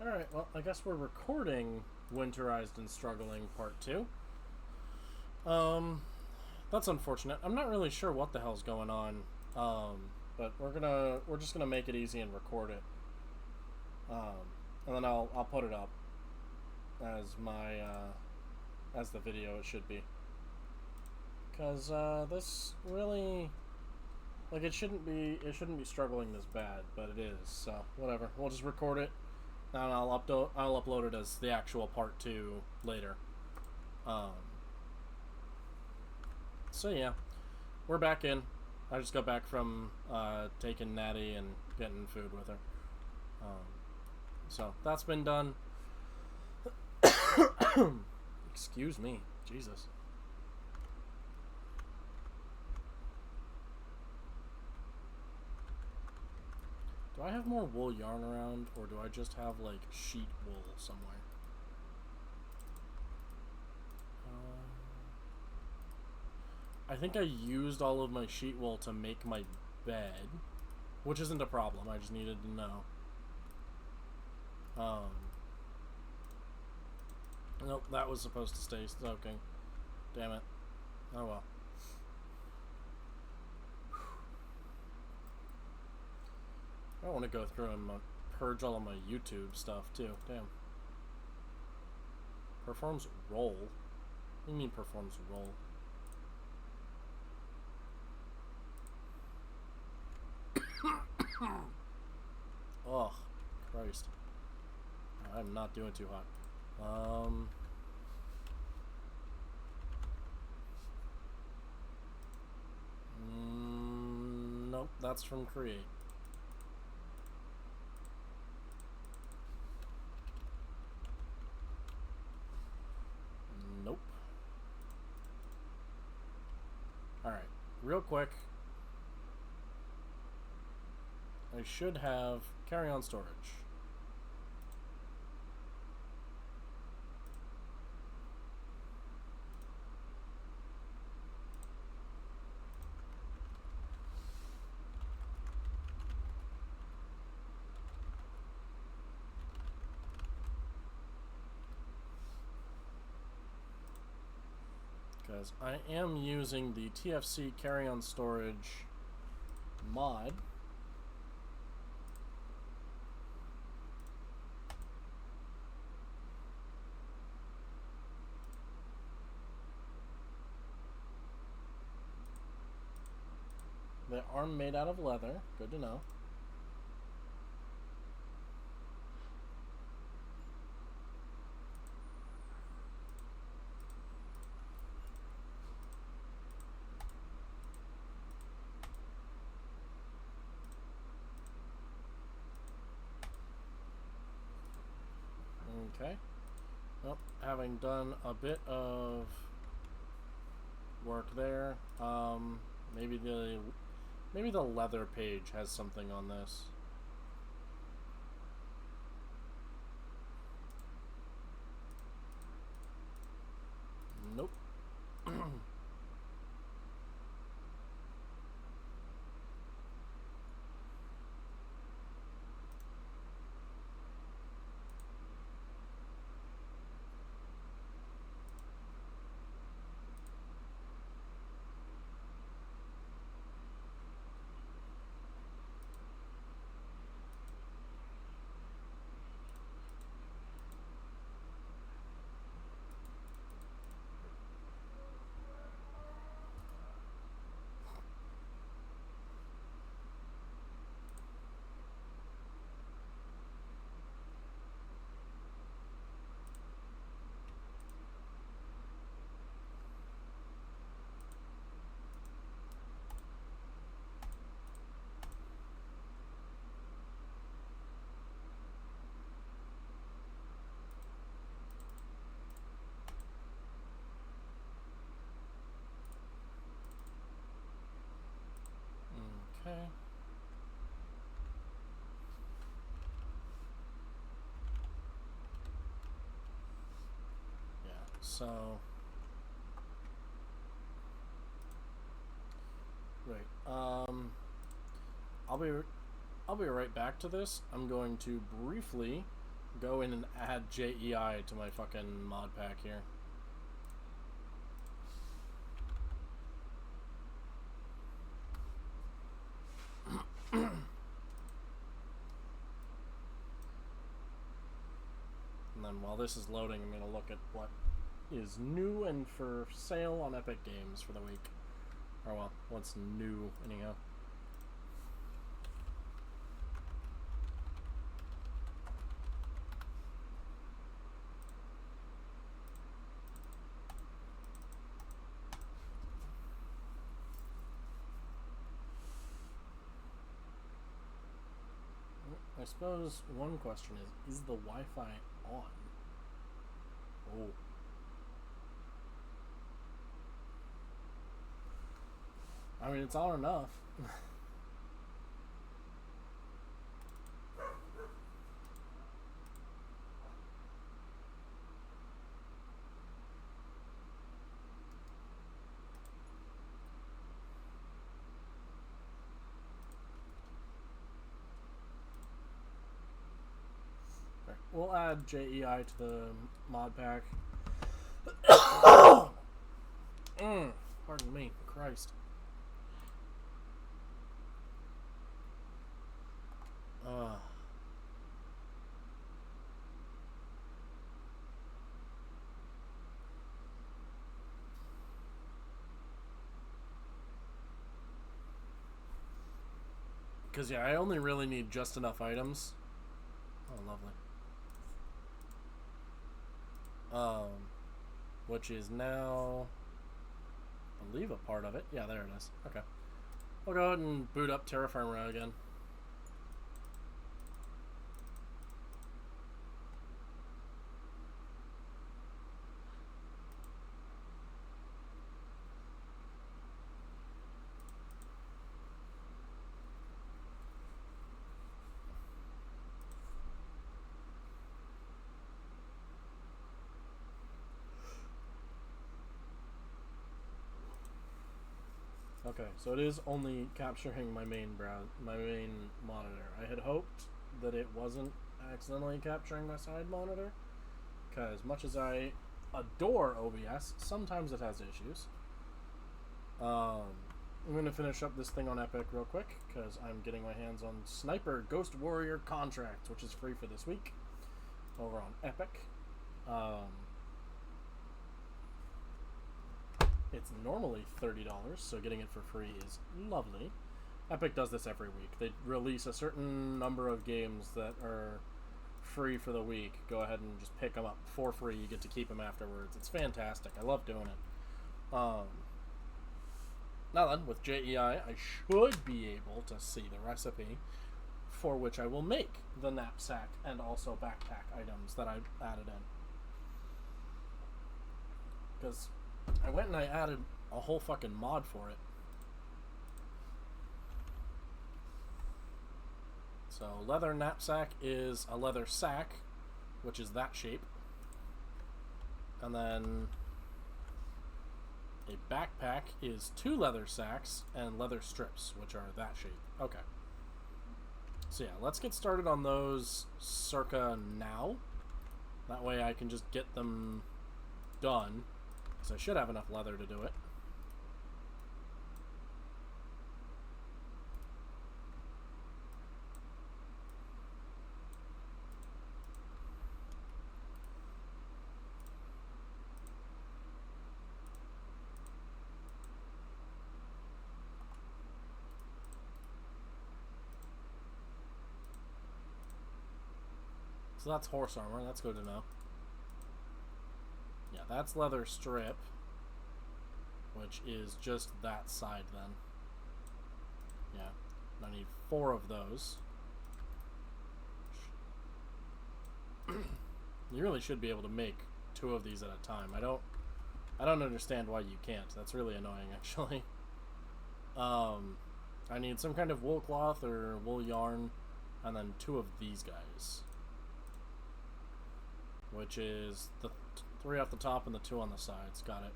Alright, well, I guess we're recording Winterized and Struggling Part 2. That's unfortunate. I'm not really sure what the hell's going on. But we're just gonna make it easy and record it. And then I'll put it up as my, as the video it should be. Because, this really, like, it shouldn't be struggling this bad, but it is, so whatever. We'll just record it. And I'll upload it as the actual part 2 later. So yeah, we're back in. I just got back from taking Natty and getting food with her. So that's been done. Excuse me, Jesus. Do I have more wool yarn around, or do I just have, like, sheet wool somewhere? I think I used all of my sheet wool to make my bed, which isn't a problem. I just needed to know. Nope, that was supposed to stay soaking. Damn it. Oh well. I want to go through and purge all of my YouTube stuff too. Damn. Performs roll? What do you mean performs roll? Oh, Christ. I'm not doing too hot. Nope, that's from Create. Nope. Alright, real quick. I should have carry-on storage. Because I am using the TFC carry-on storage mod. They are made out of leather. Good to know. Okay. Well, having done a bit of work there, maybe the leather page has something on this. Nope. Okay. Yeah, so right. I'll be right back to this. I'm going to briefly go in and add JEI to my fucking mod pack here. And then while this is loading, I'm going to look at what is new and for sale on Epic Games for the week. Or, well, what's new, anyhow. I suppose one question is the Wi-Fi on? Oh. I mean, it's on enough. We'll add JEI to the mod pack. Pardon me, Christ. Because, yeah, I only really need just enough items. Oh, lovely. Which is now, I believe, a part of it. Yeah, there it is. Okay. I'll go ahead and boot up Terrafirma again. Okay, so it is only capturing my main monitor. I had hoped that it wasn't accidentally capturing my side monitor, because much as I adore OBS, sometimes it has issues. I'm going to finish up this thing on Epic real quick, because I'm getting my hands on Sniper Ghost Warrior Contract, which is free for this week, over on Epic. It's normally $30, so getting it for free is lovely. Epic does this every week. They release a certain number of games that are free for the week. Go ahead and just pick them up for free. You get to keep them afterwards. It's fantastic. I love doing it. Now then, with JEI, I should be able to see the recipe for which I will make the knapsack and also backpack items that I added in. Because I went and I added a whole fucking mod for it. So, leather knapsack is a leather sack, which is that shape. And then a backpack is 2 leather sacks and leather strips, which are that shape. Okay. So yeah, let's get started on those circa now. That way I can just get them done. So I should have enough leather to do it. So that's horse armor. That's good to know. Yeah, that's leather strip, which is just that side then. Yeah, I need 4 of those. You really should be able to make 2 of these at a time. I don't understand why you can't. That's really annoying, actually. I need some kind of wool cloth or wool yarn, and then 2 of these guys, which is the 3 off the top and the 2 on the sides. Got it.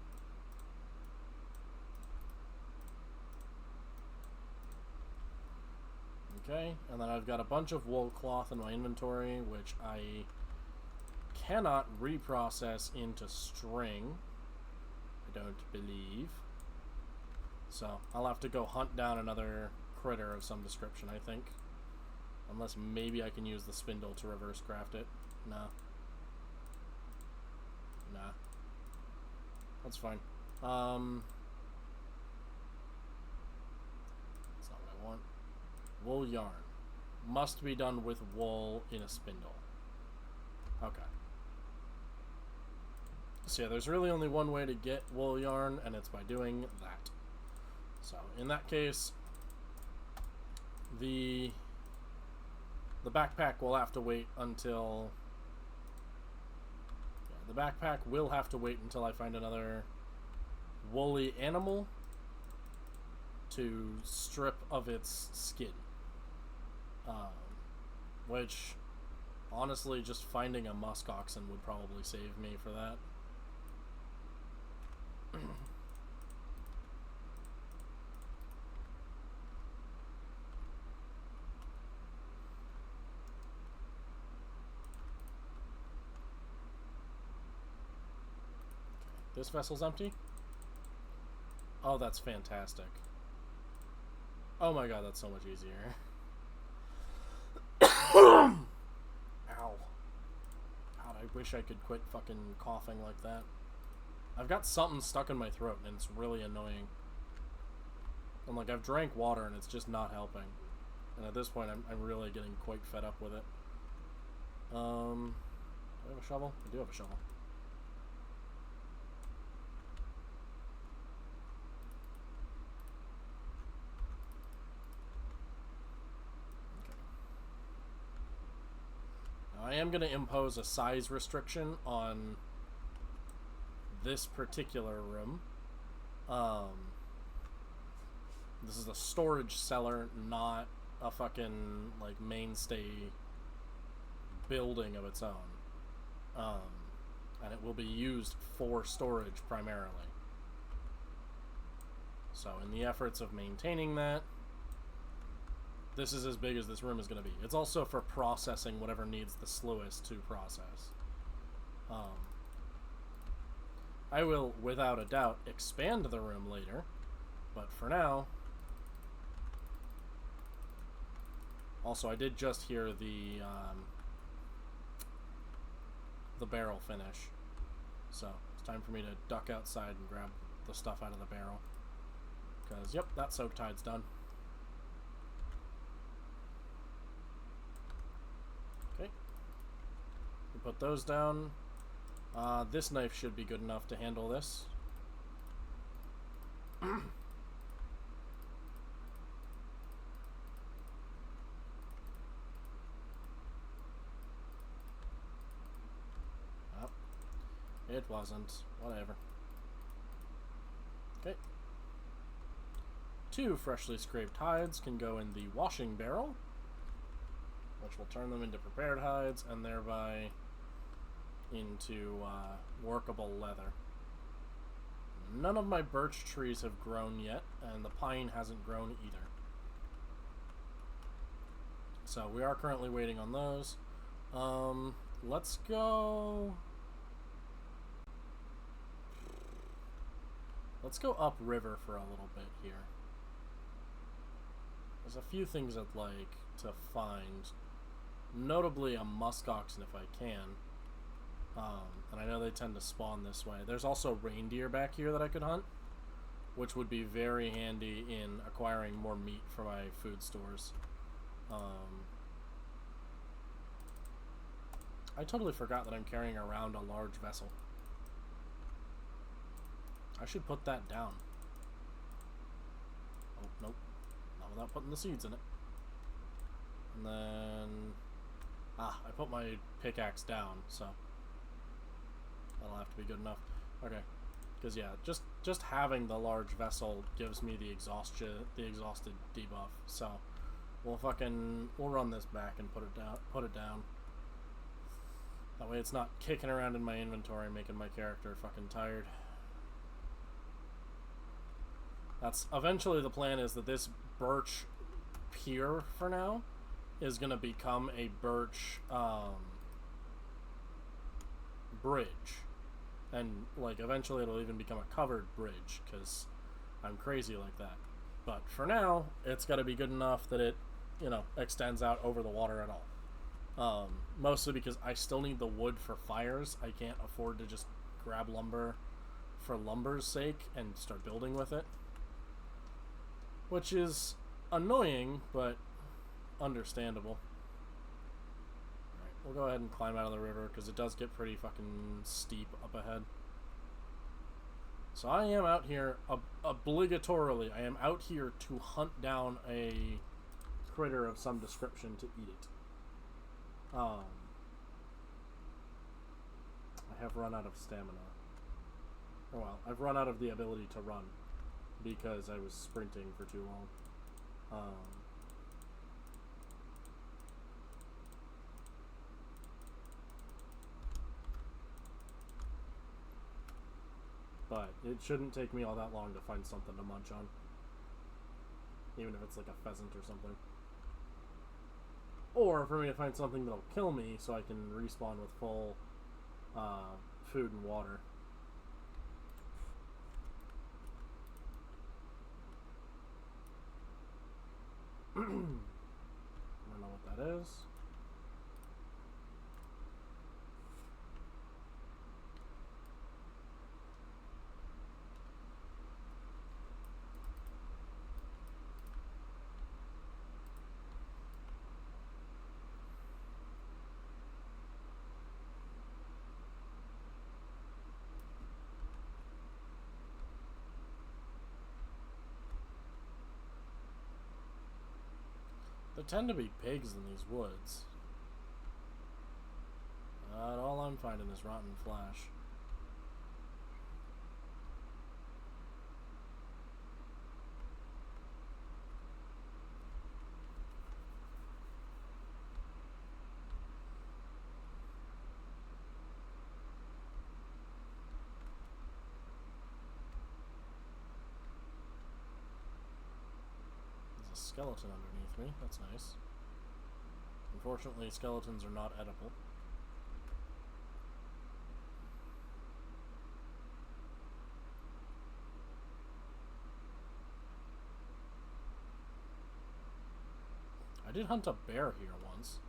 Okay, and then I've got a bunch of wool cloth in my inventory, which I cannot reprocess into string, I don't believe. So I'll have to go hunt down another critter of some description, I think. Unless maybe I can use the spindle to reverse craft it. Nah. Nah. That's fine. That's not what I want. Wool yarn. Must be done with wool in a spindle. Okay. So yeah, there's really only one way to get wool yarn, and it's by doing that. So in that case, the backpack will have to wait until... Yeah, the backpack will have to wait until I find another woolly animal to strip of its skin. Which, honestly, just finding a musk oxen would probably save me for that. This vessel's empty? Oh, that's fantastic. Oh my god, that's so much easier. Ow. God, I wish I could quit fucking coughing like that. I've got something stuck in my throat and it's really annoying. I'm like, I've drank water and it's just not helping. And at this point, I'm really getting quite fed up with it. Do I have a shovel? I do have a shovel. I am going to impose a size restriction on this particular room. This is a storage cellar, not a fucking, like, mainstay building of its own. And it will be used for storage primarily. So in the efforts of maintaining that, this is as big as this room is going to be. It's also for processing whatever needs the slowest to process. I will, without a doubt, expand the room later. But for now... Also, I did just hear the barrel finish. So, it's time for me to duck outside and grab the stuff out of the barrel. Because, yep, that soak tide's done. Okay. We put those down. This knife should be good enough to handle this. It wasn't. Whatever. Okay. 2 freshly scraped hides can go in the washing barrel, which will turn them into prepared hides, and thereby into workable leather. None of my birch trees have grown yet, and the pine hasn't grown either. So we are currently waiting on those. Let's go... Let's go upriver for a little bit here. There's a few things I'd like to find. Notably a musk oxen if I can. And I know they tend to spawn this way. There's also reindeer back here that I could hunt, which would be very handy in acquiring more meat for my food stores. I totally forgot that I'm carrying around a large vessel. I should put that down. Oh, nope. Not without putting the seeds in it. And then... I put my pickaxe down, so... That'll have to be good enough. Okay. Because, yeah, just having the large vessel gives me the exhausted debuff. So, we'll run this back and put it down. That way it's not kicking around in my inventory and making my character fucking tired. That's eventually the plan, is that this birch pier for now is going to become a birch bridge. And, like, eventually it'll even become a covered bridge, because I'm crazy like that. But for now, it's got to be good enough that it, you know, extends out over the water at all. Mostly because I still need the wood for fires. I can't afford to just grab lumber for lumber's sake and start building with it. Which is annoying, but understandable. Alright, we'll go ahead and climb out of the river, because it does get pretty fucking steep up ahead. So I am out here, obligatorily, I am out here to hunt down a critter of some description to eat it. I have run out of stamina. Oh well, I've run out of the ability to run, because I was sprinting for too long. But it shouldn't take me all that long to find something to munch on. Even if it's like a pheasant or something. Or for me to find something that'll kill me so I can respawn with full food and water. I don't know what that is. There tend to be pigs in these woods. But all I'm finding is rotten flesh. There's a skeleton underneath me. That's nice. Unfortunately, skeletons are not edible. I did hunt a bear here once.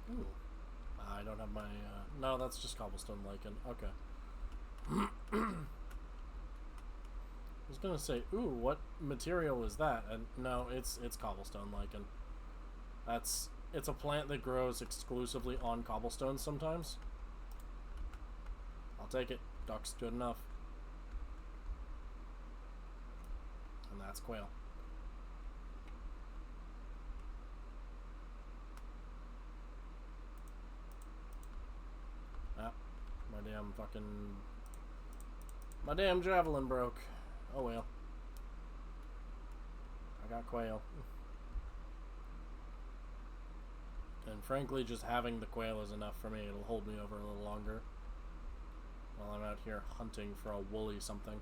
Ooh. I don't have my, no, that's just cobblestone lichen. Okay. I was gonna say, ooh, what material is that? And no, it's cobblestone lichen. It's a plant that grows exclusively on cobblestones sometimes. I'll take it. Duck's good enough. And that's quail. Ah, my damn javelin broke. Oh well. I got quail. And frankly, just having the quail is enough for me. It'll hold me over a little longer while I'm out here hunting for a woolly something.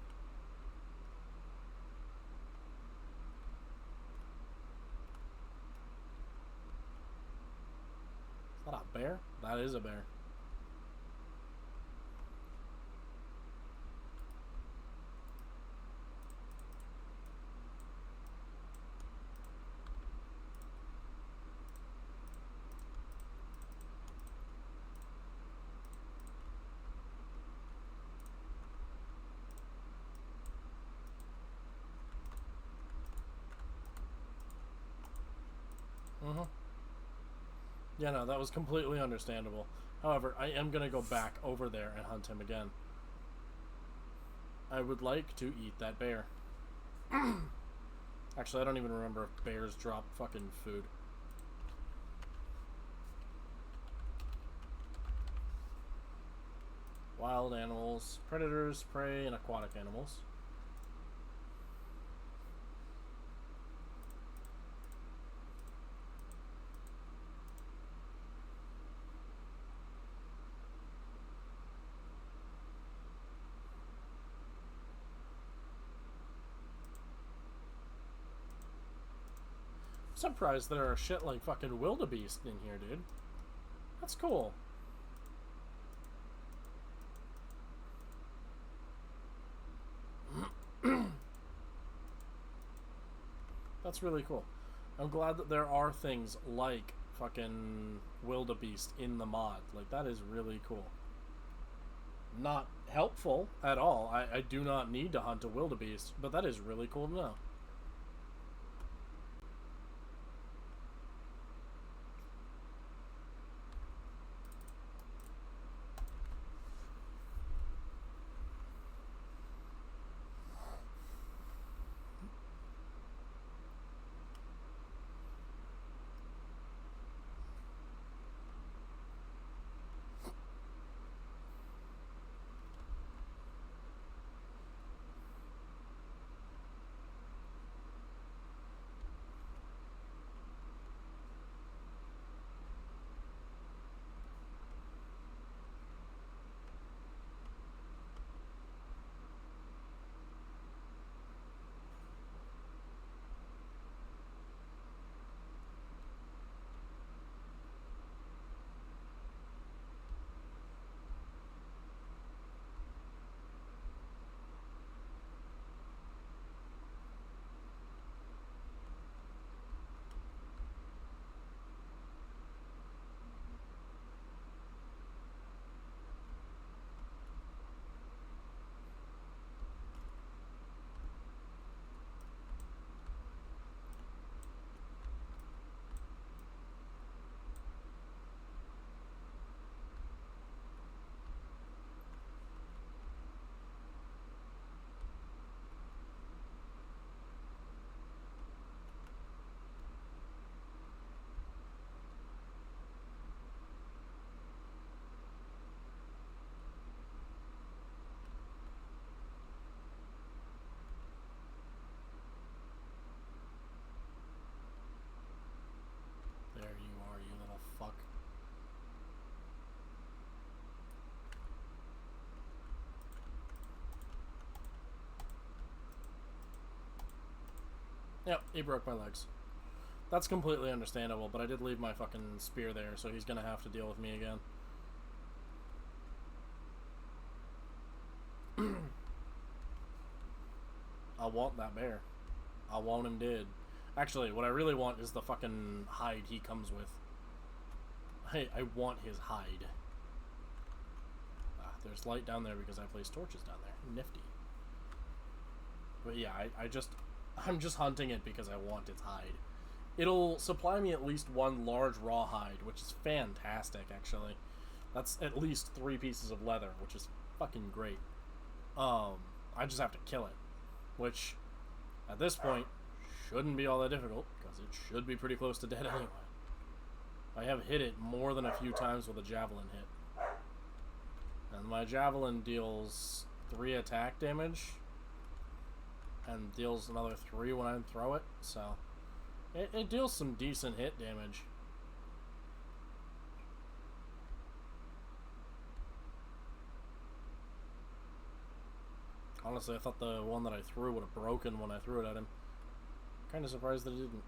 Is that a bear? That is a bear. Yeah, no, that was completely understandable. However, I am going to go back over there and hunt him again. I would like to eat that bear. Actually, I don't even remember if bears drop fucking food. Wild animals, predators, prey, and aquatic animals. surprised there are shit like fucking wildebeest in here, dude. That's cool. That's really cool. I'm glad that there are things like fucking wildebeest in the mod. Like, that is really cool. Not helpful at all. I do not need to hunt a wildebeest, but that is really cool to know. There you are, you little fuck. Yep, he broke my legs. That's completely understandable, but I did leave my fucking spear there, so he's gonna have to deal with me again. I want that bear. I want him dead. Actually, what I really want is the fucking hide he comes with. Hey, I want his hide. Ah, there's light down there because I placed torches down there. Nifty. But yeah, I'm just hunting it because I want its hide. It'll supply me at least one large raw hide, which is fantastic, actually. That's at least 3 pieces of leather, which is fucking great. I just have to kill it, which, at this point, shouldn't be all that difficult, because it should be pretty close to dead anyway. I have hit it more than a few times with a javelin hit. And my javelin deals 3 attack damage, and deals another 3 when I throw it, so it deals some decent hit damage. Honestly, I thought the one that I threw would have broken when I threw it at him. Kind of surprised that it didn't.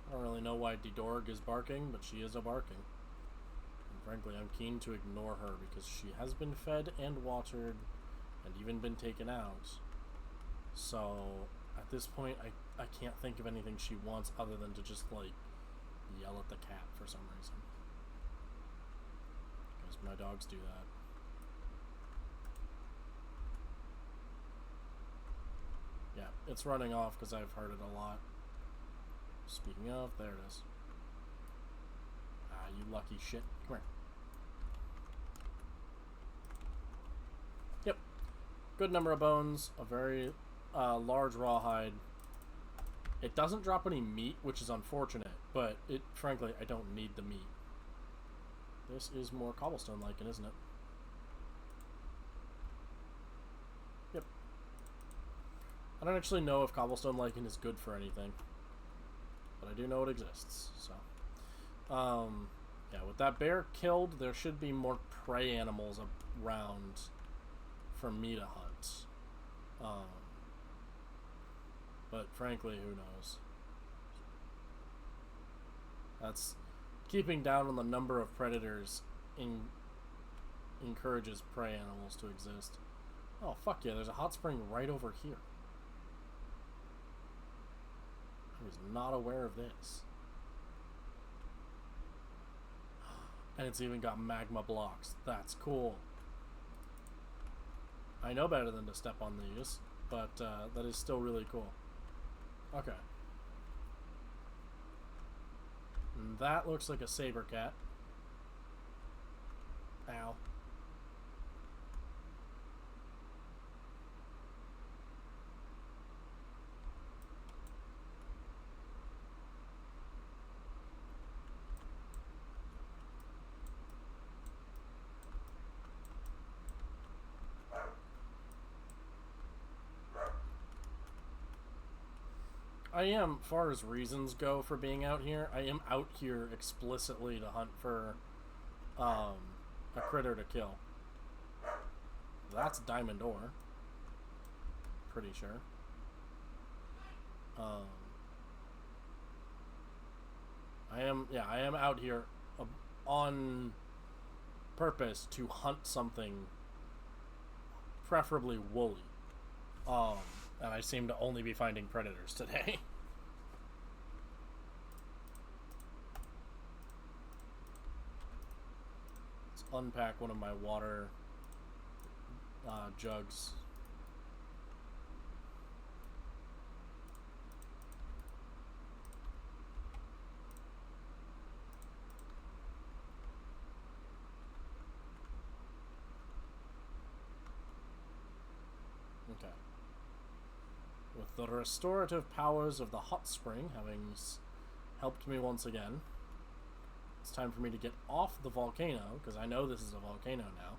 I don't really know why Didorg is barking, but she is a barking. And frankly, I'm keen to ignore her because she has been fed and watered and even been taken out. So, at this point, I can't think of anything she wants other than to just, like, yell at the cat for some reason. Because my dogs do that. Yeah, it's running off because I've heard it a lot. Speaking of, there it is. Ah, you lucky shit. Come here. Yep. Good number of bones. A very large rawhide. It doesn't drop any meat, which is unfortunate, but frankly, I don't need the meat. This is more cobblestone-like, isn't it? Yep. I don't actually know if cobblestone lichen is good for anything, but I do know it exists, so. Yeah, with that bear killed, there should be more prey animals around for me to hunt. But frankly, who knows? That's keeping down on the number of predators encourages prey animals to exist. Oh, fuck yeah, there's a hot spring right over here. I was not aware of this. And it's even got magma blocks. That's cool. I know better than to step on these, but that is still really cool. Okay. And that looks like a saber cat. Ow. I am, far as reasons go for being out here, I am out here explicitly to hunt for a critter to kill. That's diamond ore. Pretty sure. I am out here on purpose to hunt something preferably woolly. And I seem to only be finding predators today. Let's unpack one of my water jugs. Okay. With the restorative powers of the hot spring having helped me once again, it's time for me to get off the volcano, because I know this is a volcano now,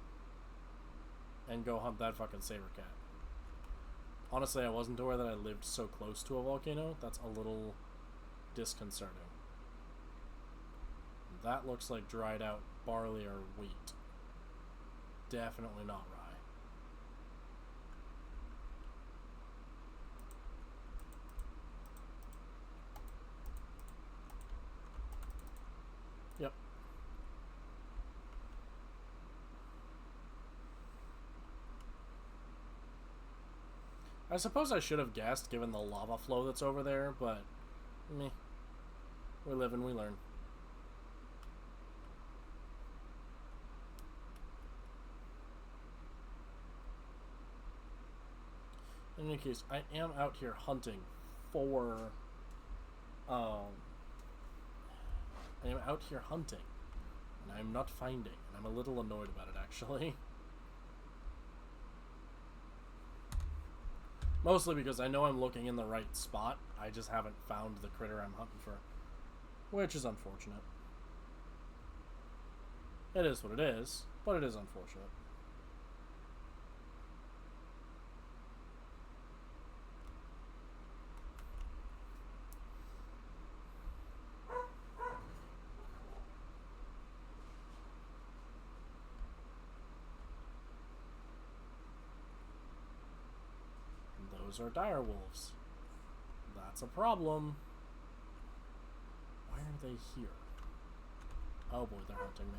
and go hunt that fucking saber cat. Honestly, I wasn't aware that I lived so close to a volcano. That's a little disconcerting. That looks like dried out barley or wheat. Definitely not rye. Yep. I suppose I should have guessed given the lava flow that's over there, but meh. We live and we learn. In any case, I am out here hunting for I am out here hunting, and I'm not finding, and I'm a little annoyed about it, actually. Mostly because I know I'm looking in the right spot, I just haven't found the critter I'm hunting for, which is unfortunate. It is what it is, but it is unfortunate. Those are dire wolves. That's a problem. Why are they here? Oh boy, they're hunting me.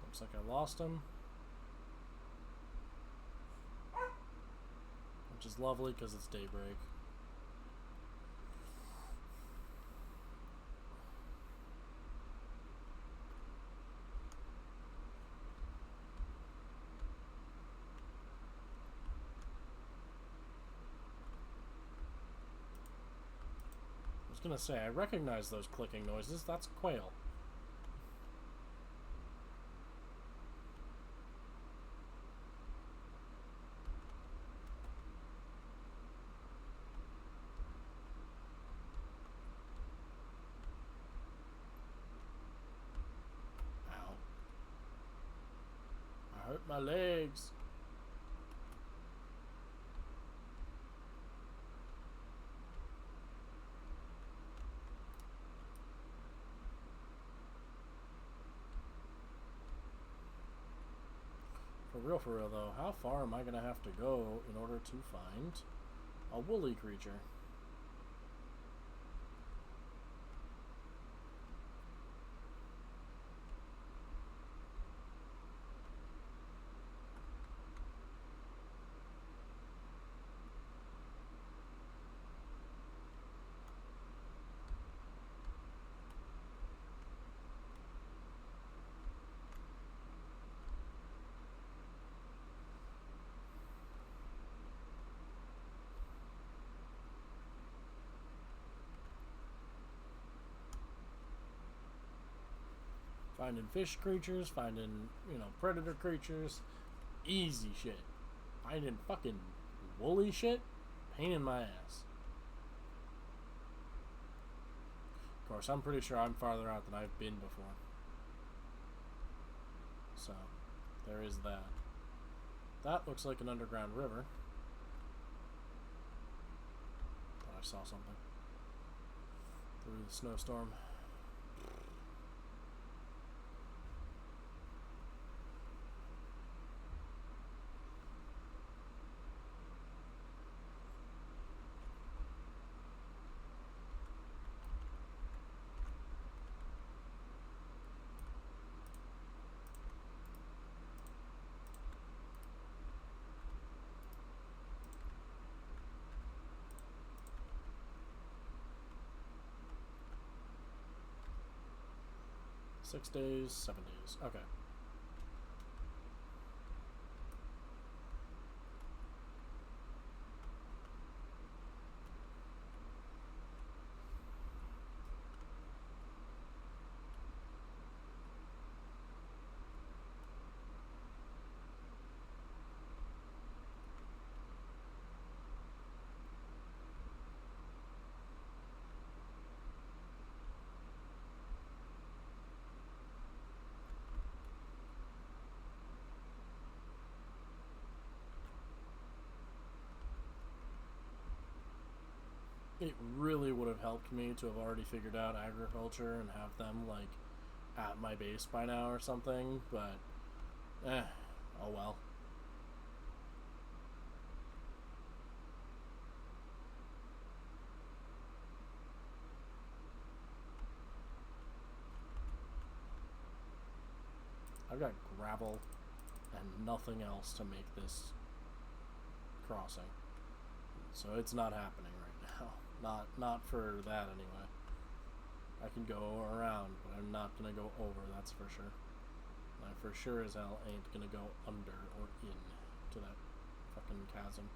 Looks like I lost him. is lovely because it's daybreak. I was gonna say, I recognize those clicking noises. That's quail. Ow. I hurt my legs. For real though, how far am I gonna have to go in order to find a woolly creature? Finding fish creatures, finding, predator creatures. Easy shit. Finding fucking woolly shit? Pain in my ass. Of course, I'm pretty sure I'm farther out than I've been before. So, there is that. That looks like an underground river. Thought I saw something. Through the snowstorm. Six days, 7 days. Okay. It really would have helped me to have already figured out agriculture and have them, like, at my base by now or something, but, oh well. I've got gravel and nothing else to make this crossing. So it's not happening right now. Not for that anyway. I can go around, but I'm not gonna go over, that's for sure. And I for sure as hell ain't gonna go under or in to that fucking chasm.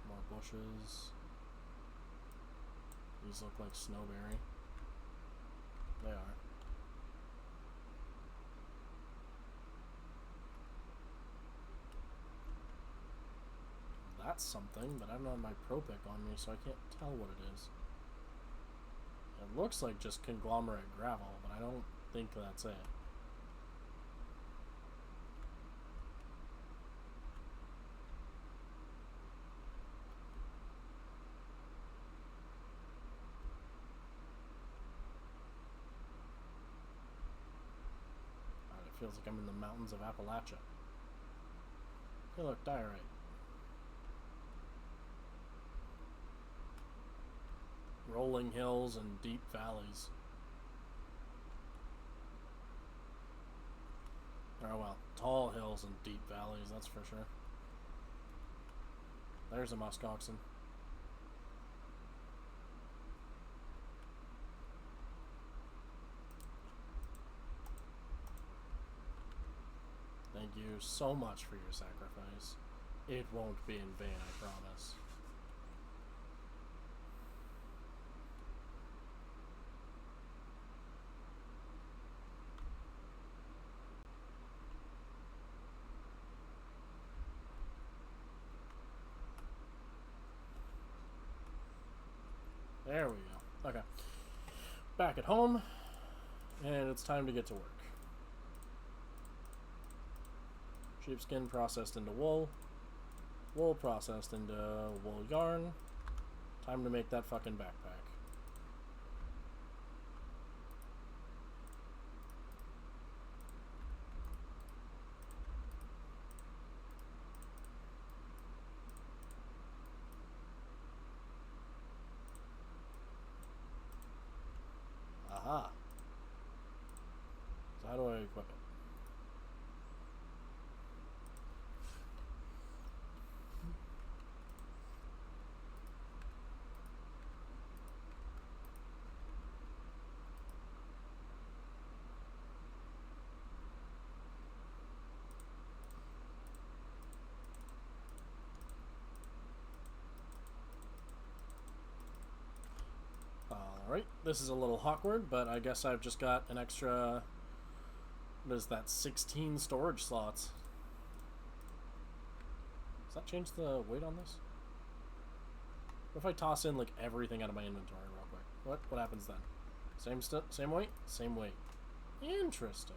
More bushes. These look like snowberry. They are. That's something, but I don't have my Propic on me, so I can't tell what it is. It looks like just conglomerate gravel, but I don't think that's it. It feels like I'm in the mountains of Appalachia. Hey look, diorite. Rolling hills and deep valleys. Oh well, tall hills and deep valleys, that's for sure. There's a musk oxen. Thank you so much for your sacrifice. It won't be in vain, I promise. There we go. Okay. Back at home, and it's time to get to work. Sheepskin processed into wool. Wool processed into wool yarn. Time to make that fucking backpack. Aha. So how do I equip it? Alright, this is a little awkward, but I guess I've just got an extra, what is that, 16 storage slots. Does that change the weight on this? What if I toss in, like, everything out of my inventory real quick? What happens then? Same weight? Same weight. Interesting.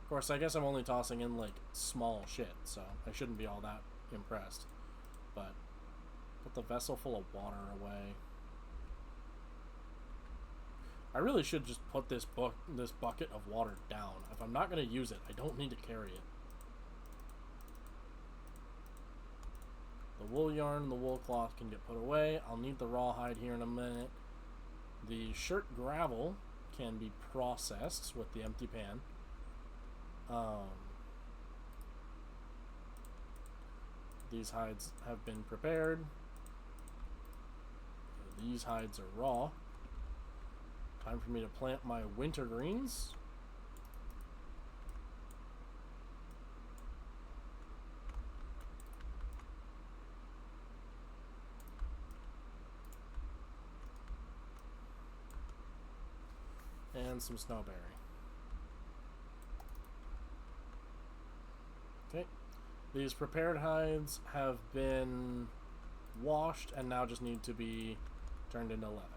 Of course, I guess I'm only tossing in, like, small shit, so I shouldn't be all that impressed. But put the vessel full of water away. I really should just put this bucket of water down. If I'm not going to use it, I don't need to carry it. The wool yarn and the wool cloth can get put away. I'll need the rawhide here in a minute. The shirt gravel can be processed with the empty pan. These hides have been prepared. These hides are raw. Time for me to plant my winter greens. And some snowberry. Okay. These prepared hides have been washed and now just need to be turned into leather.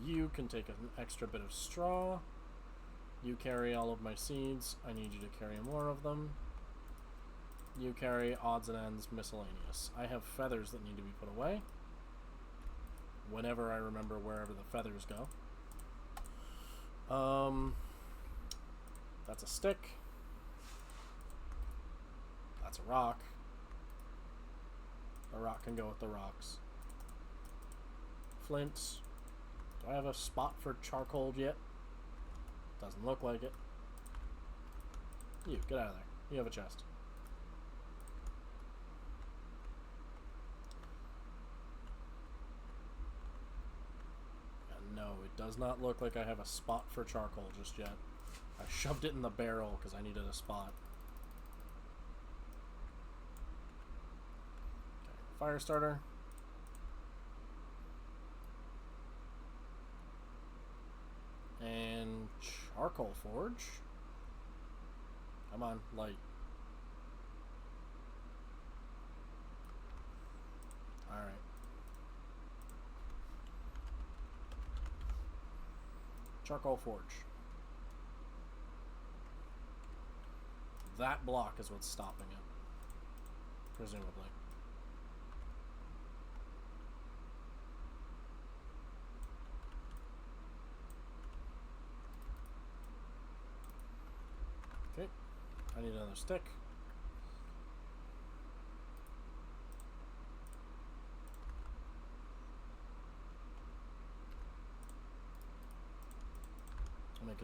You can take an extra bit of straw. You carry all of my seeds. I need you to carry more of them. You carry odds and ends miscellaneous. I have feathers that need to be put away. Whenever I remember wherever the feathers go. That's a stick. That's a rock. A rock can go with the rocks. Flint. Do I have a spot for charcoal yet? Doesn't look like it. You, get out of there. You have a chest. And no, it does not look like I have a spot for charcoal just yet. I shoved it in the barrel because I needed a spot. Okay, fire starter. And charcoal forge. Come on, light. Alright. Charcoal forge. That block is what's stopping it. Presumably. Okay. I need another stick.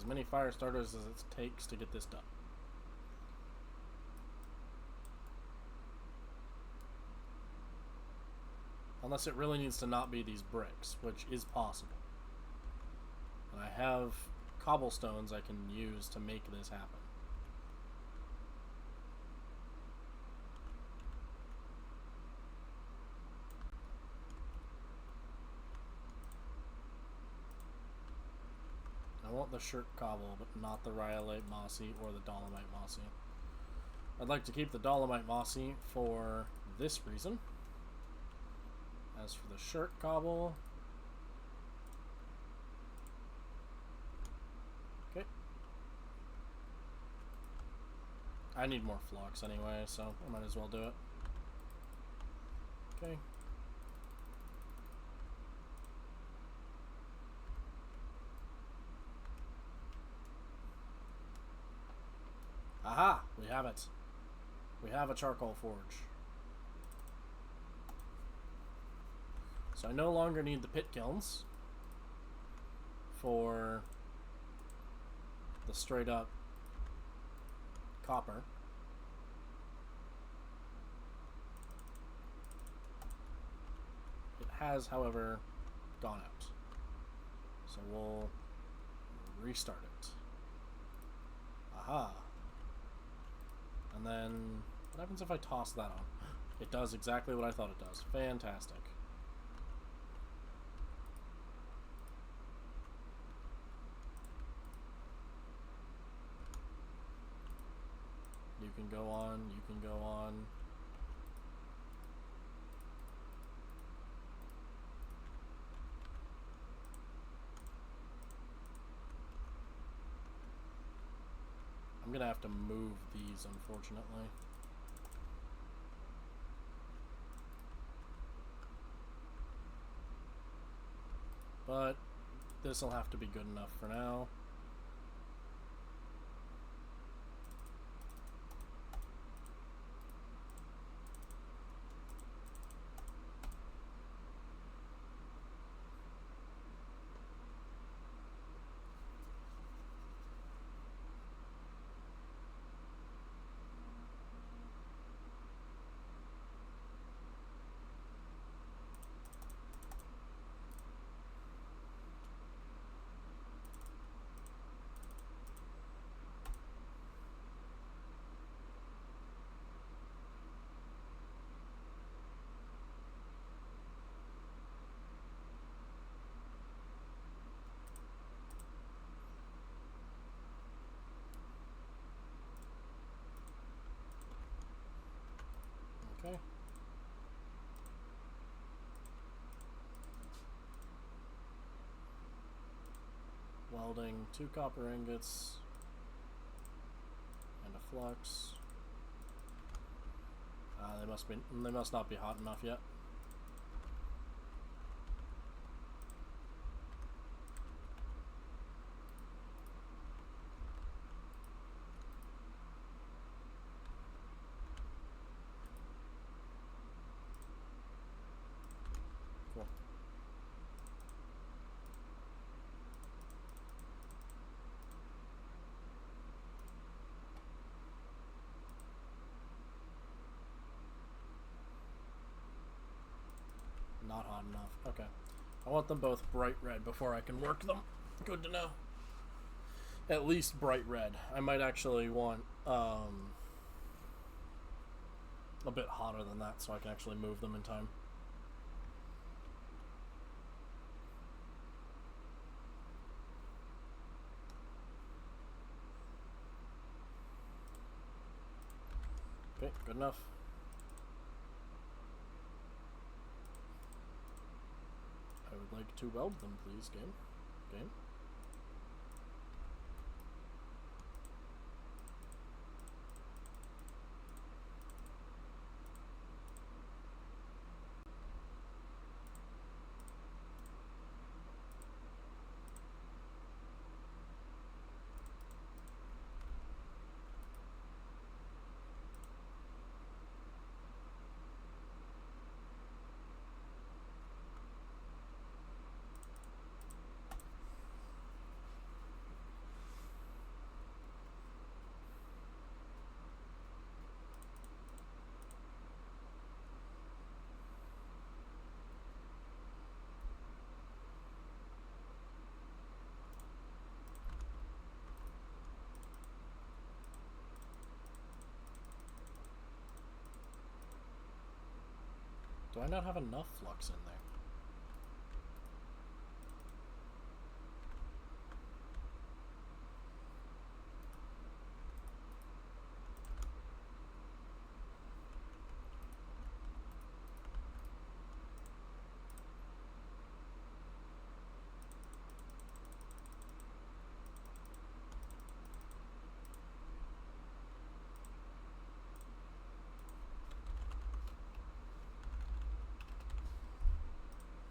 as many fire starters as it takes to get this done. Unless it really needs to not be these bricks, which is possible. And I have cobblestones I can use to make this happen. I want the shirt cobble, but not the rhyolite mossy or the dolomite mossy. I'd like to keep the dolomite mossy for this reason. As for the shirt cobble, okay. I need more flocks anyway, so I might as well do it. Okay. Aha! We have it. We have a charcoal forge. So I no longer need the pit kilns for the straight up copper. It has, however, gone out. So we'll restart it. Aha. And then, what happens if I toss that on? It does exactly what I thought it does. Fantastic. You can go on, you can go on. I'm gonna have to move these, unfortunately. But this'll have to be good enough for now. Okay. Welding 2 copper ingots and a flux. They must not be hot enough yet. Cool. Not hot enough. Okay. I want them both bright red before I can work them. Good to know. At least bright red. I might actually want a bit hotter than that so I can actually move them in time. Okay, good enough. I would like to weld them, please, game. Game. I not have enough flux in there?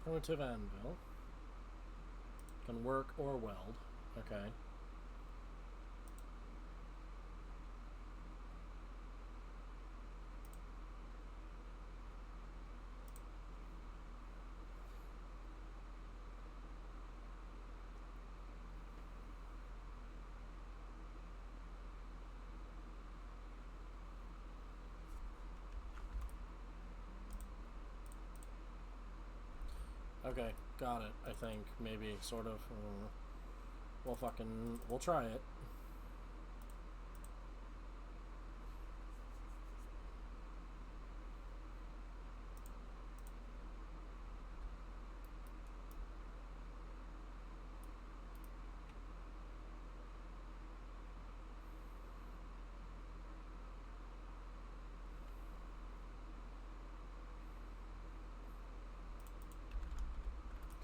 Primitive anvil. Can work or weld. Okay. Okay, got it, I think. Maybe, sort of. We'll try it.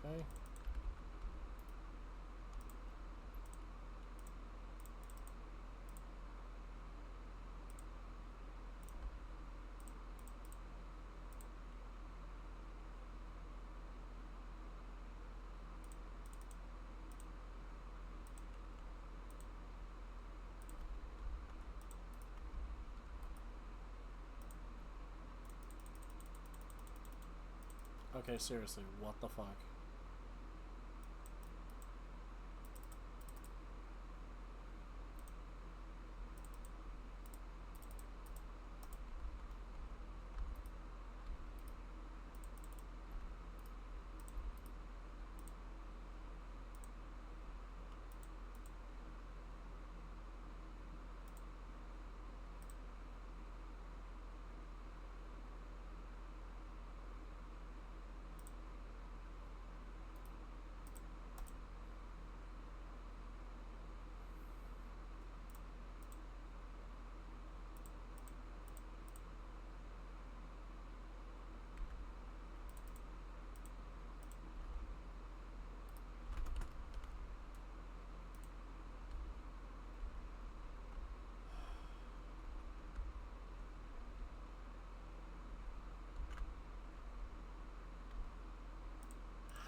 Okay. Okay, seriously, what the fuck?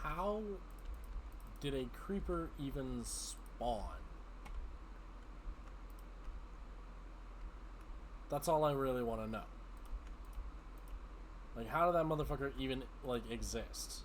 How did a creeper even spawn? That's all I really want to know. Like, how did that motherfucker even, like, exist?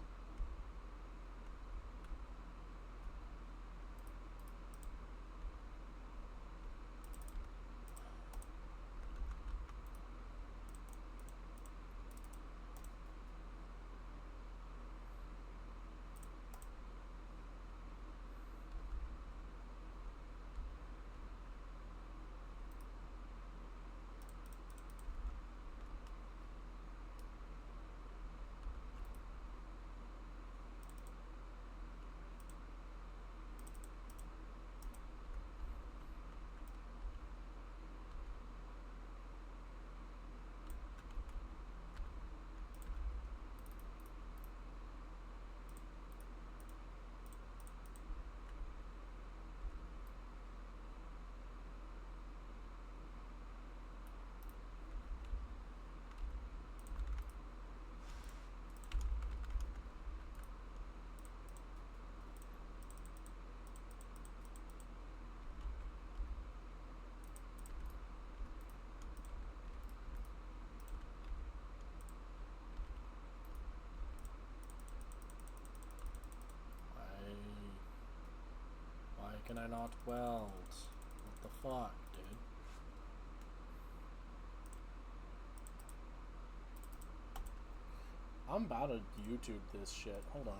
Why can I not weld? What the fuck, dude? I'm about to YouTube this shit. Hold on.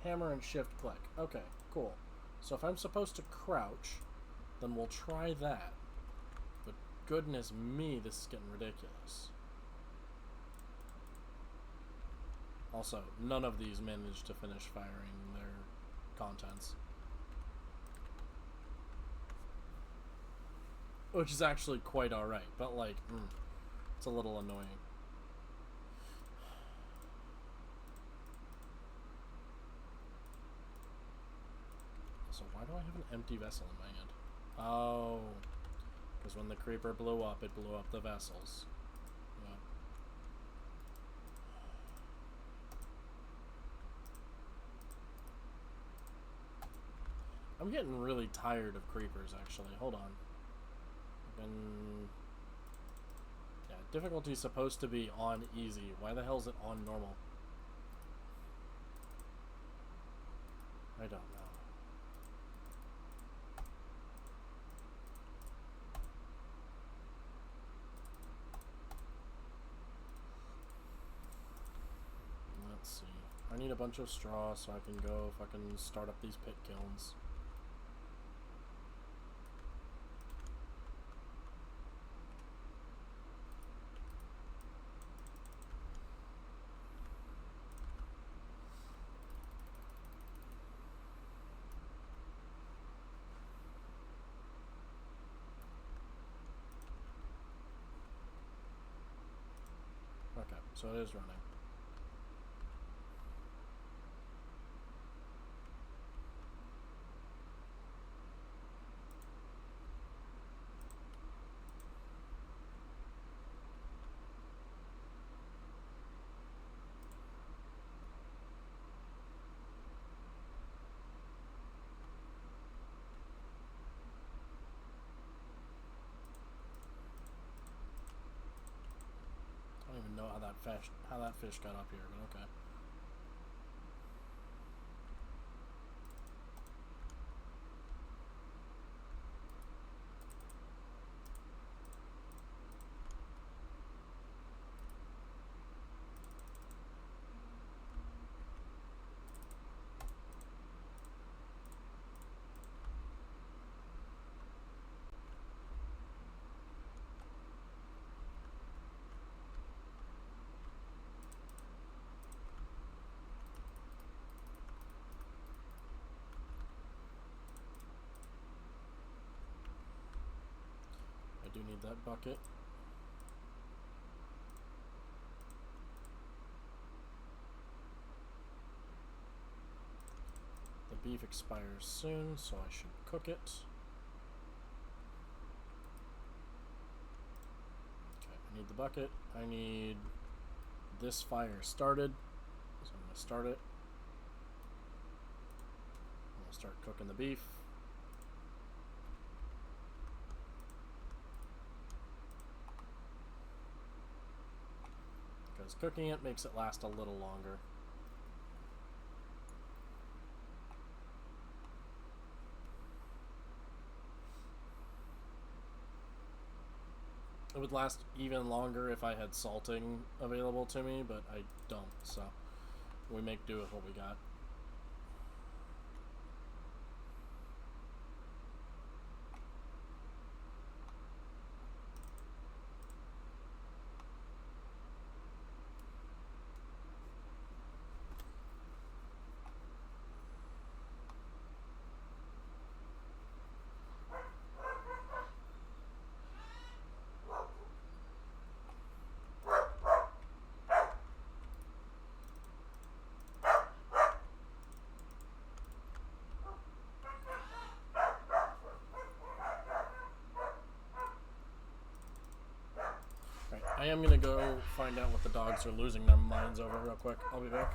Hammer and shift click. Okay, cool. So if I'm supposed to crouch, then we'll try that. But goodness me, this is getting ridiculous. Also, none of these managed to finish firing their contents. Which is actually quite alright, but like, it's a little annoying. So why do I have an empty vessel in my hand? Oh, because when the creeper blew up, it blew up the vessels. Yeah. I'm getting really tired of creepers, actually. Hold on. Yeah, difficulty's supposed to be on easy. Why the hell is it on normal? I don't know. Let's see. I need a bunch of straw so I can go fucking start up these pit kilns. Okay, so it is running. I don't even know how that fish got up here, but okay. I do need that bucket. The beef expires soon, so I should cook it. Okay, I need the bucket. I need this fire started, so I'm going to start it. I'm going to start cooking the beef. Because cooking it makes it last a little longer. It would last even longer if I had salting available to me, but I don't, so we make do with what we got. I am gonna go find out what the dogs are losing their minds over real quick. I'll be back.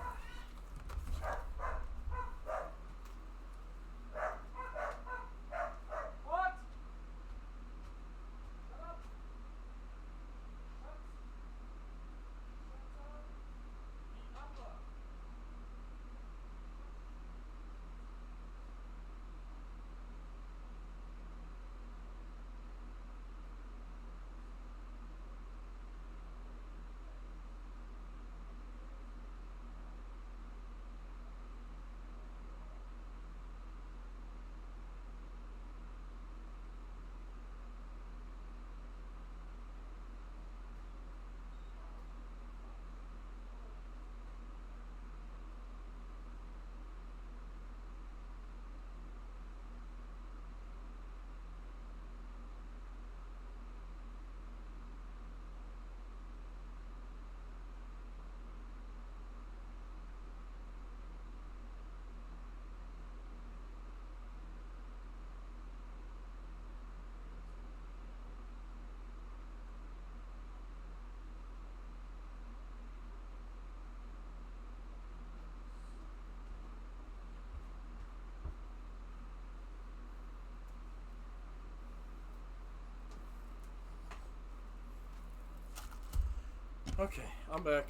Okay, I'm back.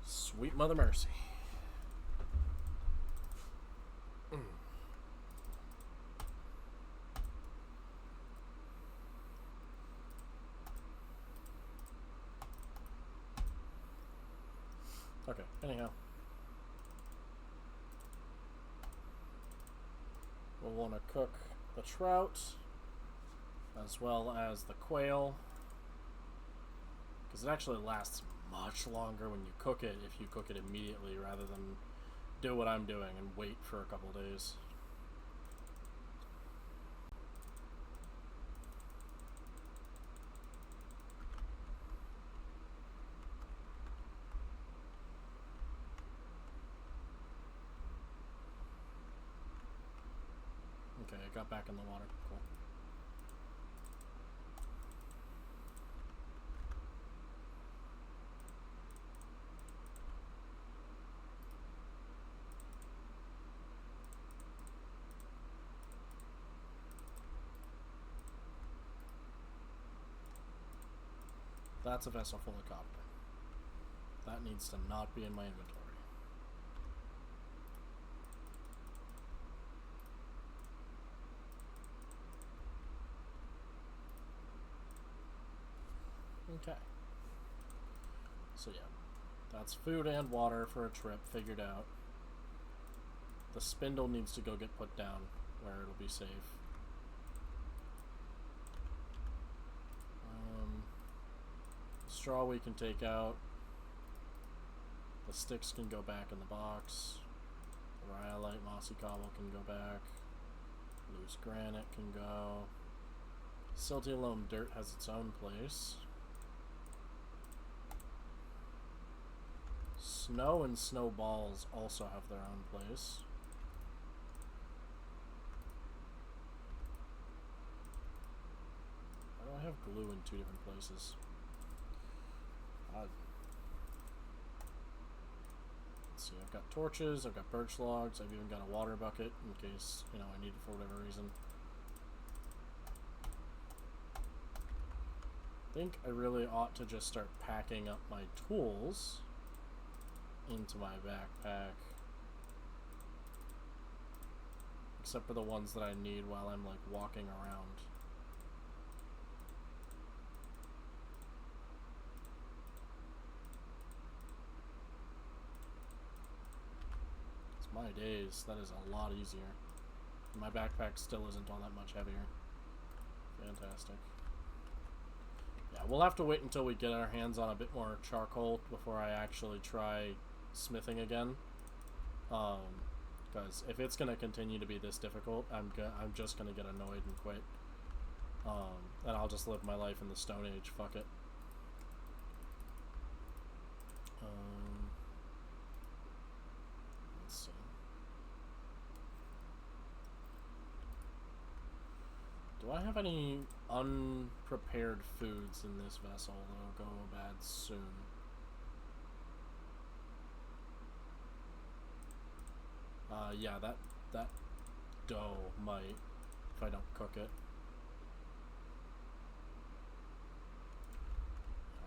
Sweet Mother Mercy. Okay, anyhow. We'll want to cook the trout as well as the quail, because it actually lasts much longer when you cook it if you cook it immediately rather than do what I'm doing and wait for a couple days. Okay, it got back in the water. Cool. That's a vessel full of copper. That needs to not be in my inventory. Okay. So yeah, that's food and water for a trip figured out. The spindle needs to go get put down where it'll be safe. Straw we can take out. The sticks can go back in the box. The rhyolite mossy cobble can go back. Loose granite can go. Silty loam dirt has its own place. Snow and snowballs also have their own place. Why do I have glue in 2 different places? Let's see, I've got torches, I've got birch logs, I've even got a water bucket in case, you know, I need it for whatever reason. I think I really ought to just start packing up my tools into my backpack. Except for the ones that I need while I'm, like, walking around. It's my days. That is a lot easier. My backpack still isn't all that much heavier. Fantastic. Yeah, we'll have to wait until we get our hands on a bit more charcoal before I actually try smithing again. Because if it's going to continue to be this difficult, I'm just going to get annoyed and quit. And I'll just live my life in the Stone Age. Fuck it. Let's see. Do I have any unprepared foods in this vessel that'll go bad soon? Yeah, that dough might, if I don't cook it.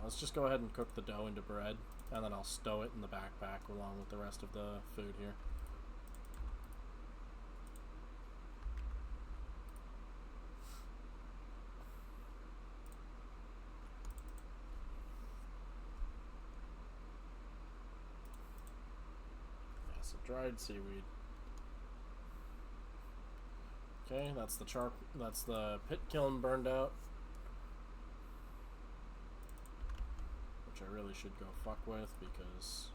Let's just go ahead and cook the dough into bread, and then I'll stow it in the backpack along with the rest of the food here. Yeah, so dried seaweed. Okay, that's the pit kiln burned out. Which I really should go fuck with because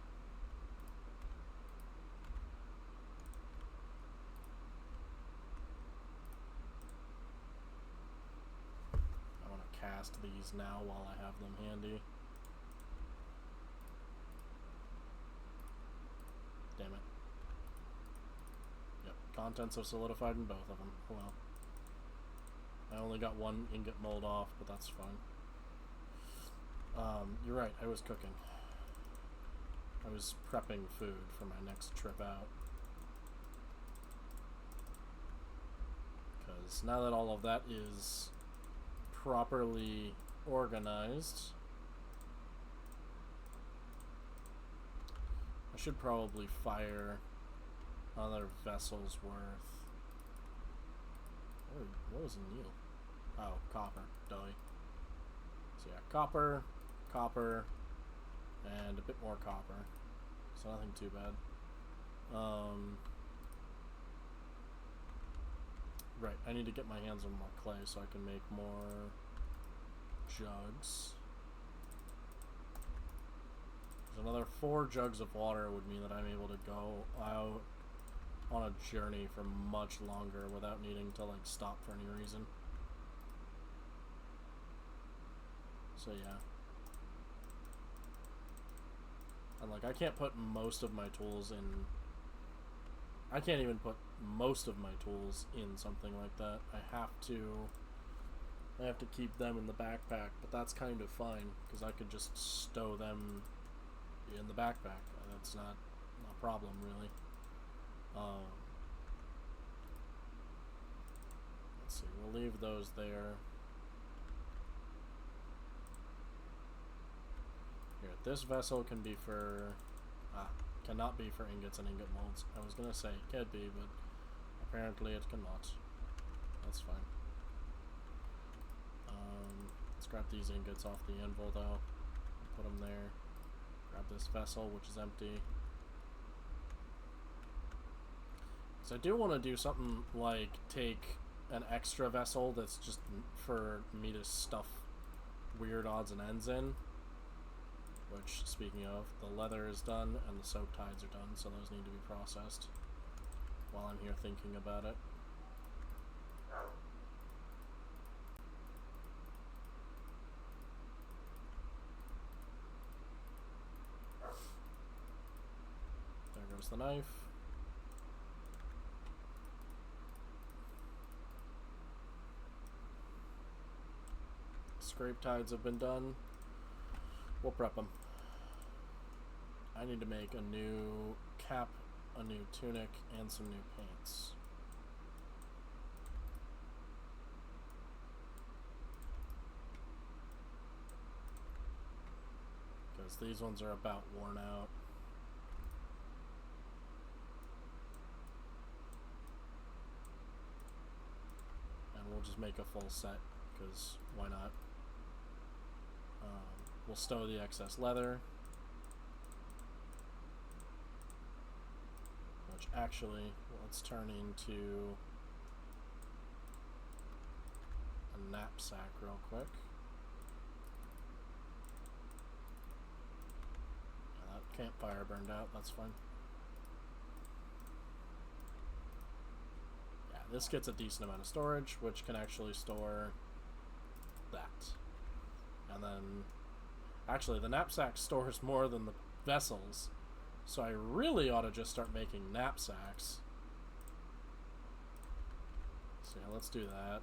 I want to cast these now while I have them handy. Damn it. Yep, contents have solidified in both of them. Well, I only got 1 ingot mold off, but that's fine. You're right, I was cooking. I was prepping food for my next trip out. Because now that all of that is properly organized, I should probably fire other vessels worth. What was new? Oh, copper. Duh. So yeah, copper, and a bit more copper. So nothing too bad. Right, I need to get my hands on more clay so I can make more jugs. There's another 4 jugs of water would mean that I'm able to go out on a journey for much longer without needing to like stop for any reason. So yeah. And like I can't put most of my tools in. I can't even put most of my tools in something like that. I have to keep them in the backpack, but that's kind of fine because I could just stow them in the backpack. That's not a problem really. Let's see, we'll leave those there. Here, this vessel can be for cannot be for ingots and ingot molds. I was gonna say it could be, but apparently it cannot. That's fine. Let's grab these ingots off the anvil though. Put them there. Grab this vessel, which is empty. So I do want to do something like take an extra vessel that's just for me to stuff weird odds and ends in. Which, speaking of, the leather is done and the soap tides are done, so those need to be processed while I'm here thinking about it. There goes the knife. Scrape tides have been done. We'll prep them. I need to make a new cap, a new tunic, and some new pants. Because these ones are about worn out. And we'll just make a full set, because why not? We'll stow the excess leather. Which actually, let's turn into a knapsack real quick. Yeah, that campfire burned out, that's fine. Yeah, this gets a decent amount of storage, which can actually store that. And then, actually, the knapsack stores more than the vessels. So I really ought to just start making knapsacks. So yeah, let's do that.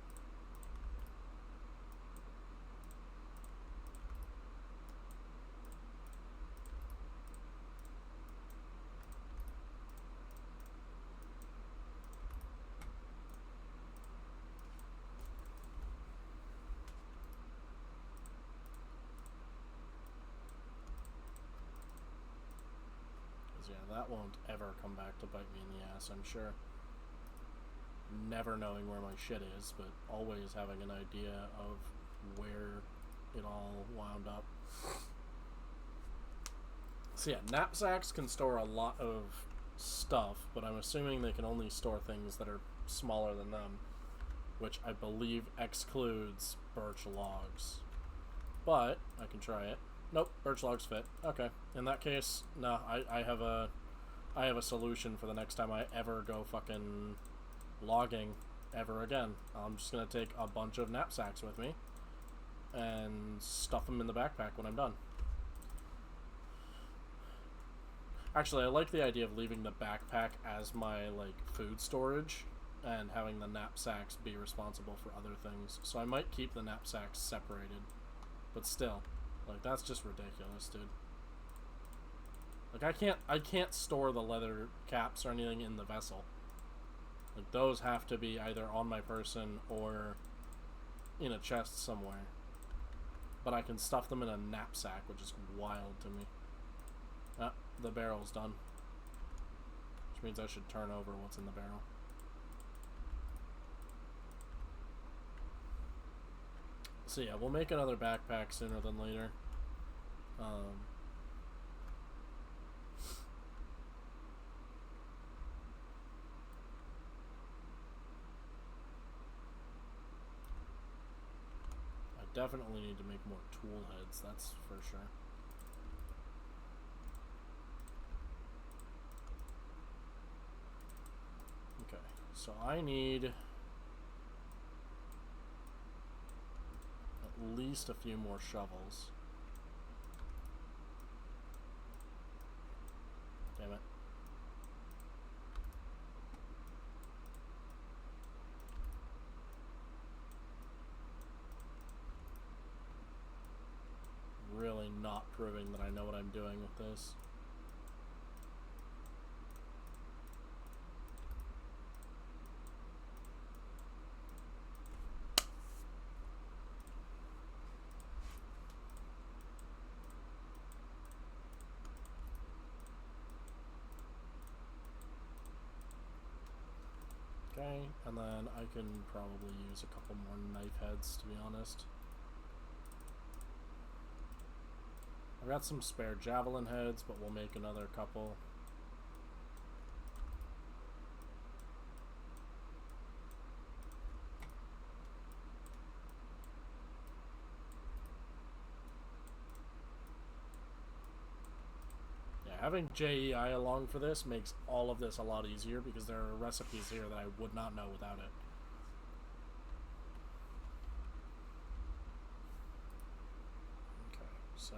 Yeah, that won't ever come back to bite me in the ass, I'm sure. Never knowing where my shit is, but always having an idea of where it all wound up. So yeah, knapsacks can store a lot of stuff, but I'm assuming they can only store things that are smaller than them, which I believe excludes birch logs. But I can try it. Nope, birch logs fit. Okay. In that case, no, I have a solution for the next time I ever go fucking logging ever again. I'm just gonna take a bunch of knapsacks with me and stuff them in the backpack when I'm done. Actually, I like the idea of leaving the backpack as my like food storage and having the knapsacks be responsible for other things. So I might keep the knapsacks separated, but still. Like, that's just ridiculous, dude. Like, I can't store the leather caps or anything in the vessel. Like, those have to be either on my person or in a chest somewhere. But I can stuff them in a knapsack, which is wild to me. the barrel's done. Which means I should turn over what's in the barrel. So yeah, we'll make another backpack sooner than later. I definitely need to make more tool heads, that's for sure. Okay, so I need at least a few more shovels. Damn it. Really not proving that I know what I'm doing with this. Okay, and then I can probably use a couple more knife heads, to be honest. I've got some spare javelin heads, but we'll make another couple. Yeah, having JEI along for this makes all of this a lot easier because there are recipes here that I would not know without it. Okay, so...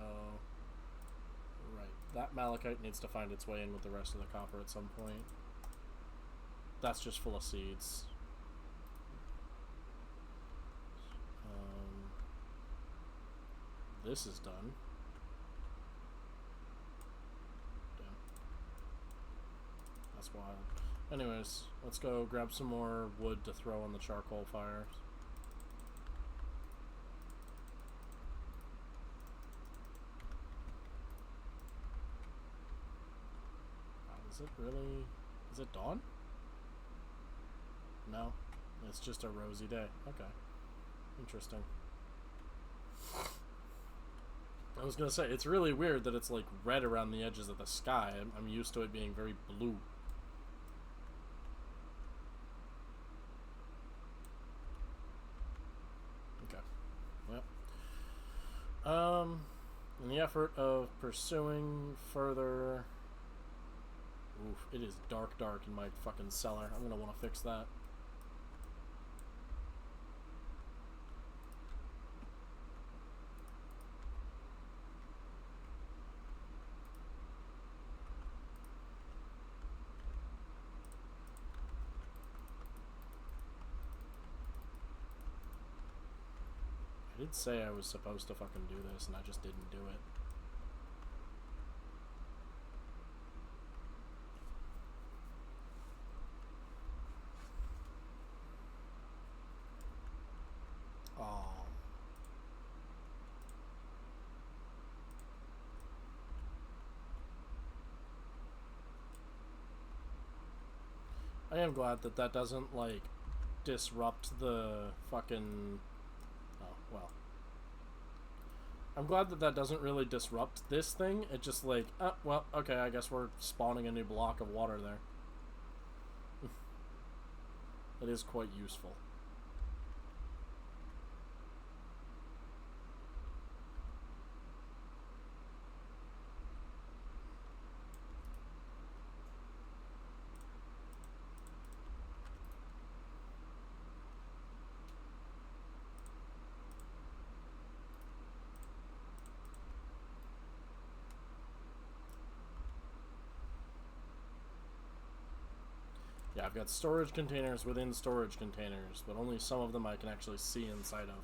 Right, that malachite needs to find its way in with the rest of the copper at some point. That's just full of seeds. This is done. Damn. That's wild. Anyways, let's go grab some more wood to throw on the charcoal fires. Is it really... Is it dawn? No. It's just a rosy day. Okay. Interesting. I was gonna say, it's really weird that it's like red around the edges of the sky. I'm used to it being very blue. Okay. Yep. In the effort of pursuing further... Oof, it is dark in my fucking cellar. I'm gonna want to fix that. I did say I was supposed to fucking do this, and I just didn't do it. I am glad that that doesn't, like, disrupt the fucking... Oh, well. I'm glad that that doesn't really disrupt this thing. It just, like, oh, well, okay, I guess we're spawning a new block of water there. It is quite useful. Yeah, I've got storage containers within storage containers, but only some of them I can actually see inside of.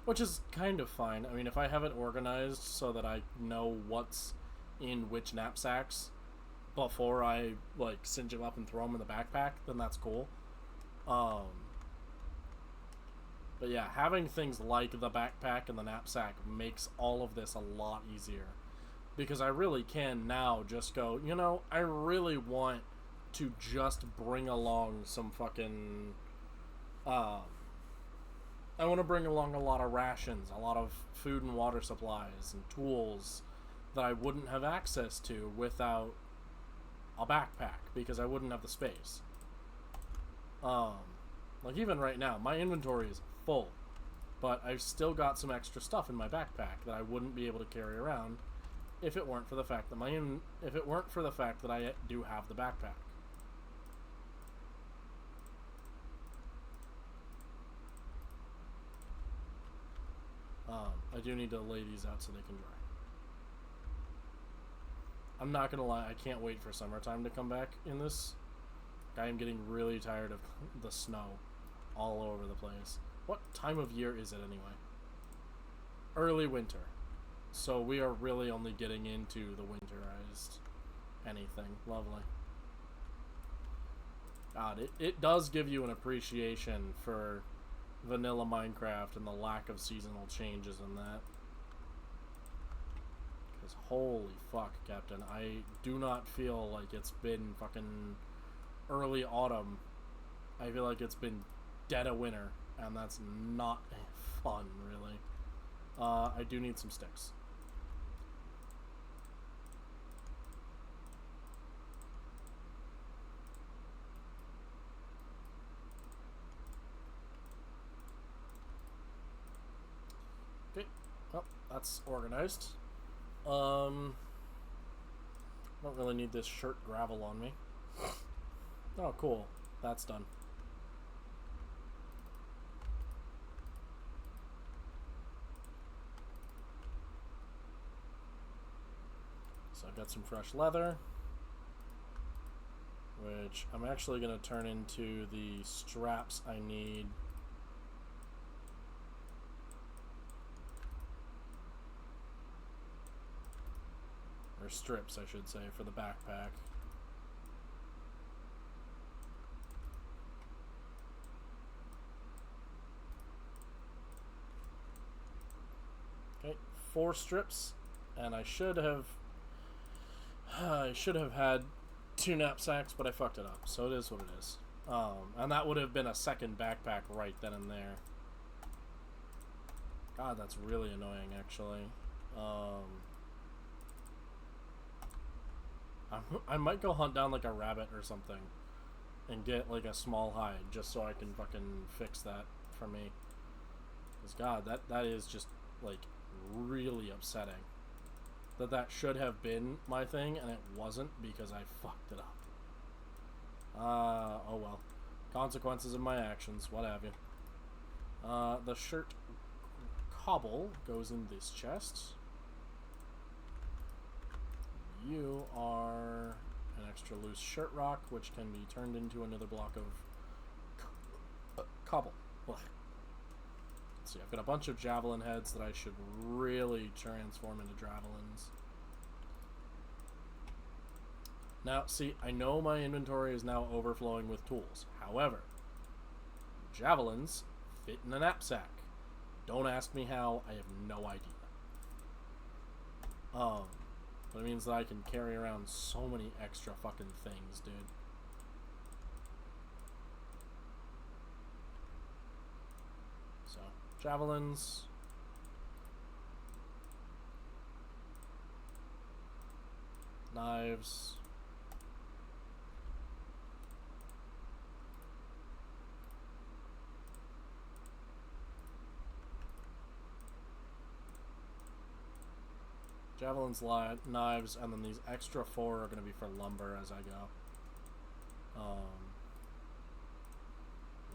Which is kind of fine. I mean, if I have it organized so that I know what's in which knapsacks before I, like, cinch them up and throw them in the backpack, then that's cool. But yeah, having things like the backpack and the knapsack makes all of this a lot easier. because I really can now just go, you know, I really want to just bring along some fucking, I want to bring along a lot of rations, a lot of food and water supplies and tools that I wouldn't have access to without a backpack, because I wouldn't have the space. Like even right now, my inventory is full, but I've still got some extra stuff in my backpack that I wouldn't be able to carry around if it weren't for the fact that I do have the backpack. I do need to lay these out so they can dry. I'm not gonna lie, I can't wait for summertime to come back in this. I am getting really tired of the snow all over the place. What time of year is it anyway? Early winter. So we are really only getting into the winterized anything. Lovely. God, it does give you an appreciation for vanilla Minecraft and the lack of seasonal changes in that. Because holy fuck, Captain, I do not feel like it's been fucking early autumn. I feel like it's been dead of winter, and that's not fun, really. I do need some sticks. Okay, well, that's organized. Don't really need this shirt gravel on me. Oh, cool. That's done. So I've got some fresh leather, which I'm actually going to turn into the straps I need. Or strips, I should say, for the backpack. Okay, 4 strips, and I should have had 2 knapsacks, but I fucked it up, so it is what it is. And that would have been a second backpack right then and there. God, that's really annoying, actually. I might go hunt down like a rabbit or something and get like a small hide just so I can fucking fix that for me. Because God, that is just like really upsetting. That should have been my thing and it wasn't because I fucked it up. Oh well. Consequences of my actions, what have you. The shirt cobble goes in this chest. You are an extra loose shirt rock, which can be turned into another block of cobble. Let's see, I've got a bunch of javelin heads that I should really transform into javelins. Now, see, I know my inventory is now overflowing with tools. However, javelins fit in a knapsack. Don't ask me how, I have no idea. But it means that I can carry around so many extra fucking things, dude. So, javelins. Knives. Javelins, knives, and then these extra 4 are going to be for lumber as I go.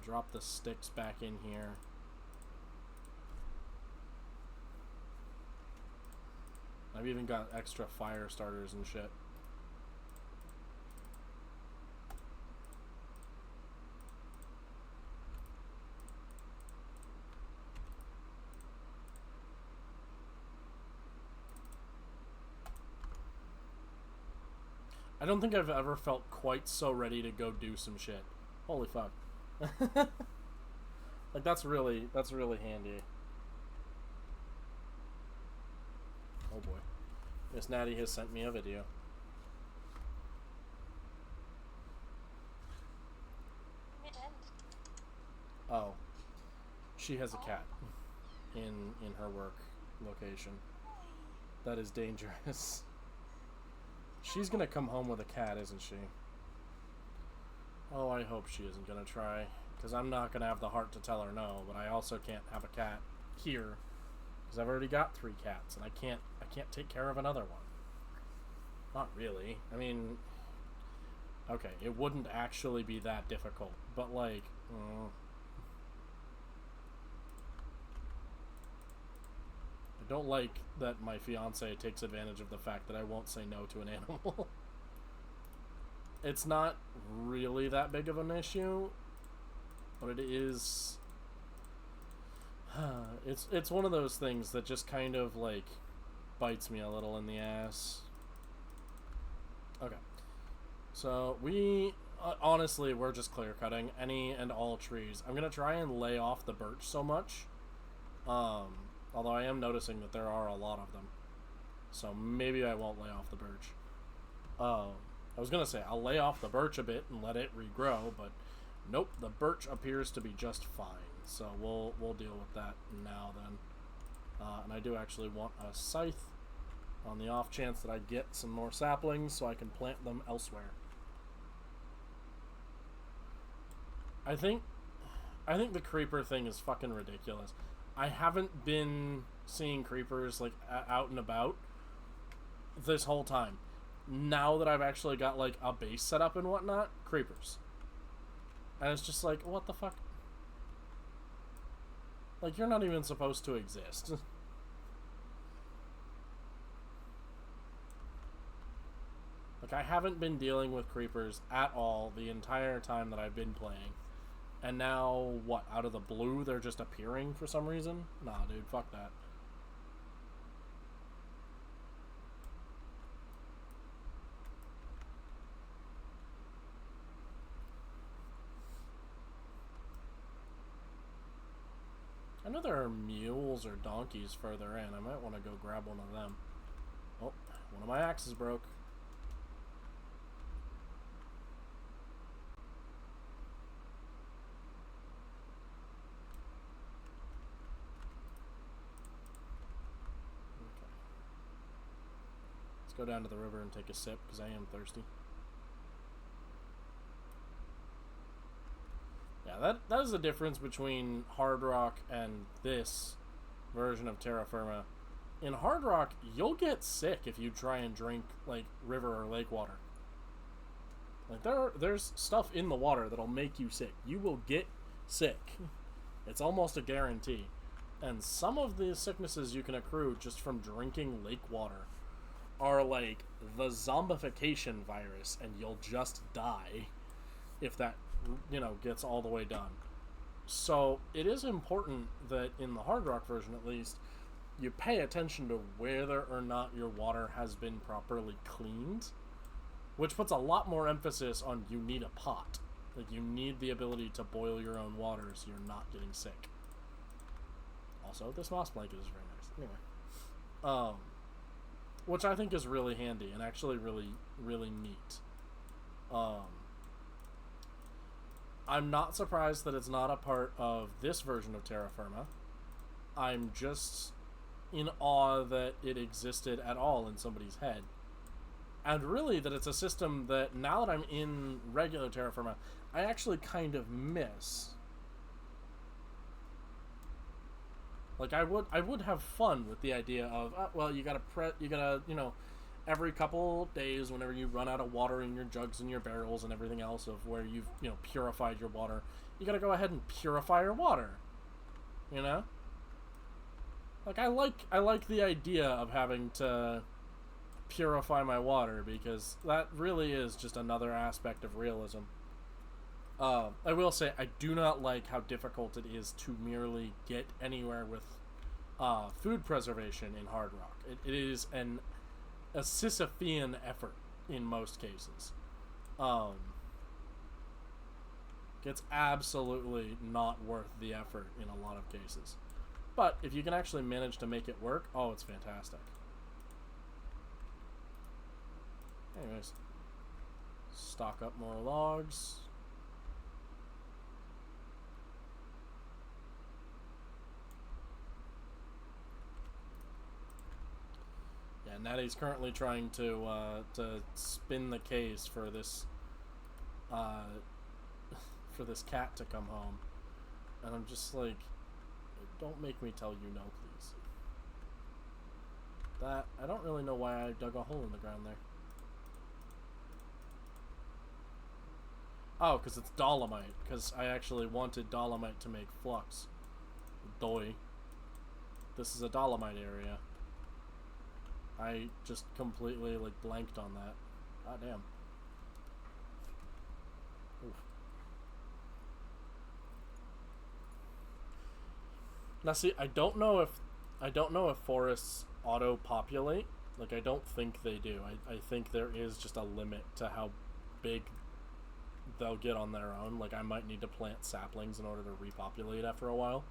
Drop the sticks back in here. I've even got extra fire starters and shit. I don't think I've ever felt quite so ready to go do some shit. Holy fuck. Like that's really handy. Oh boy. Miss Natty has sent me a video. You did. Oh. She has a cat in her work location. That is dangerous. She's gonna come home with a cat, isn't she? Oh, I hope she isn't gonna try. Because I'm not gonna have the heart to tell her no, but I also can't have a cat here. Because I've already got 3 cats, and I can't take care of another one. Not really. I mean, okay, it wouldn't actually be that difficult, but like, I don't like that my fiance takes advantage of the fact that I won't say no to an animal. It's not really that big of an issue, but it is. It's one of those things that just kind of like bites me a little in the ass. Okay, so we honestly we're just clear cutting any and all trees. I'm gonna try and lay off the birch so much, although I am noticing that there are a lot of them, so maybe I won't lay off the birch. I was gonna say I'll lay off the birch a bit and let it regrow, but nope, the birch appears to be just fine. So we'll deal with that now then. And I do actually want a scythe on the off chance that I get some more saplings so I can plant them elsewhere. I think the creeper thing is fucking ridiculous. I haven't been seeing creepers like out and about this whole time. Now that I've actually got like a base set up and whatnot, creepers. And it's just like, what the fuck? Like, you're not even supposed to exist. Like, I haven't been dealing with creepers at all the entire time that I've been playing. And now, what, out of the blue, they're just appearing for some reason? Nah, dude, fuck that. I know there are mules or donkeys further in. I might want to go grab one of them. Oh, one of my axes broke. Okay. Let's go down to the river and take a sip, because I am thirsty. Yeah, that is the difference between Hard Rock and this version of Terrafirma. In Hard Rock, you'll get sick if you try and drink, like, river or lake water. Like, there's stuff in the water that'll make you sick. You will get sick. It's almost a guarantee. And some of the sicknesses you can accrue just from drinking lake water are like the zombification virus, and you'll just die if that, gets all the way done. So it is important that in the Hard Rock version, at least, you pay attention to whether or not your water has been properly cleaned, which puts a lot more emphasis on you need a pot. Like, you need the ability to boil your own water so you're not getting sick. Also, this moss blanket is very nice. Anyway. Which I think is really handy and actually really, really neat. I'm not surprised that it's not a part of this version of Terrafirma. I'm just in awe that it existed at all in somebody's head. And really that it's a system that, now that I'm in regular Terrafirma, I actually kind of miss. Like, I would have fun with the idea of, you gotta, every couple days, whenever you run out of water in your jugs and your barrels and everything else of where you've, purified your water, you gotta go ahead and purify your water. Like, I like the idea of having to purify my water, because that really is just another aspect of realism. I will say, I do not like how difficult it is to merely get anywhere with food preservation in Hard Rock. It is a Sisyphean effort in most cases. It's absolutely not worth the effort in a lot of cases. But if you can actually manage to make it work, oh, it's fantastic. Anyways, stock up more logs. Yeah, Natty's currently trying to spin the case for this cat to come home, and I'm just like, don't make me tell you no, please. That I don't really know why I dug a hole in the ground there. Oh, because it's dolomite. Because I actually wanted dolomite to make flux. Doy. This is a dolomite area. I just completely, like, blanked on that. God damn. Oof. Now, see, I don't know if forests auto-populate. Like, I don't think they do. I think there is just a limit to how big they'll get on their own. Like, I might need to plant saplings in order to repopulate after a while.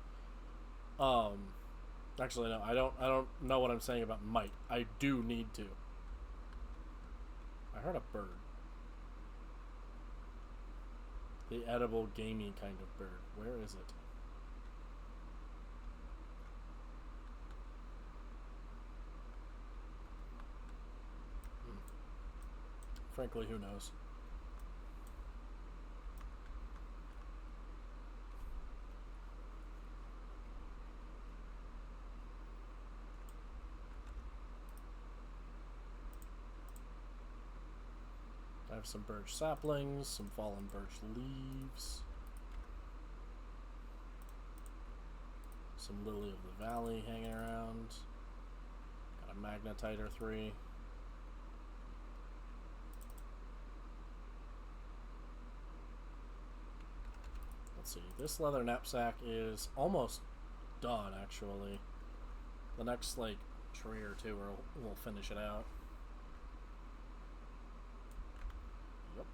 Actually, no, I don't know what I'm saying about might. I do need to. I heard a bird. The edible, gamey kind of bird. Where is it? Frankly, who knows? I have some birch saplings, some fallen birch leaves, some lily of the valley hanging around. Got a magnetite or 3. Let's see, this leather knapsack is almost done, actually. The next, like, tree or 2 will finish it out. Yep.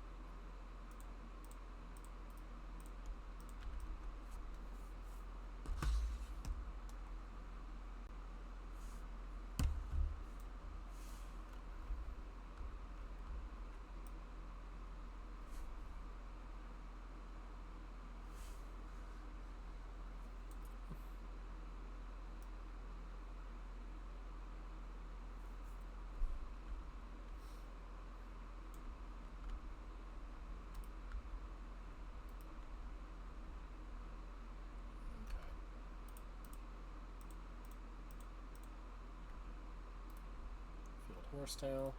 Horsetail.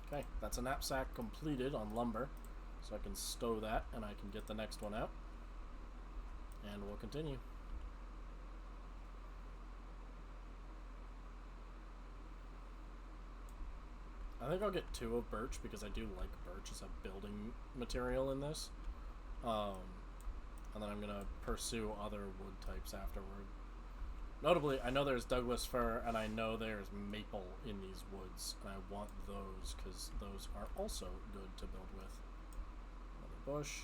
Okay, that's a knapsack completed on lumber, so I can stow that and I can get the next one out, and we'll continue. I think I'll get 2 of birch because I do like birch as a building material in this, and then I'm gonna pursue other wood types afterward. Notably, I know there's Douglas fir, and I know there's maple in these woods, and I want those, because those are also good to build with. Another bush.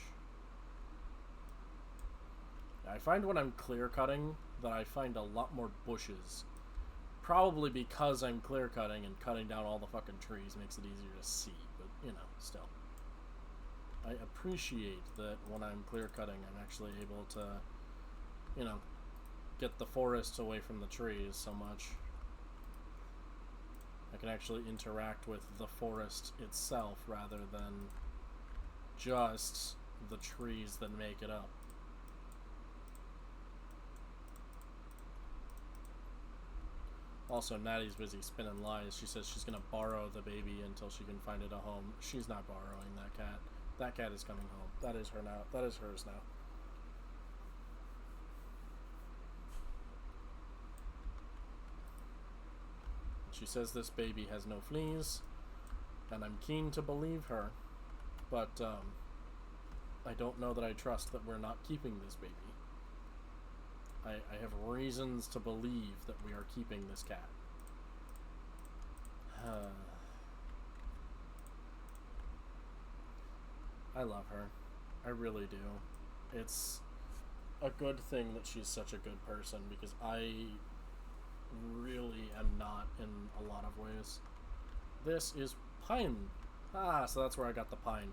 I find when I'm clear cutting that I find a lot more bushes. Probably because I'm clear cutting and cutting down all the fucking trees makes it easier to see, but, you know, still. I appreciate that when I'm clear cutting, I'm actually able to, you know, get the forests away from the trees so much. I can actually interact with the forest itself rather than just the trees that make it up. Also, Natty's busy spinning lies. She says she's gonna borrow the baby until she can find it a home. She's not borrowing that cat. That cat is coming home. That is her now. That is hers now. She says this baby has no fleas, and I'm keen to believe her, but I don't know that I trust that we're not keeping this baby. I have reasons to believe that we are keeping this cat. I love her. I really do. It's a good thing that she's such a good person, because I really am not in a lot of ways. This is pine. Ah, so that's where I got the pine.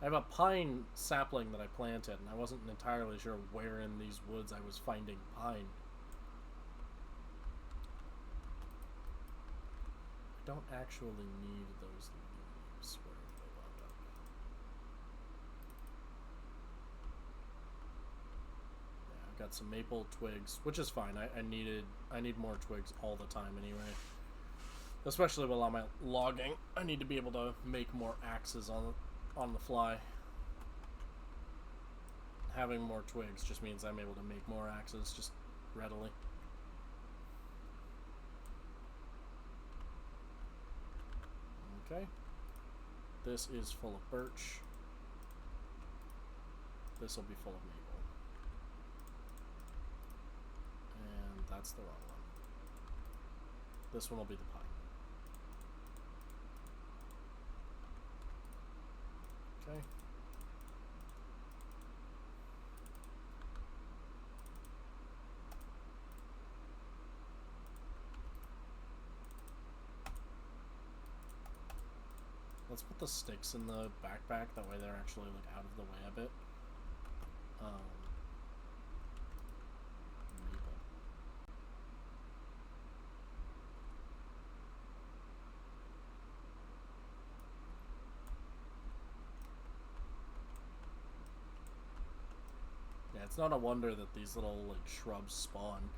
I have a pine sapling that I planted, and I wasn't entirely sure where in these woods I was finding pine. I don't actually need those leaves. Where did they wound up? Yeah, I've got some maple twigs, which is fine. I need more twigs all the time anyway. Especially while I'm out logging, I need to be able to make more axes on the fly. Having more twigs just means I'm able to make more axes just readily. Okay. This is full of birch. This will be full of maple. And that's the wrong one. This one will be the pine. Okay. Let's put the sticks in the backpack, that way they're actually like out of the way a bit. Maple. Yeah, it's not a wonder that these little like shrubs spawn.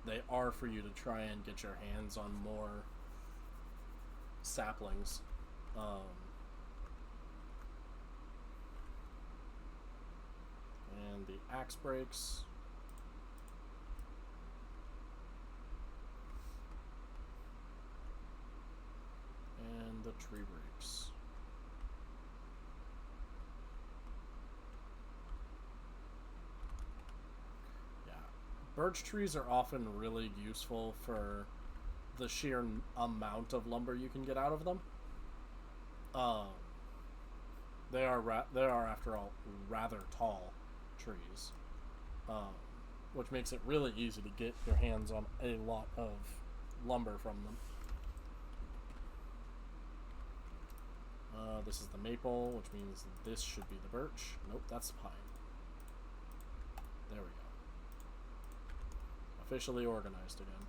They are for you to try and get your hands on more saplings. And the axe breaks. And the tree breaks. Yeah. Birch trees are often really useful for the sheer amount of lumber you can get out of them. They are after all rather tall trees, which makes it really easy to get your hands on a lot of lumber from them. This is the maple, which means this should be the birch. Nope, that's the pine. There we go. Officially organized again.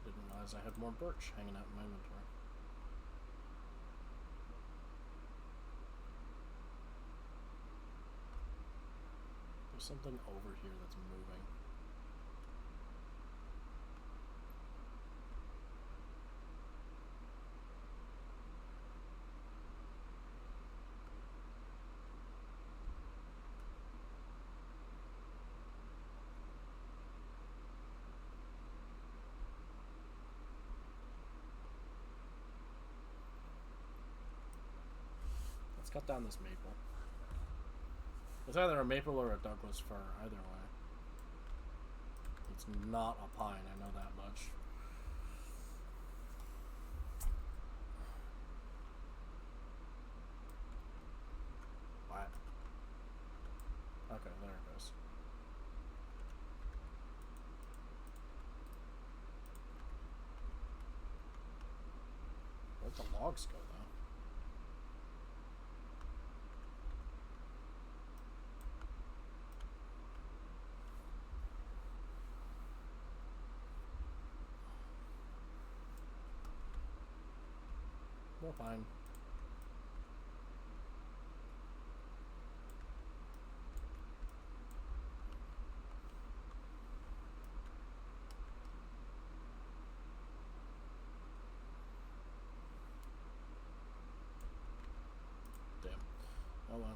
Didn't realize I had more birch hanging out in my inventory. There's something over here that's moving. Let's cut down this maple. It's either a maple or a Douglas fir, either way. It's not a pine, I know that much. What? Okay, there it goes. Where'd the logs go, though? We're fine. well.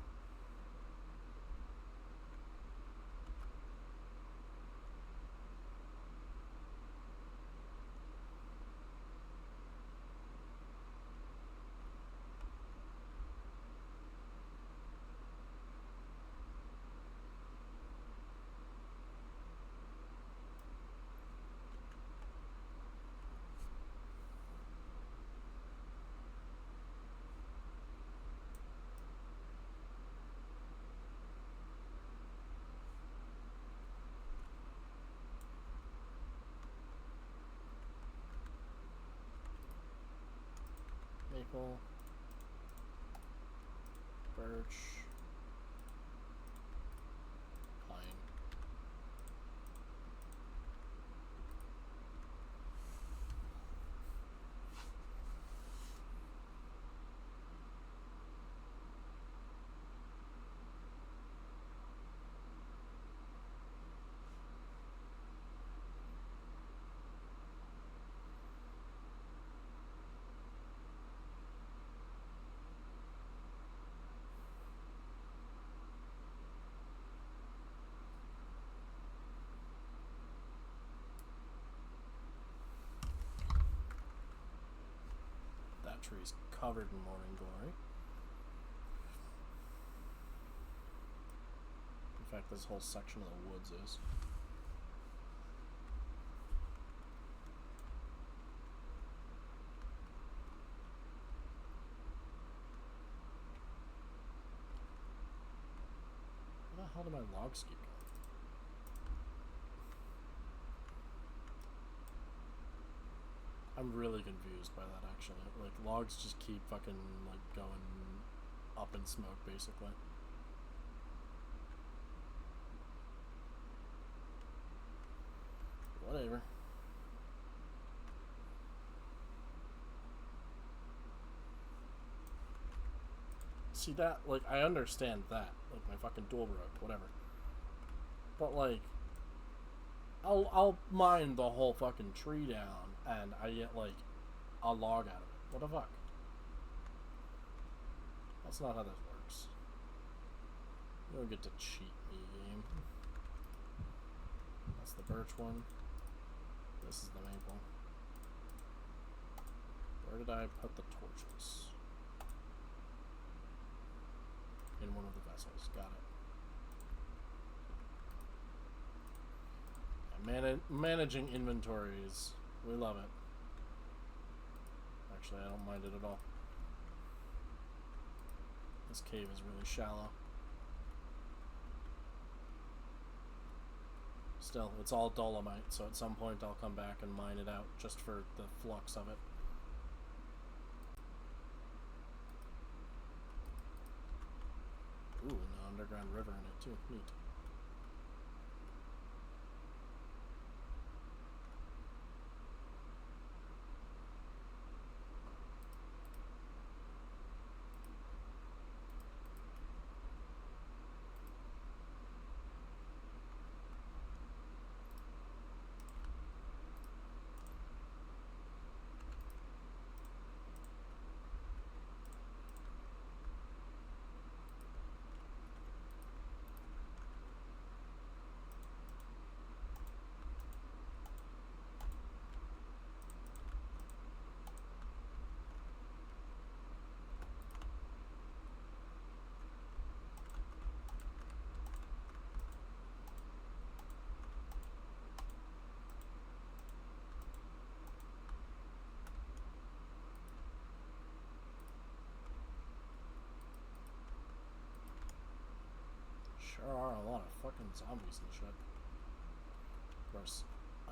Maple, birch, pine. That tree's covered in morning glory. In fact, this whole section of the woods is. Where the hell do my logs keep going? I'm really confused by that, actually. Like, logs just keep fucking, like, going up in smoke, basically. Whatever. See that? Like, I understand that. Like, my fucking dual road, whatever. But, like, I'll mine the whole fucking tree down, and I get, like, a log out of it. What the fuck? That's not how this works. You don't get to cheat me, game. That's the birch one. This is the maple. Where did I put the torches? In one of the vessels. Got it. Managing inventories. We love it. Actually, I don't mind it at all. This cave is really shallow. Still, it's all dolomite, so at some point I'll come back and mine it out just for the flux of it. Ooh, and an underground river in it too. Neat. Sure are a lot of fucking zombies and shit. Of course,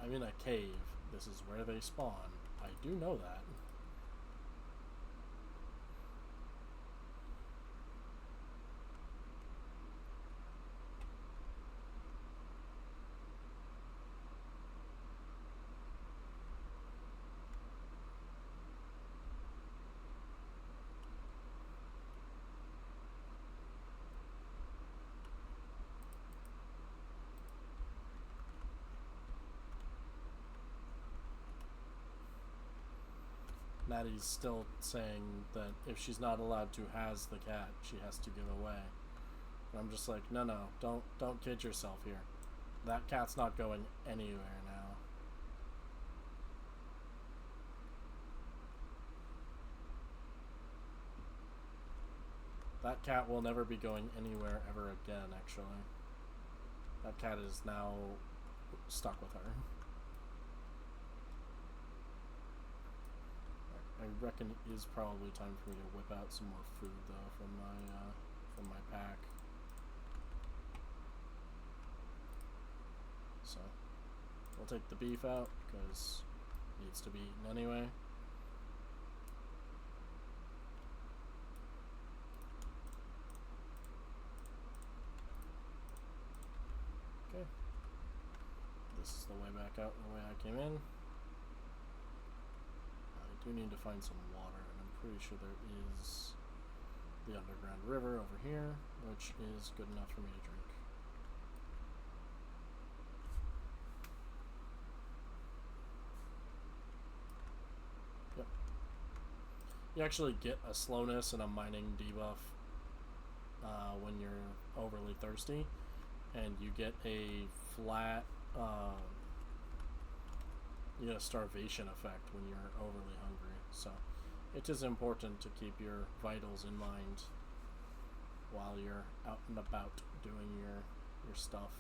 I'm in a cave. This is where they spawn. I do know that. Natty's still saying that if she's not allowed to has the cat, she has to give away. And I'm just like, no, don't kid yourself here. That cat's not going anywhere now. That cat will never be going anywhere ever again, actually. That cat is now stuck with her. I reckon it is probably time for me to whip out some more food, though, from my pack. So, we'll take the beef out, because it needs to be eaten anyway. Okay. This is the way back out the way I came in. I do need to find some water, and I'm pretty sure there is the underground river over here, which is good enough for me to drink. Yep. You actually get a slowness and a mining debuff when you're overly thirsty, and you get a flat you get a starvation effect when you're overly hungry. So it is important to keep your vitals in mind while you're out and about doing your stuff.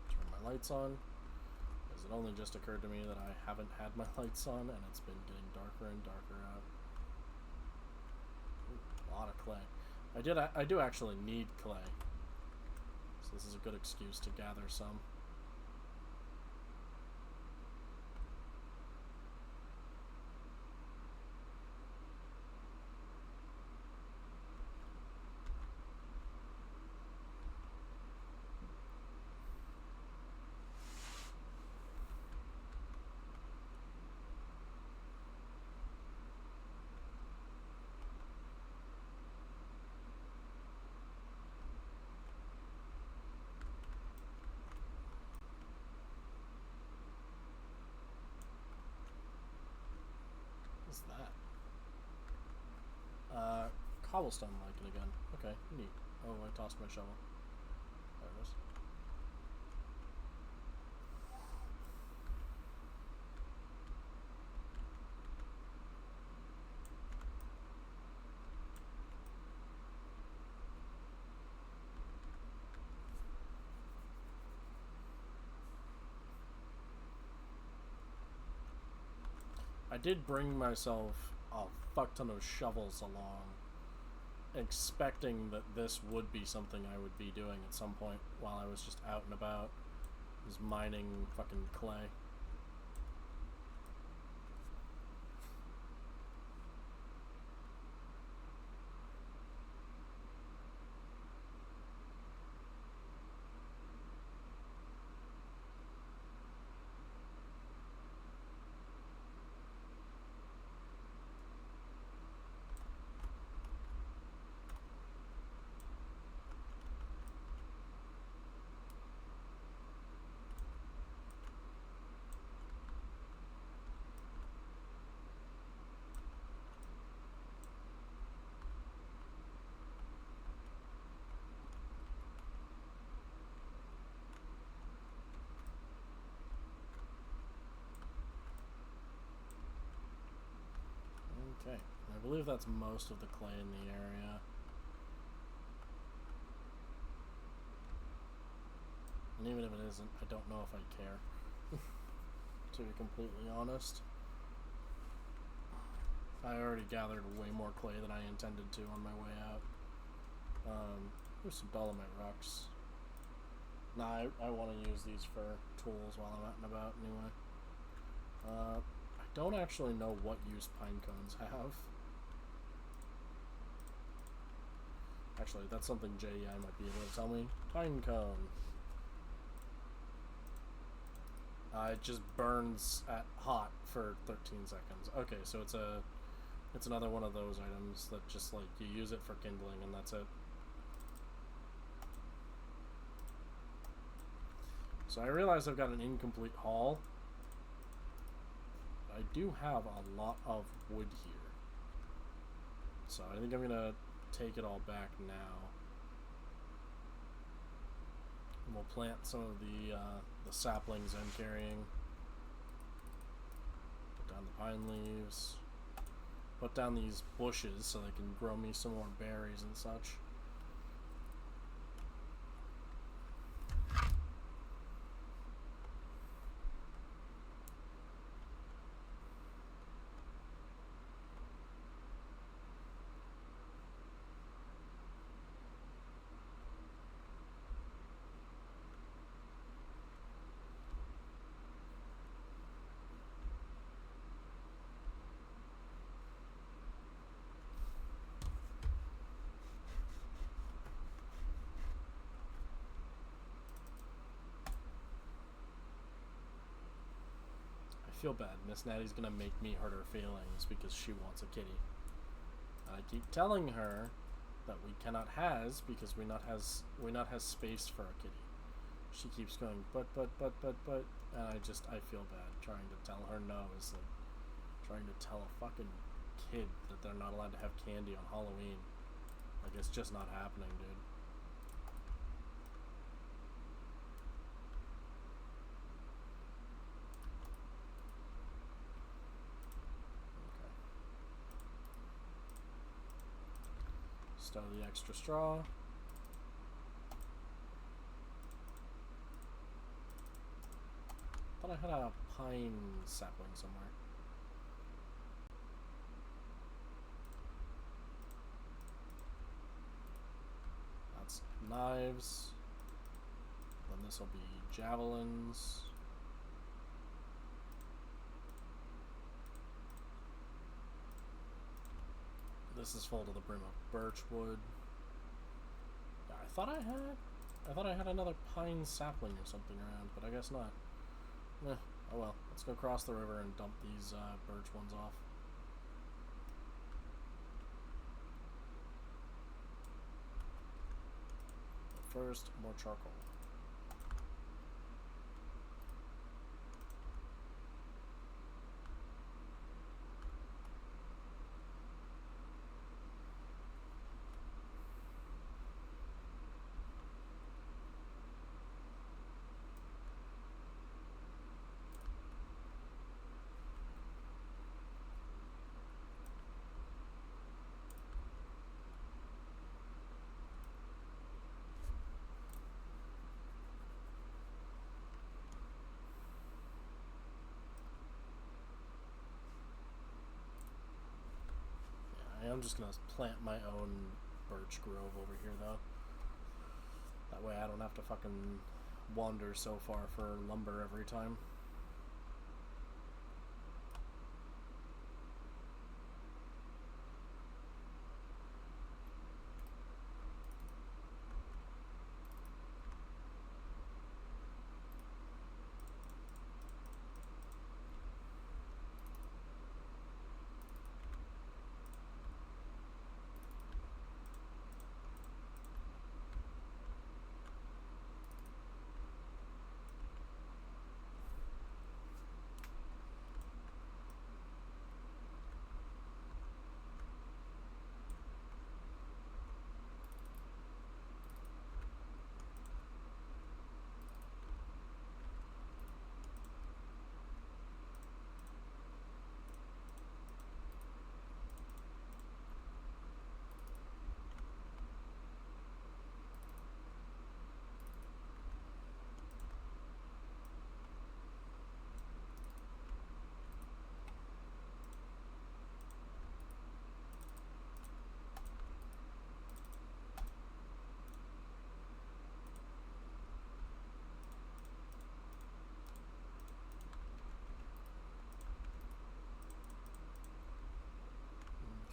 Turn my lights on, because it only just occurred to me that I haven't had my lights on and it's been getting darker and darker out. Ooh, a lot of clay. I do actually need clay, so this is a good excuse to gather some. What's that? Cobblestone lichen again. Okay, neat. Oh, I tossed my shovel. There it is. I did bring myself a fuck ton of shovels along, expecting that this would be something I would be doing at some point while I was just out and about, just mining fucking clay. Okay, I believe that's most of the clay in the area. And even if it isn't, I don't know if I care, to be completely honest. I already gathered way more clay than I intended to on my way out. There's some dolomite rocks. Nah, I want to use these for tools while I'm out and about anyway. I don't actually know what use pine cones have. Actually, that's something JEI might be able to tell me. Pine cone. It just burns at hot for 13 seconds. Okay, so it's It's another one of those items that just like you use it for kindling and that's it. So I realize I've got an incomplete haul. I do have a lot of wood here. So I think I'm gonna take it all back now. And we'll plant some of the saplings I'm carrying. Put down the pine leaves. Put down these bushes so they can grow me some more berries and such. I feel bad. Miss Natty's gonna make me hurt her feelings because she wants a kitty. And I keep telling her that we cannot has because we not has space for a kitty. She keeps going but, and I feel bad trying to tell her no. Is like trying to tell a fucking kid that they're not allowed to have candy on Halloween. Like, it's just not happening, dude. Stow the extra straw. Thought I had a pine sapling somewhere. That's knives. Then this will be javelins. This is full to the brim of birch wood. Yeah, I thought I had another pine sapling or something around, but I guess not. Eh, oh well. Let's go cross the river and dump these birch ones off. But first, more charcoal. I'm just gonna plant my own birch grove over here, though. That way I don't have to fucking wander so far for lumber every time.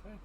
Okay.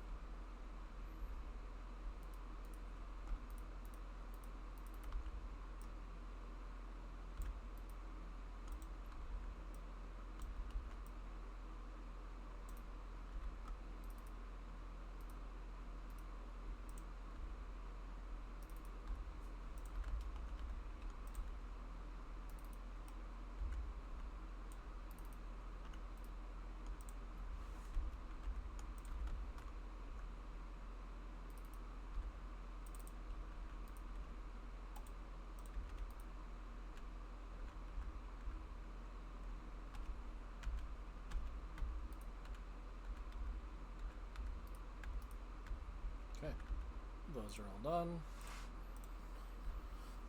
Those are all done.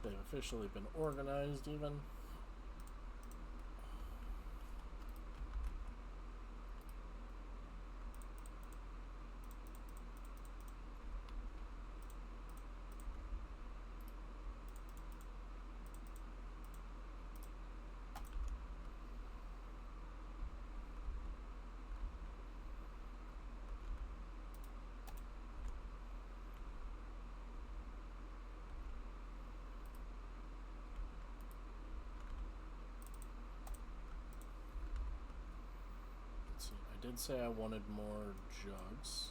They've officially been organized even. I did say I wanted more jugs.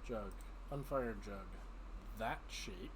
Jug. Unfired jug. That shape.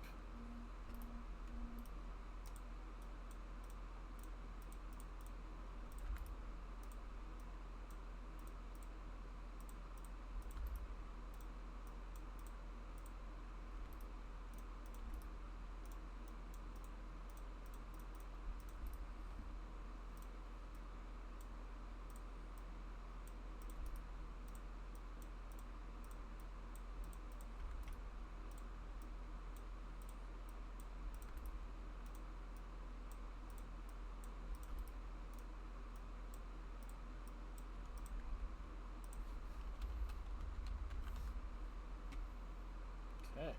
Okay.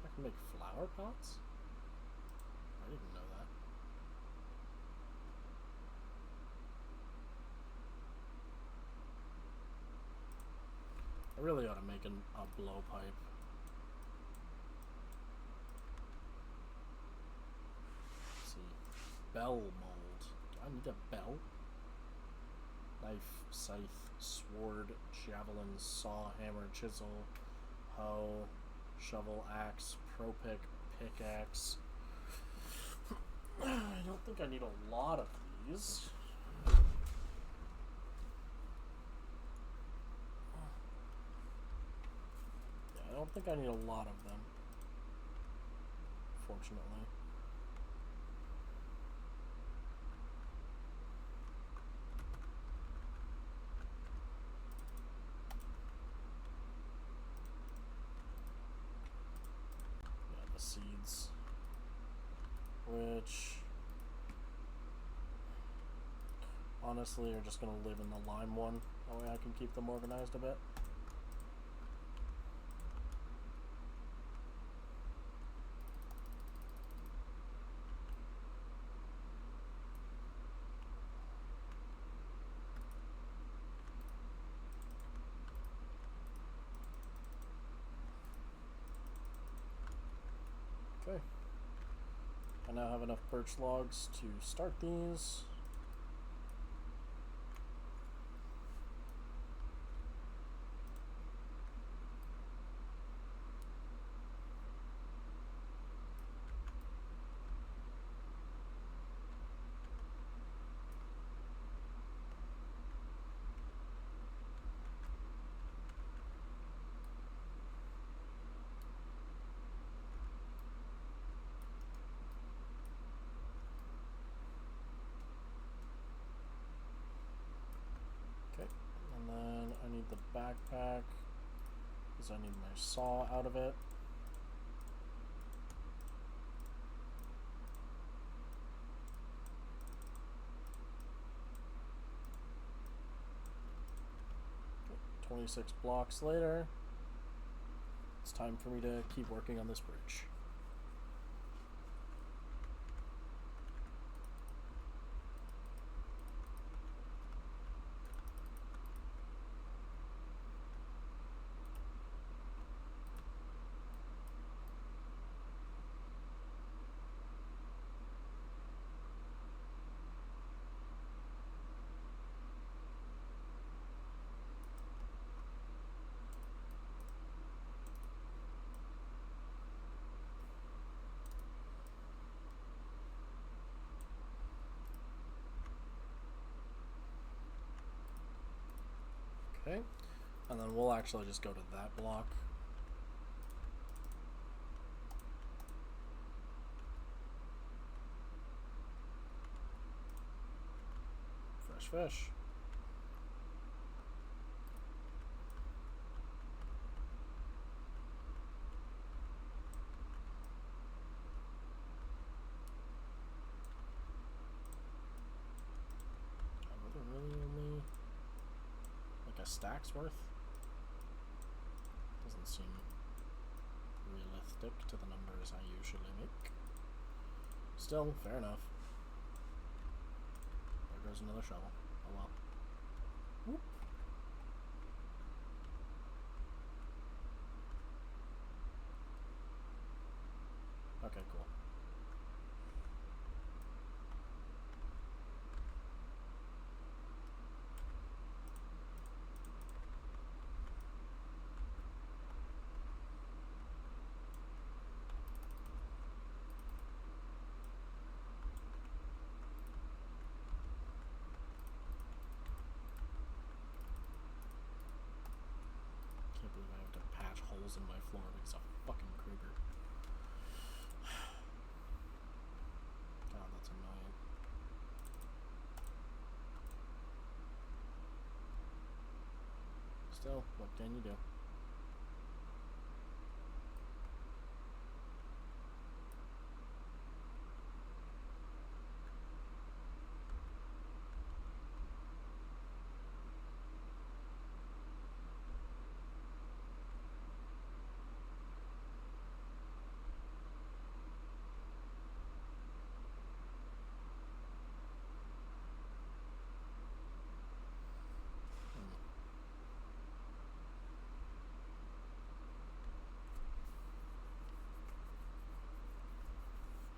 I can make flower pots? I didn't know that. I really ought to make a blowpipe. Let's see. Bell mold. Do I need a bell? Knife, scythe, sword, javelin, saw, hammer, chisel, hoe, shovel, axe, pro-pick, pickaxe. I don't think I need a lot of these. Yeah, I don't think I need a lot of them, fortunately. Seeds, which honestly are just going to live in the lime one. That way I can keep them organized a bit. Okay. I now have enough birch logs to start these. The backpack because I need my saw out of it. Okay, 26 blocks later, it's time for me to keep working on this bridge. Okay. And then we'll actually just go to that block. Fresh fish. Are there really only like a stack's worth? Doesn't seem realistic to the numbers I usually make. Still, fair enough. There goes another shovel. Oh well. Whoop. Okay, cool. Can't believe I have to patch holes in my floor because of a fucking creeper. God, that's annoying. Still, what can you do?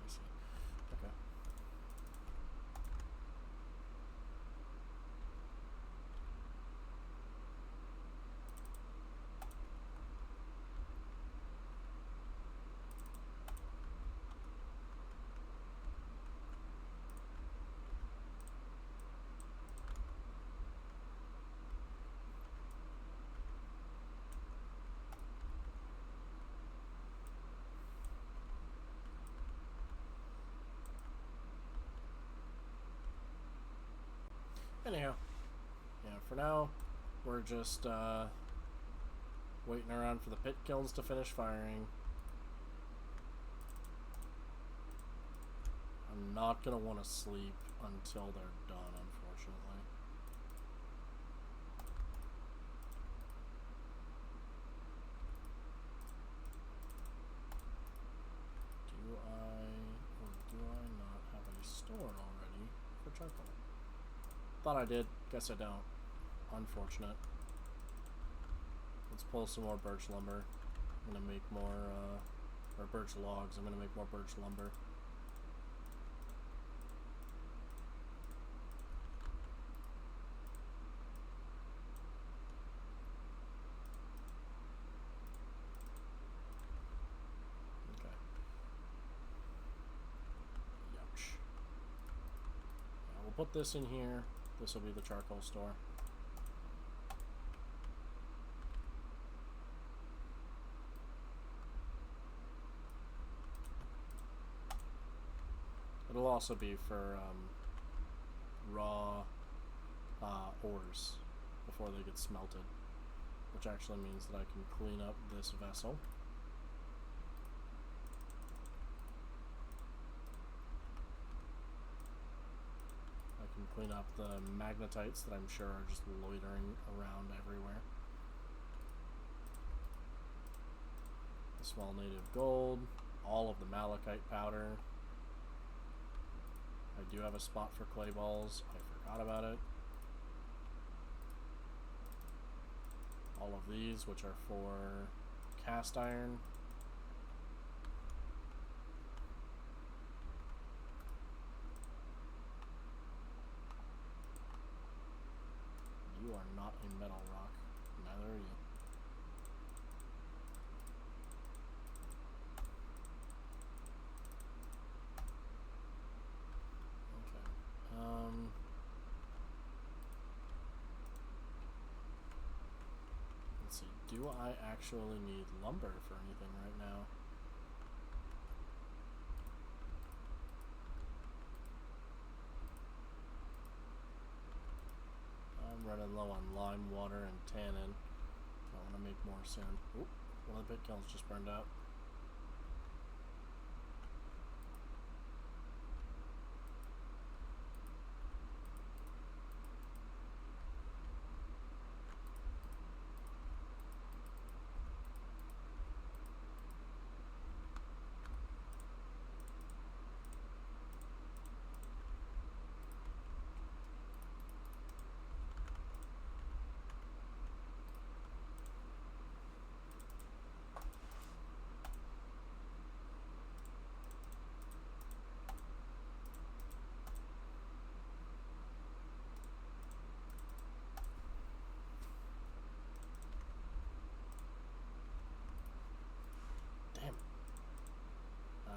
I see. Okay. Anyhow, yeah, for now, we're just waiting around for the pit kilns to finish firing. I'm not gonna want to sleep until they're done, unfortunately. Do I or do I not have a store already for charcoal? Thought I did. Guess I don't. Unfortunate. Let's pull some more birch lumber. I'm gonna make more, or birch logs. I'm gonna make more birch lumber. Okay. Youch. Yeah, we'll put this in here. This will be the charcoal store. It'll also be for raw ores before they get smelted, which actually means that I can clean up this vessel. I can clean up the magnetites that I'm sure are just loitering around everywhere. The small native gold, all of the malachite powder. I do have a spot for clay balls. I forgot about it. All of these, which are for cast iron. You are not a metal rock. Neither are you. do I actually need lumber for anything right now? I'm running low on lime water and tannin. I want to make more soon. Oop, one of the pit kilns just burned out.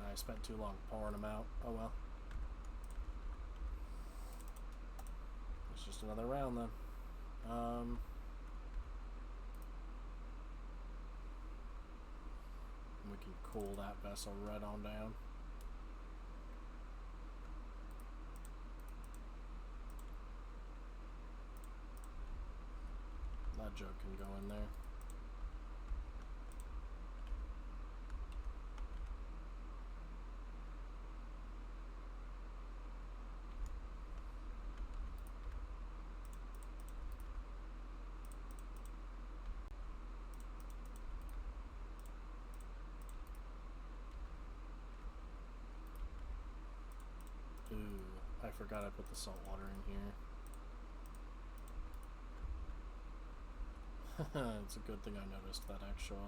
I spent too long pouring them out. Oh well. It's just another round then. We can cool that vessel right on down. That jug can go in there. Ooh, I forgot I put the salt water in here. It's a good thing I noticed that actually.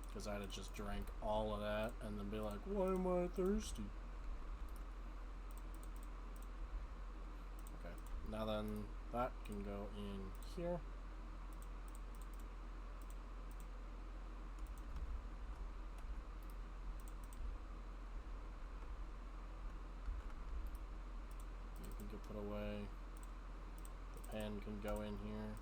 Because I'd have just drank all of that and then be like, why am I thirsty? Okay, now then that can go in here. You can get put away. The pan can go in here.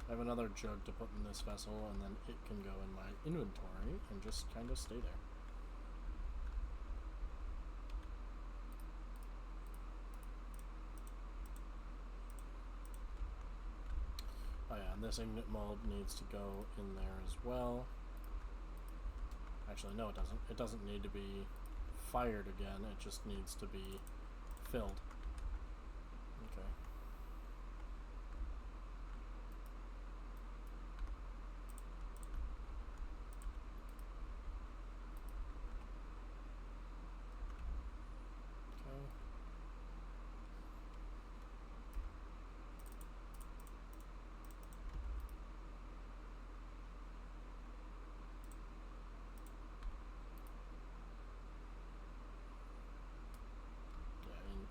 I have another jug to put in this vessel, and then it can go in my inventory and just kind of stay there. Oh yeah, and this ignite mold needs to go in there as well. Actually, no, it doesn't. It doesn't need to be fired again. It just needs to be filled. Okay.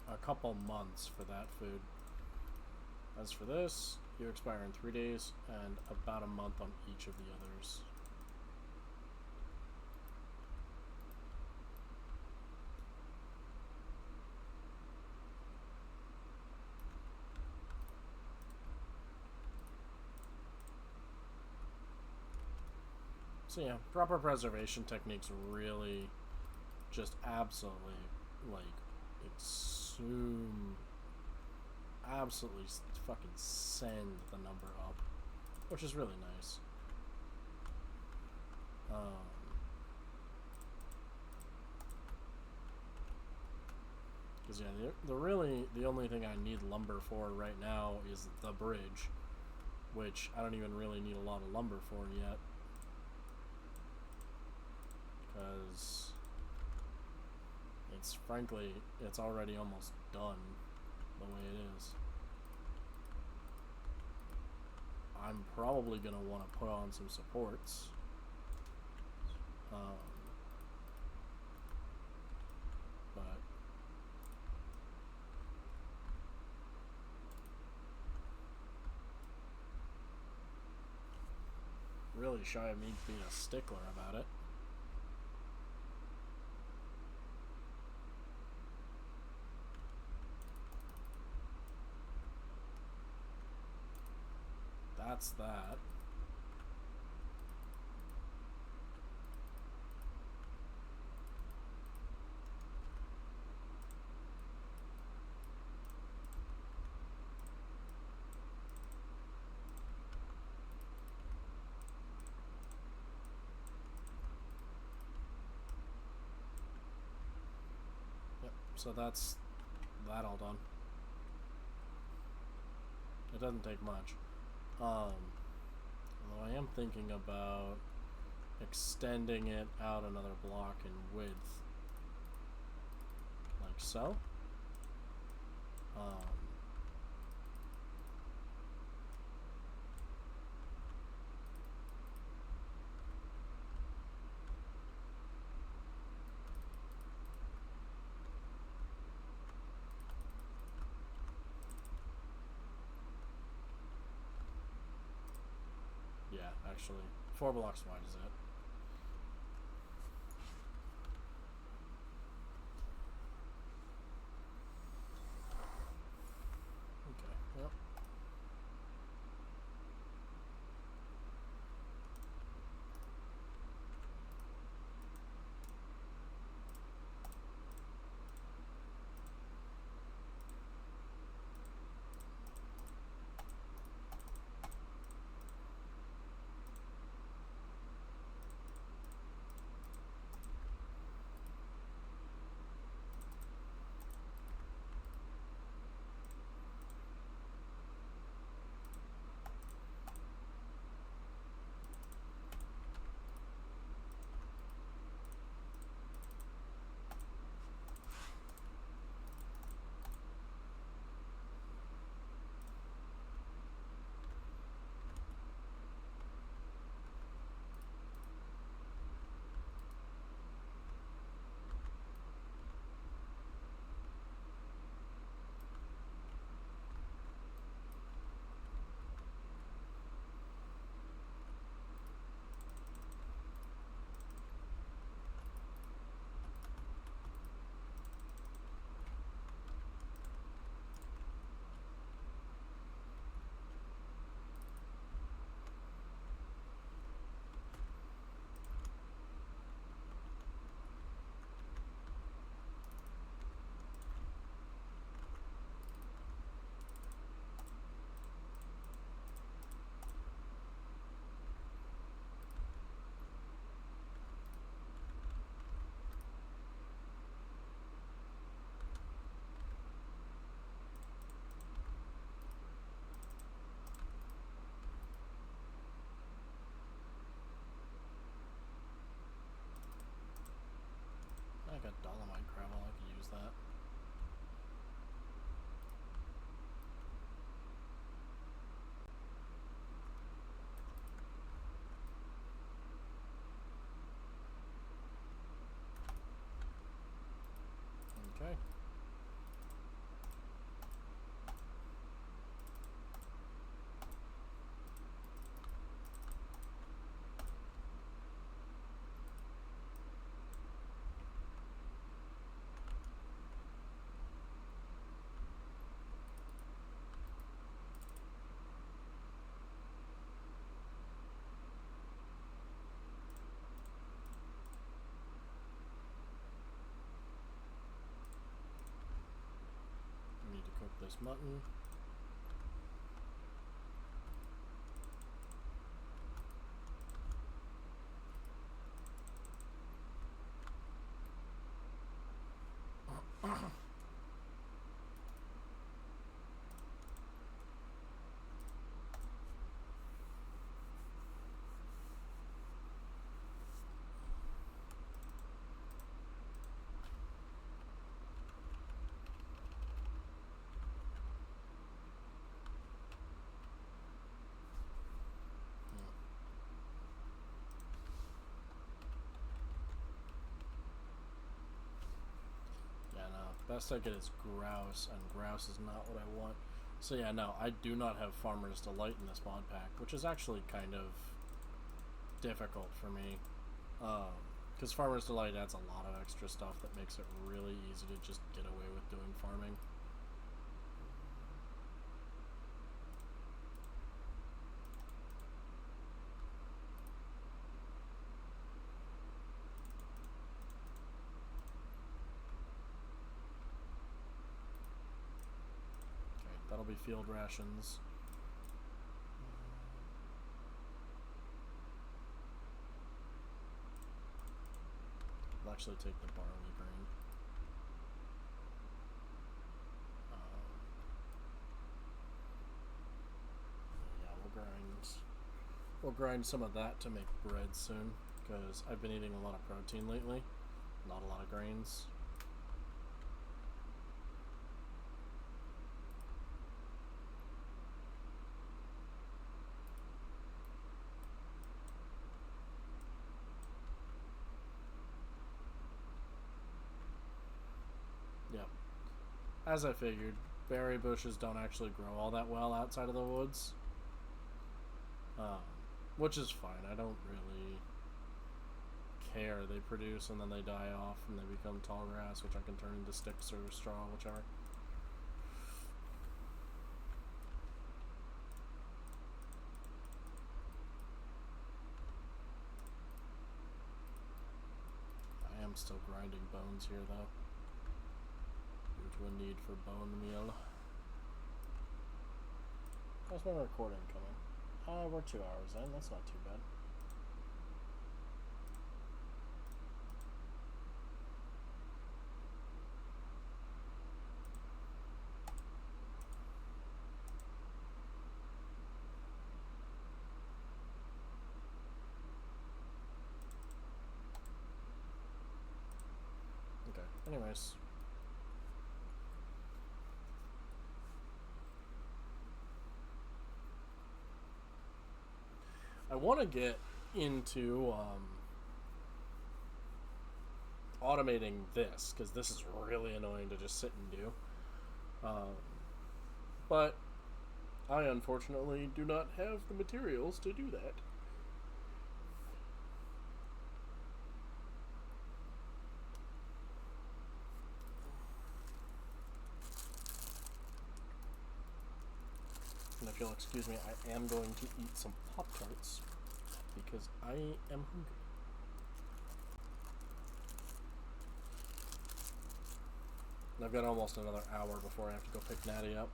A couple months for that food. As for this, you expire in 3 days and about a month on each of the others. So yeah, proper preservation techniques really just absolutely like absolutely fucking send the number up, which is really nice. Because yeah, the only thing I need lumber for right now is the bridge, which I don't even really need a lot of lumber for yet, because it's already almost done the way it is. I'm probably gonna want to put on some supports. But really shy of me being a stickler about it. That's that. Yep, so that's that all done. It doesn't take much. Although I am thinking about extending it out another block in width. Like so. Yeah, actually, 4 blocks wide is it. Okay, yep. I got dolomite gravel, I could use that. Okay. We need to cook this mutton. Best I get is grouse, and grouse is not what I want. So yeah, no, I do not have Farmer's Delight in this mod pack, which is actually kind of difficult for me. Because Farmer's Delight adds a lot of extra stuff that makes it really easy to just get away with doing farming. Okay, that'll be field rations. I'll actually take the barley grain. Yeah, we'll grind some of that to make bread soon, because I've been eating a lot of protein lately, not a lot of grains. Yep. As I figured, berry bushes don't actually grow all that well outside of the woods. Which is fine. I don't really care. They produce and then they die off and they become tall grass, which I can turn into sticks or straw, whichever. I am still grinding bones here, though, due to a need for bone meal. How's my recording coming? We're 2 hours in. That's not too bad. Okay, anyways. I want to get into automating this, because this is really annoying to just sit and do. But I unfortunately do not have the materials to do that. And if you'll excuse me, I am going to eat some Pop-Tarts because I am hungry. And I've got almost another hour before I have to go pick Natty up.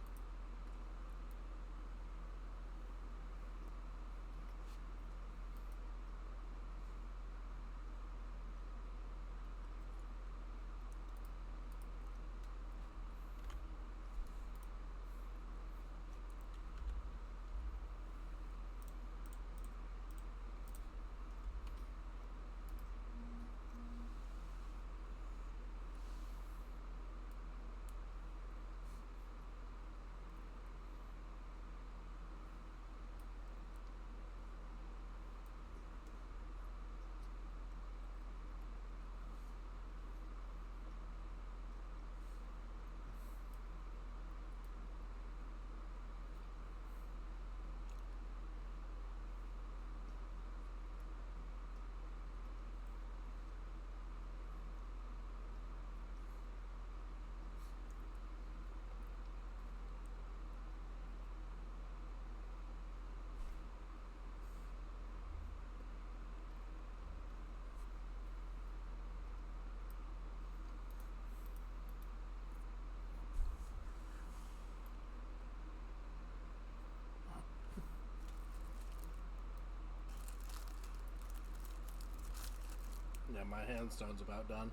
Yeah, my handstone's about done.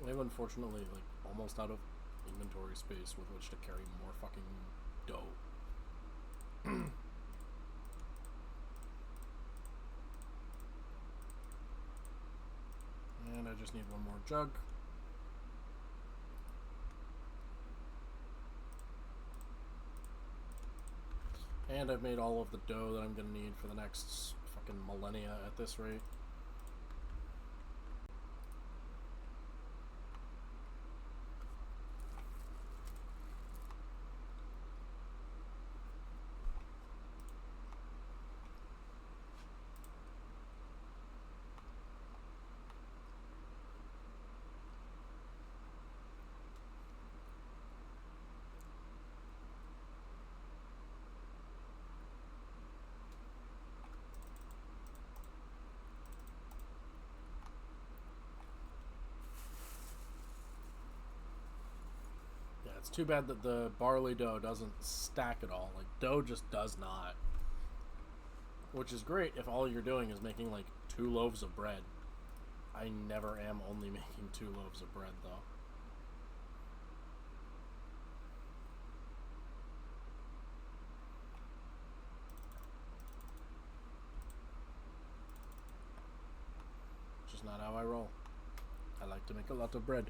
I am unfortunately like almost out of inventory space with which to carry more fucking dough. And I just need one more jug. And I've made all of the dough that I'm going to need for the next fucking millennia at this rate. It's too bad that the barley dough doesn't stack at all. Like, dough just does not. Which is great if all you're doing is making, like, 2 loaves of bread. I never am only making 2 loaves of bread, though. It's just not how I roll. I like to make a lot of bread.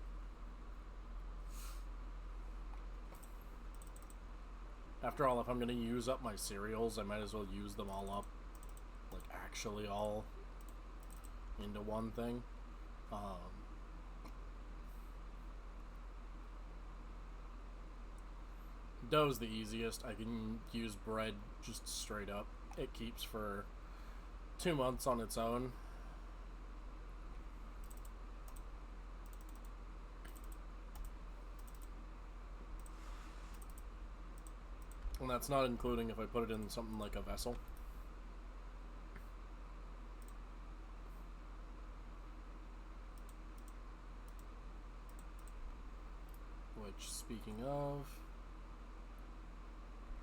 After all, if I'm going to use up my cereals, I might as well use them all up. Like, actually all into one thing. Dough's the easiest. I can use bread just straight up. It keeps for 2 months on its own. And that's not including if I put it in something like a vessel. Which, speaking of...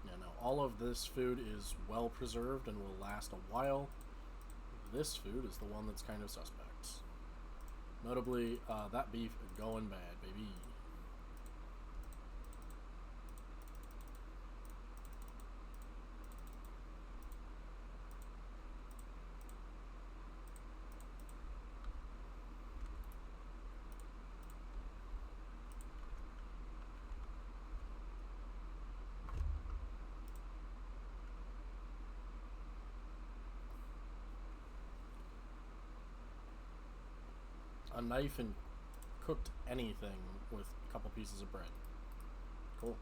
Yeah, no, all of this food is well preserved and will last a while. This food is the one that's kind of suspect. Notably, that beef going bad, baby. A knife and cooked anything with a couple pieces of bread. Cool.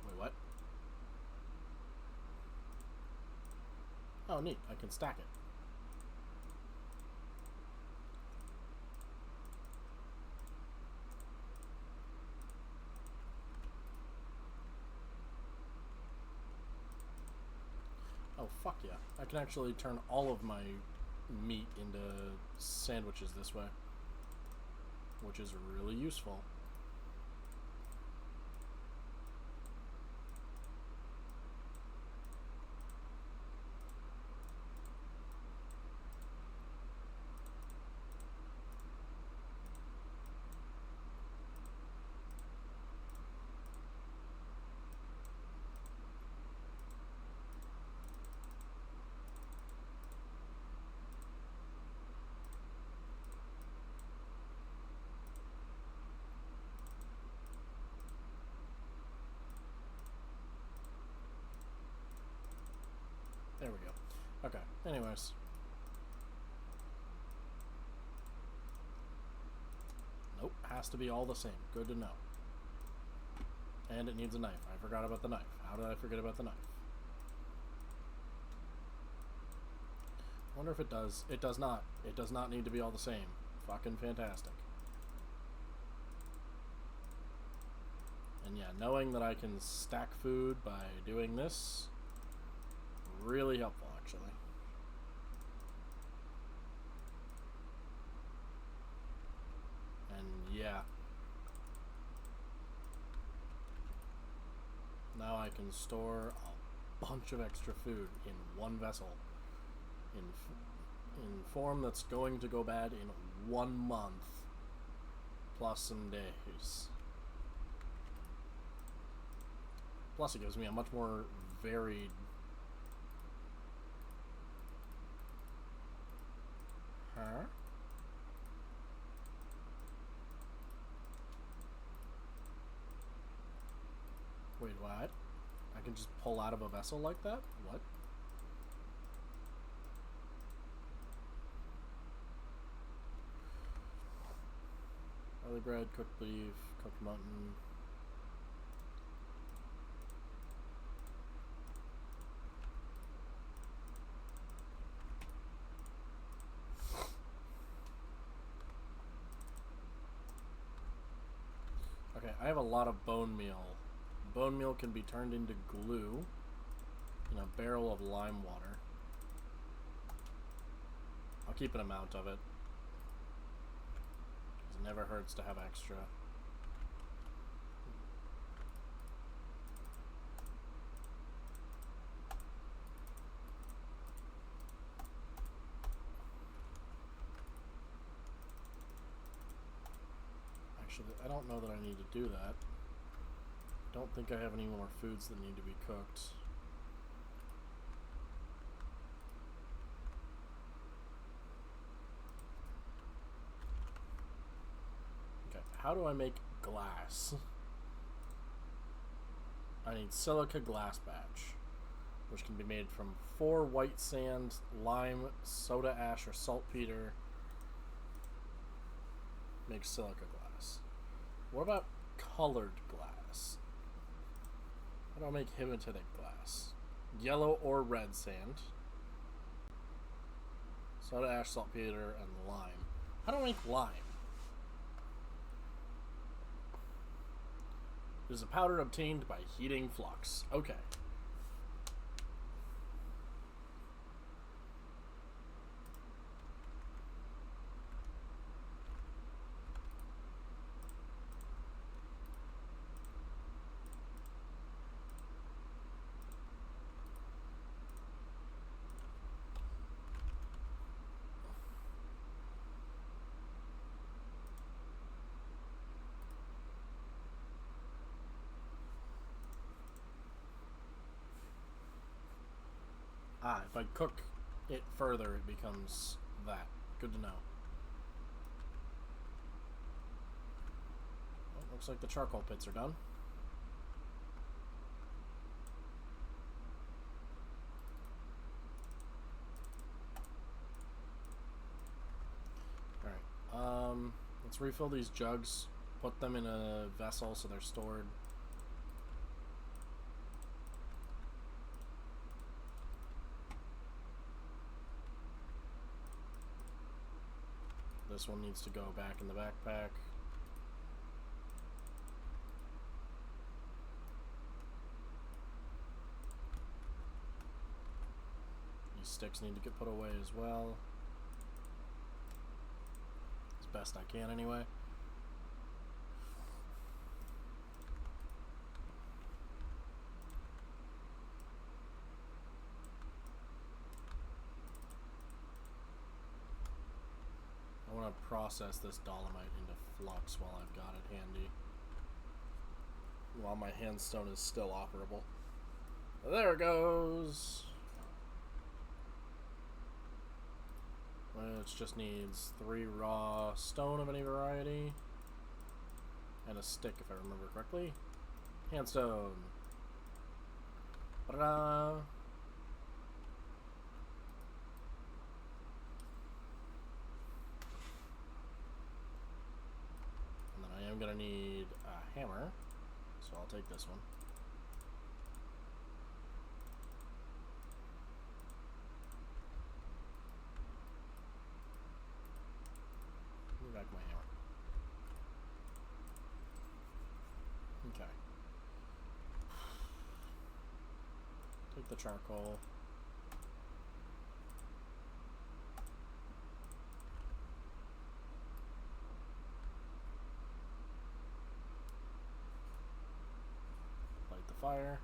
Wait, what? Oh, neat. I can stack it. Oh, fuck yeah. I can actually turn all of my meat into sandwiches this way, which is really useful. There we go. Okay, anyways. Nope, has to be all the same. Good to know. And it needs a knife. I forgot about the knife. How did I forget about the knife? I wonder if it does. It does not. It does not need to be all the same. Fucking fantastic. And yeah, knowing that I can stack food by doing this, really helpful, actually. And yeah. Now I can store a bunch of extra food in one vessel in form that's going to go bad in 1 month plus some days. Plus it gives me a much more varied... Huh? Wait, what? I can just pull out of a vessel like that? What? Other bread, cooked beef, cooked mutton. Okay, I have a lot of bone meal. Bone meal can be turned into glue in a barrel of lime water. I'll keep an amount of it. It never hurts to have extra. Actually, I don't know that I need to do that. I don't think I have any more foods that need to be cooked. Okay, how do I make glass? I need silica glass batch, which can be made from 4 white sand, lime, soda ash, or saltpeter. Make silica glass. What about colored glass? How do I make hematitic glass? Yellow or red sand, soda ash, saltpeter, and lime. How do I make lime? It is a powder obtained by heating flux. Okay. Ah, if I cook it further, it becomes that. Good to know. Well, looks like the charcoal pits are done. Alright, let's refill these jugs, put them in a vessel so they're stored. This one needs to go back in the backpack. These sticks need to get put away as well. As best I can, anyway. I want to process this dolomite into flux while I've got it handy. While my handstone is still operable. There it goes! Which just needs 3 raw stone of any variety. And a stick, if I remember correctly. Handstone. Ta-da! And then I am going to need a hammer. So I'll take this one. Give me back my hammer. Okay. Take the charcoal. Light the fire.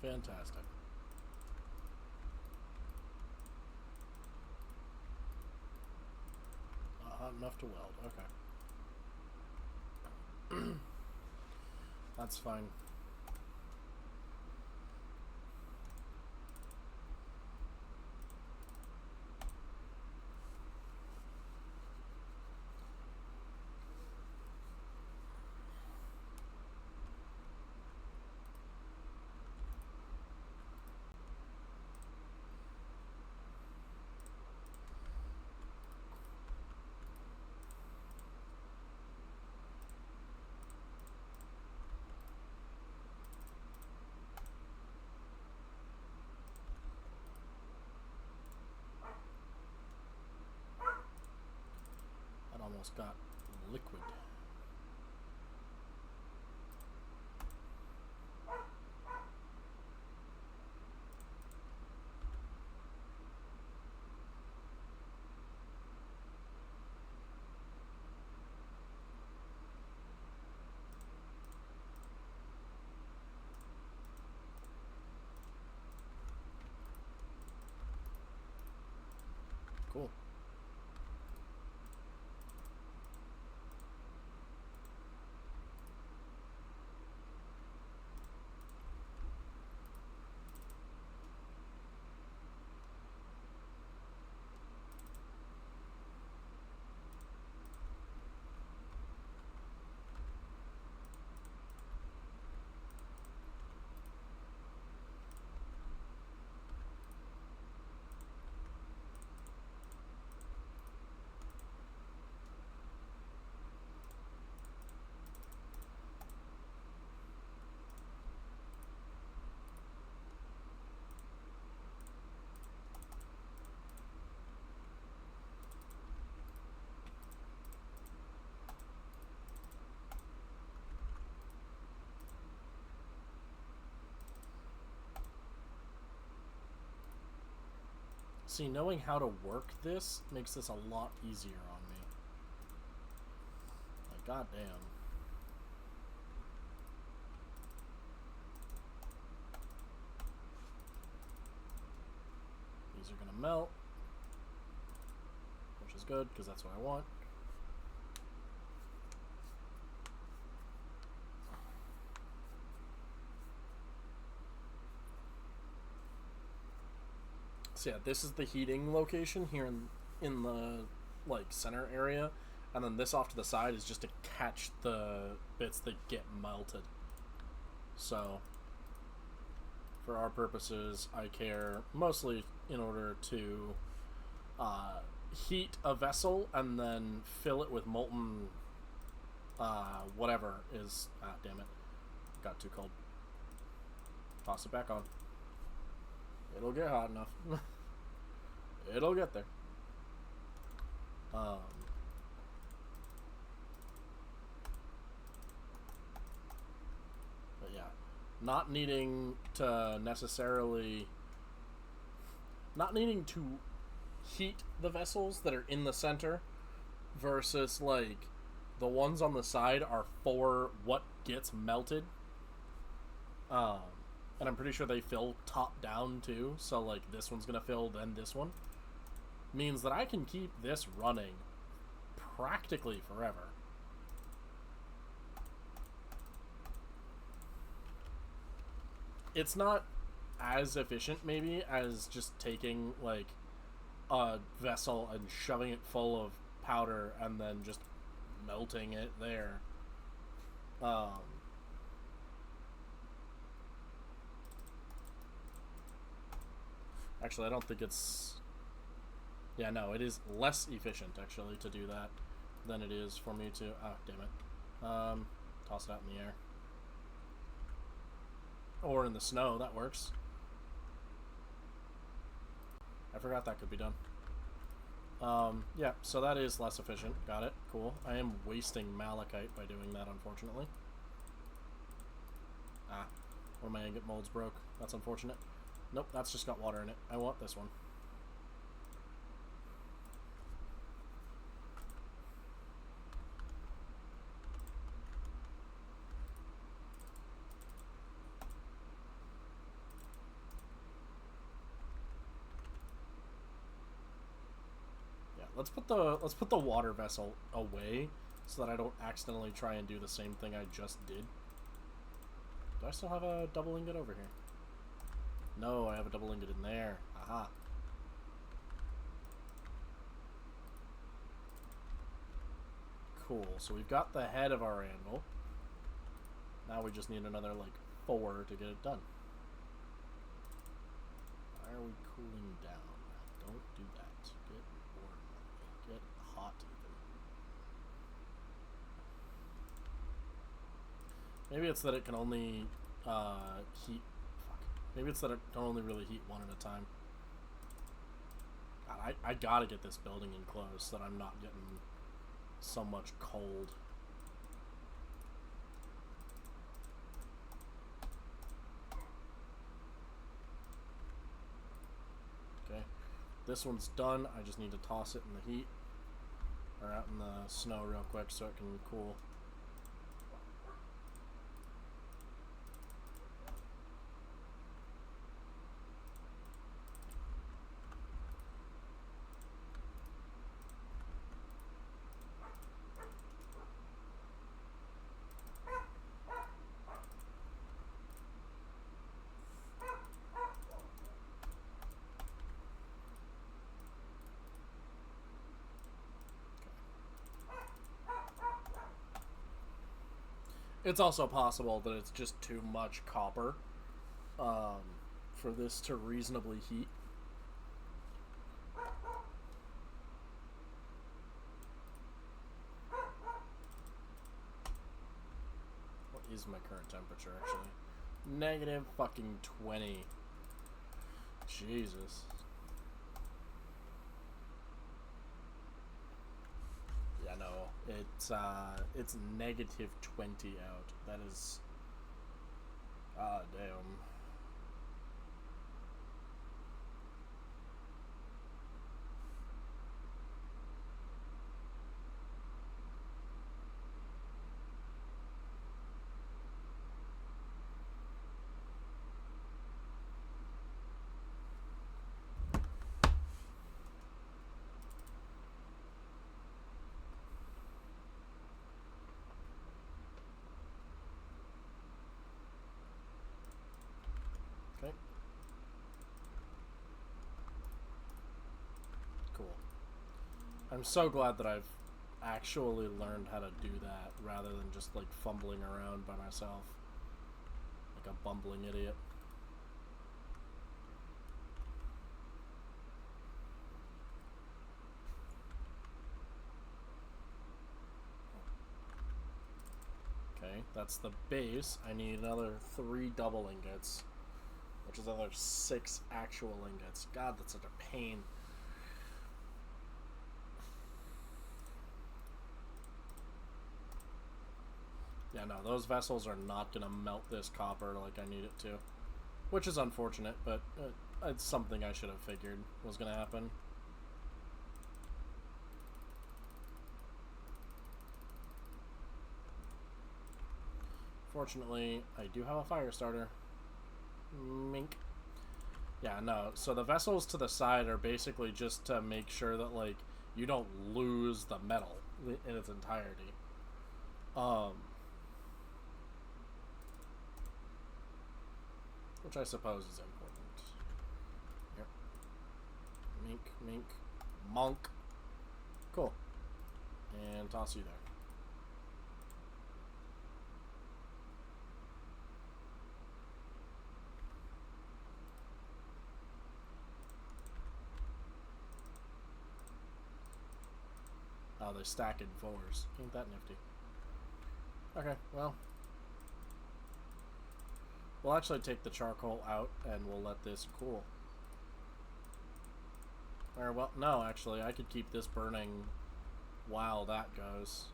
Fantastic. Not hot enough to weld. Okay. That's fine. That almost got liquid. Cool. See, knowing how to work this makes this a lot easier on me. Like, goddamn. These are gonna melt, which is good, because that's what I want. So yeah, this is the heating location here in the like center area, and then this off to the side is just to catch the bits that get melted. So for our purposes, I care mostly in order to heat a vessel and then fill it with molten whatever is, damn it, got too cold. Toss it back on. It'll get hot enough. It'll get there. But yeah, not needing to heat the vessels that are in the center versus like the ones on the side are for what gets melted. And I'm pretty sure they fill top down too, so like this one's gonna fill, then this one. Means that I can keep this running practically forever. It's not as efficient maybe as just taking like a vessel and shoving it full of powder and then just melting it there. Actually, I don't think it's... Yeah, no, it is less efficient, actually, to do that than it is for me to... Ah, damn it. Toss it out in the air. Or in the snow, that works. I forgot that could be done. Yeah, so that is less efficient. Got it. Cool. I am wasting malachite by doing that, unfortunately. Ah, or my ingot molds broke. That's unfortunate. Nope, that's just got water in it. I want this one. let's put the water vessel away so that I don't accidentally try and do the same thing I just did. Do I still have a double ingot over here? No, I have a double ingot in there. Aha. Cool. So we've got the head of our anvil. Now we just need another, like, 4 to get it done. Why are we cooling down? Don't do that. Get warm. Get hot even. Maybe it's that it can only heat. Fuck. Maybe it's that it can only really heat one at a time. God, I gotta get this building enclosed so that I'm not getting so much cold. Okay, this one's done. I just need to toss it in the heat or out in the snow real quick so it can cool. It's also possible that it's just too much copper for this to reasonably heat. What is my current temperature, actually? Negative fucking 20. Jesus. Yeah, no. It's negative 20 out. That is... Ah, damn. Okay. Cool. I'm so glad that I've actually learned how to do that rather than just, like, fumbling around by myself like a bumbling idiot. Okay, that's the base. I need another 3 double ingots, which is another 6 actual ingots. God, that's such a pain. Yeah, no, those vessels are not going to melt this copper like I need it to. Which is unfortunate, but it's something I should have figured was going to happen. Fortunately, I do have a fire starter. Mink. Yeah, no, so the vessels to the side are basically just to make sure that, like, you don't lose the metal in its entirety. Which I suppose is important. Here. Mink, mink, monk. Cool. And toss you there. Oh, they stack in 4s. Ain't that nifty. Okay, well. We'll actually take the charcoal out and we'll let this cool. Or, well, no, actually, I could keep this burning while that goes.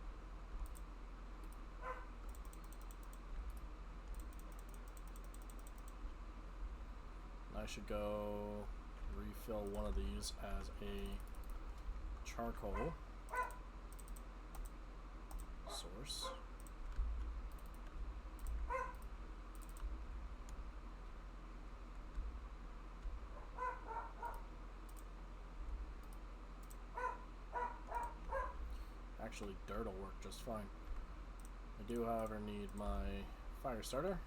I should go refill one of these as a charcoal source. actually dirt will work just fine. I do, however, need my fire starter.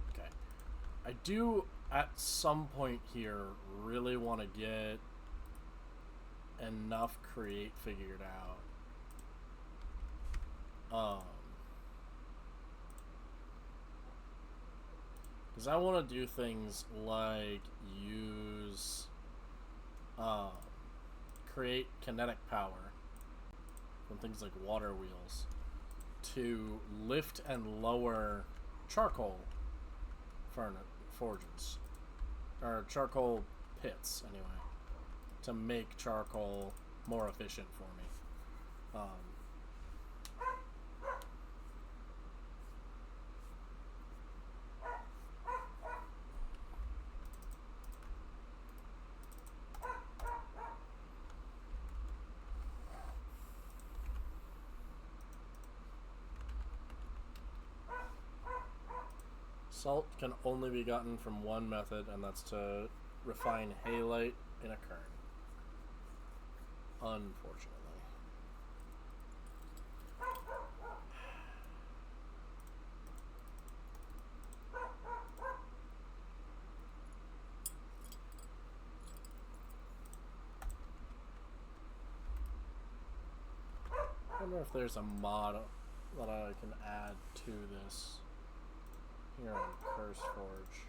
Okay. I do, at some point here, really want to get enough create figured out. Because I want to do things like use create kinetic power from things like water wheels to lift and lower charcoal forges, or charcoal pits anyway, to make charcoal more efficient for me. Salt can only be gotten from one method, and that's to refine halite in a kern. Unfortunately. I wonder if there's a mod that I can add to this here on CurseForge.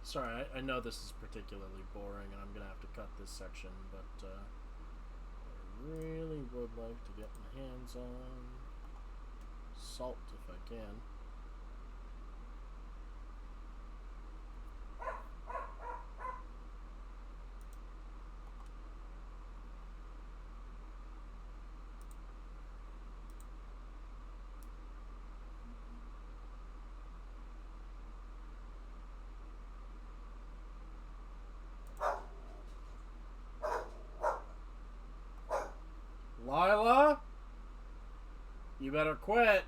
Sorry, I know this is particularly boring and I'm going to have to cut this section, but I really would like to get my hands on salt if I can. Lila? You better quit.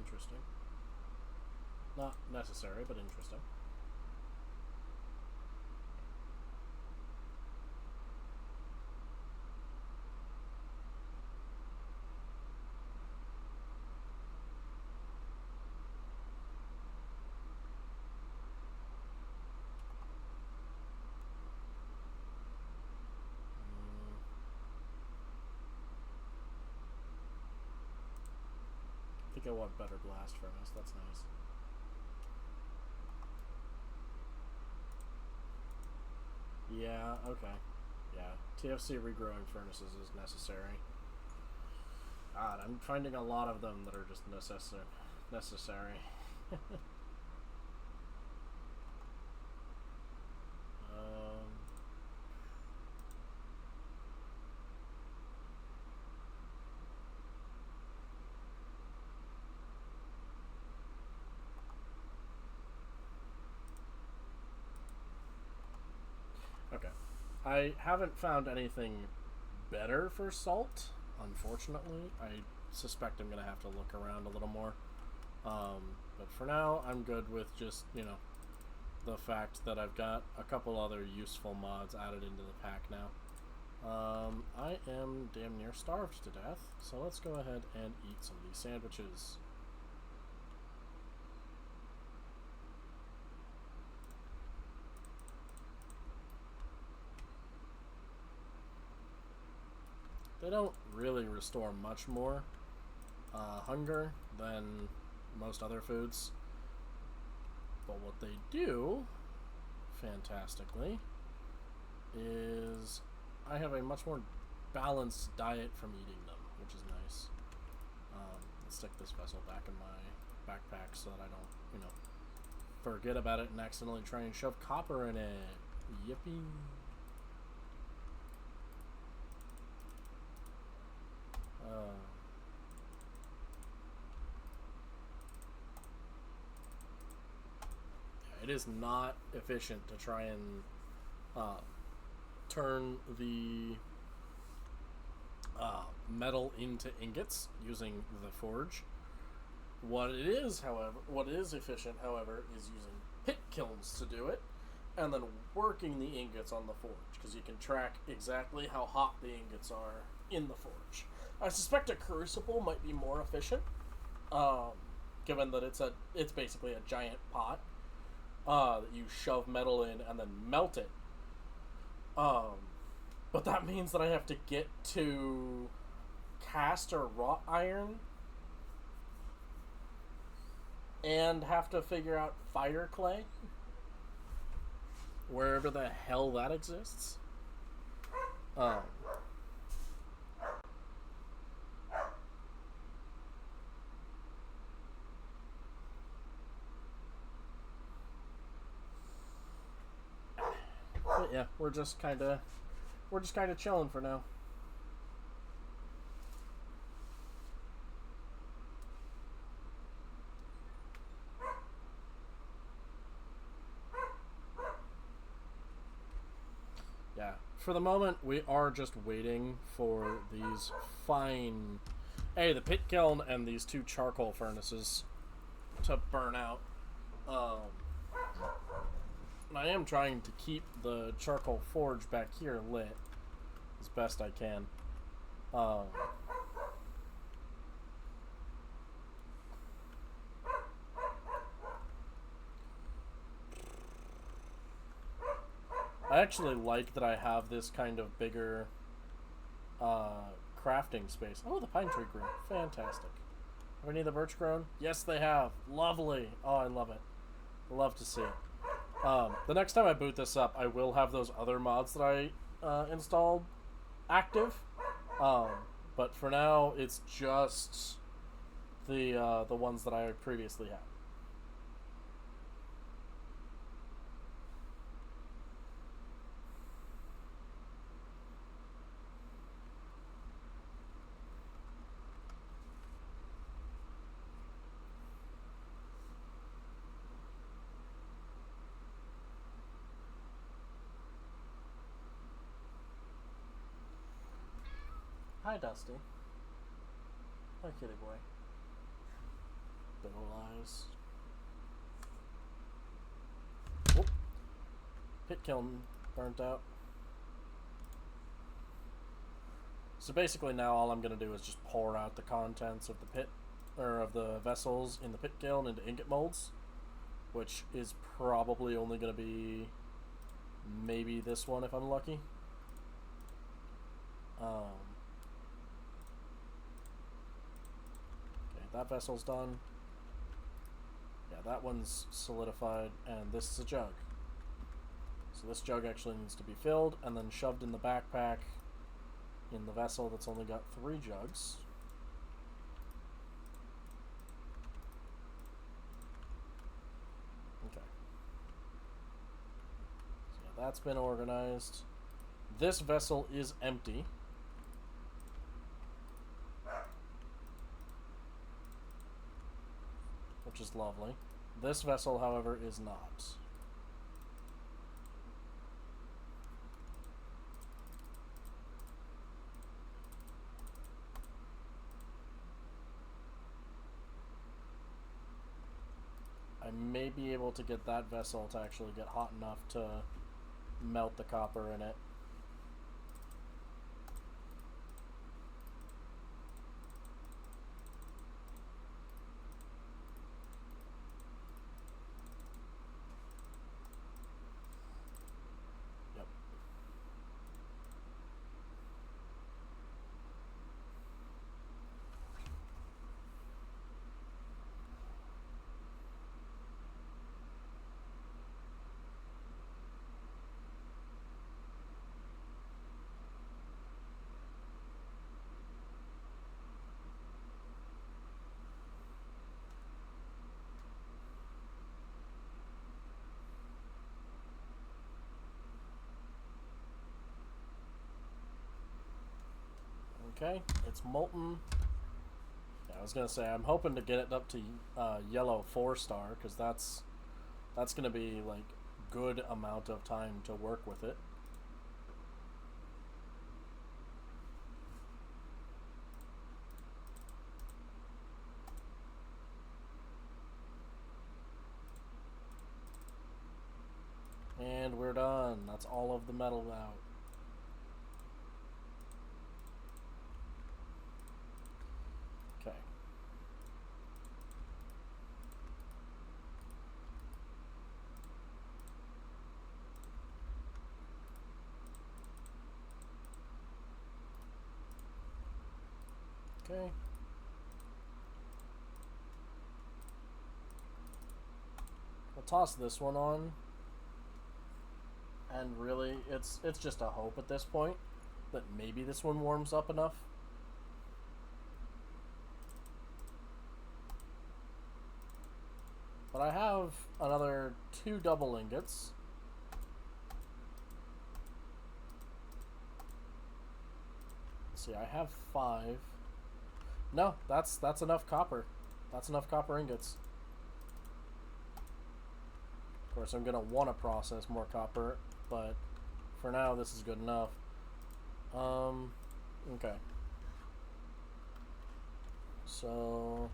Interesting. Not necessary, but interesting. I think I want better blast furnace. That's nice. Yeah, okay. Yeah, TFC regrowing furnaces is necessary. God, I'm finding a lot of them that are just necessary. Okay. I haven't found anything better for salt, unfortunately. I suspect I'm going to have to look around a little more. But for now, I'm good with just, the fact that I've got a couple other useful mods added into the pack now. I am damn near starved to death, so let's go ahead and eat some of these sandwiches. They don't really restore much more hunger than most other foods. But what they do, fantastically, is I have a much more balanced diet from eating them, which is nice. Let's stick this vessel back in my backpack so that I don't, forget about it and accidentally try and shove copper in it. Yippee. It is not efficient to try and turn the metal into ingots using the forge. What is efficient, however, is using pit kilns to do it, and then working the ingots on the forge, because you can track exactly how hot the ingots are in the forge. I suspect a crucible might be more efficient, given that it's basically a giant pot that you shove metal in and then melt it. But that means that I have to get to cast or wrought iron and have to figure out fire clay wherever the hell that exists. But yeah, we're just kind of chilling for now. Yeah, for the moment, we are just waiting for these fine... the pit kiln and these 2 charcoal furnaces to burn out. And I am trying to keep the charcoal forge back here lit as best I can. I actually like that I have this kind of bigger crafting space. Oh, the pine tree grew. Fantastic. Have any of the birch grown? Yes, they have. Lovely. Oh, I love it. Love to see it. The next time I boot this up, I will have those other mods that I installed active. But for now, it's just the ones that I previously had. Hi, Dusty. Hi, kitty boy. organized. Whoop. Pit kiln burnt out. So basically now all I'm going to do is just pour out the contents of the pit, or of the vessels in the pit kiln into ingot molds, which is probably only going to be maybe this one if I'm lucky. Okay, that vessel's done. Yeah, that one's solidified, and this is a jug. So this jug actually needs to be filled and then shoved in the backpack in the vessel that's only got 3 jugs. Okay. So yeah, that's been organized. This vessel is empty. Which is lovely. This vessel, however, is not. I may be able to get that vessel to actually get hot enough to melt the copper in it. Yep. Okay, it's molten. Yeah, I was gonna say I'm hoping to get it up to yellow 4-star, because that's gonna be like good amount of time to work with it. And we're done. That's all of the metal out. Okay. Okay. We'll toss this one on. And really, it's just a hope at this point that maybe this one warms up enough. But I have another 2 double ingots. Let's see, I have 5. No, that's enough copper. That's enough copper ingots. Of course, I'm gonna want to process more copper, but for now, this is good enough. Okay. So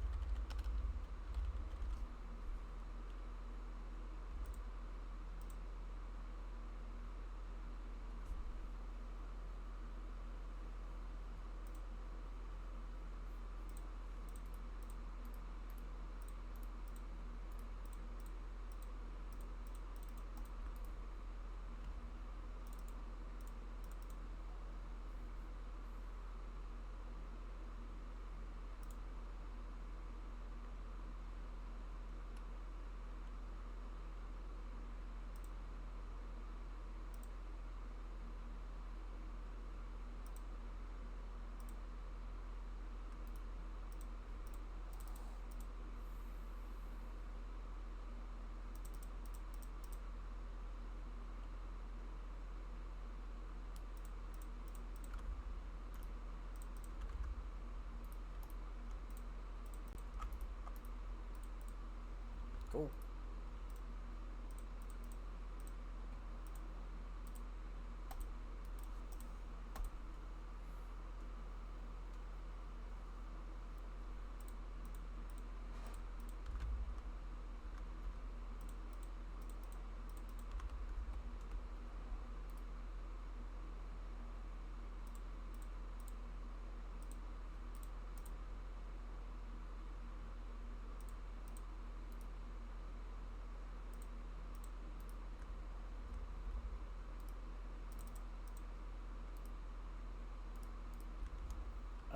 cool.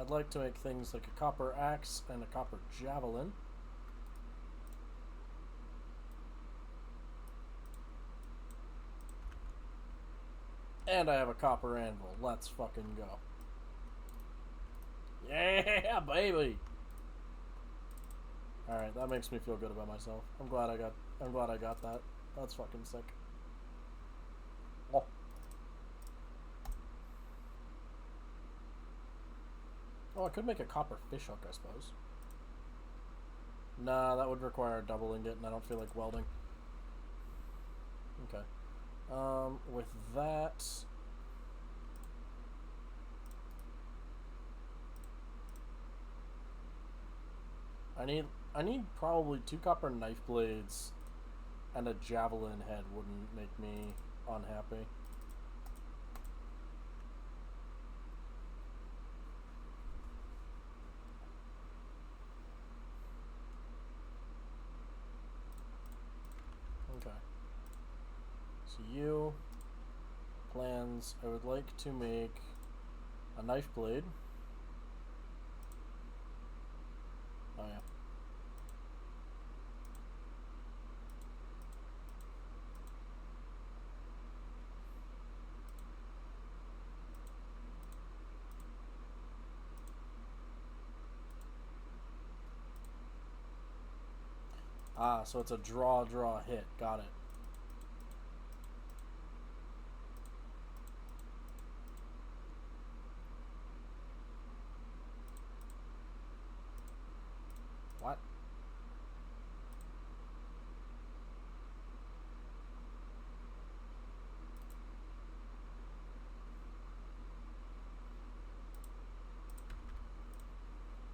I'd like to make things like a copper axe and a copper javelin. And I have a copper anvil. Let's fucking go. Yeah, baby. All right, that makes me feel good about myself. I'm glad I got that. That's fucking sick. Oh. Oh, I could make a copper fishhook, I suppose. Nah, that would require a double ingot, and I don't feel like welding. Okay. With that, I need probably 2 copper knife blades, and a javelin head wouldn't make me unhappy. Okay. So you plans. I would like to make a knife blade. Oh yeah. Ah, so it's a draw hit. Got it. What?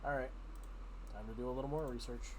Alright. Time to do a little more research.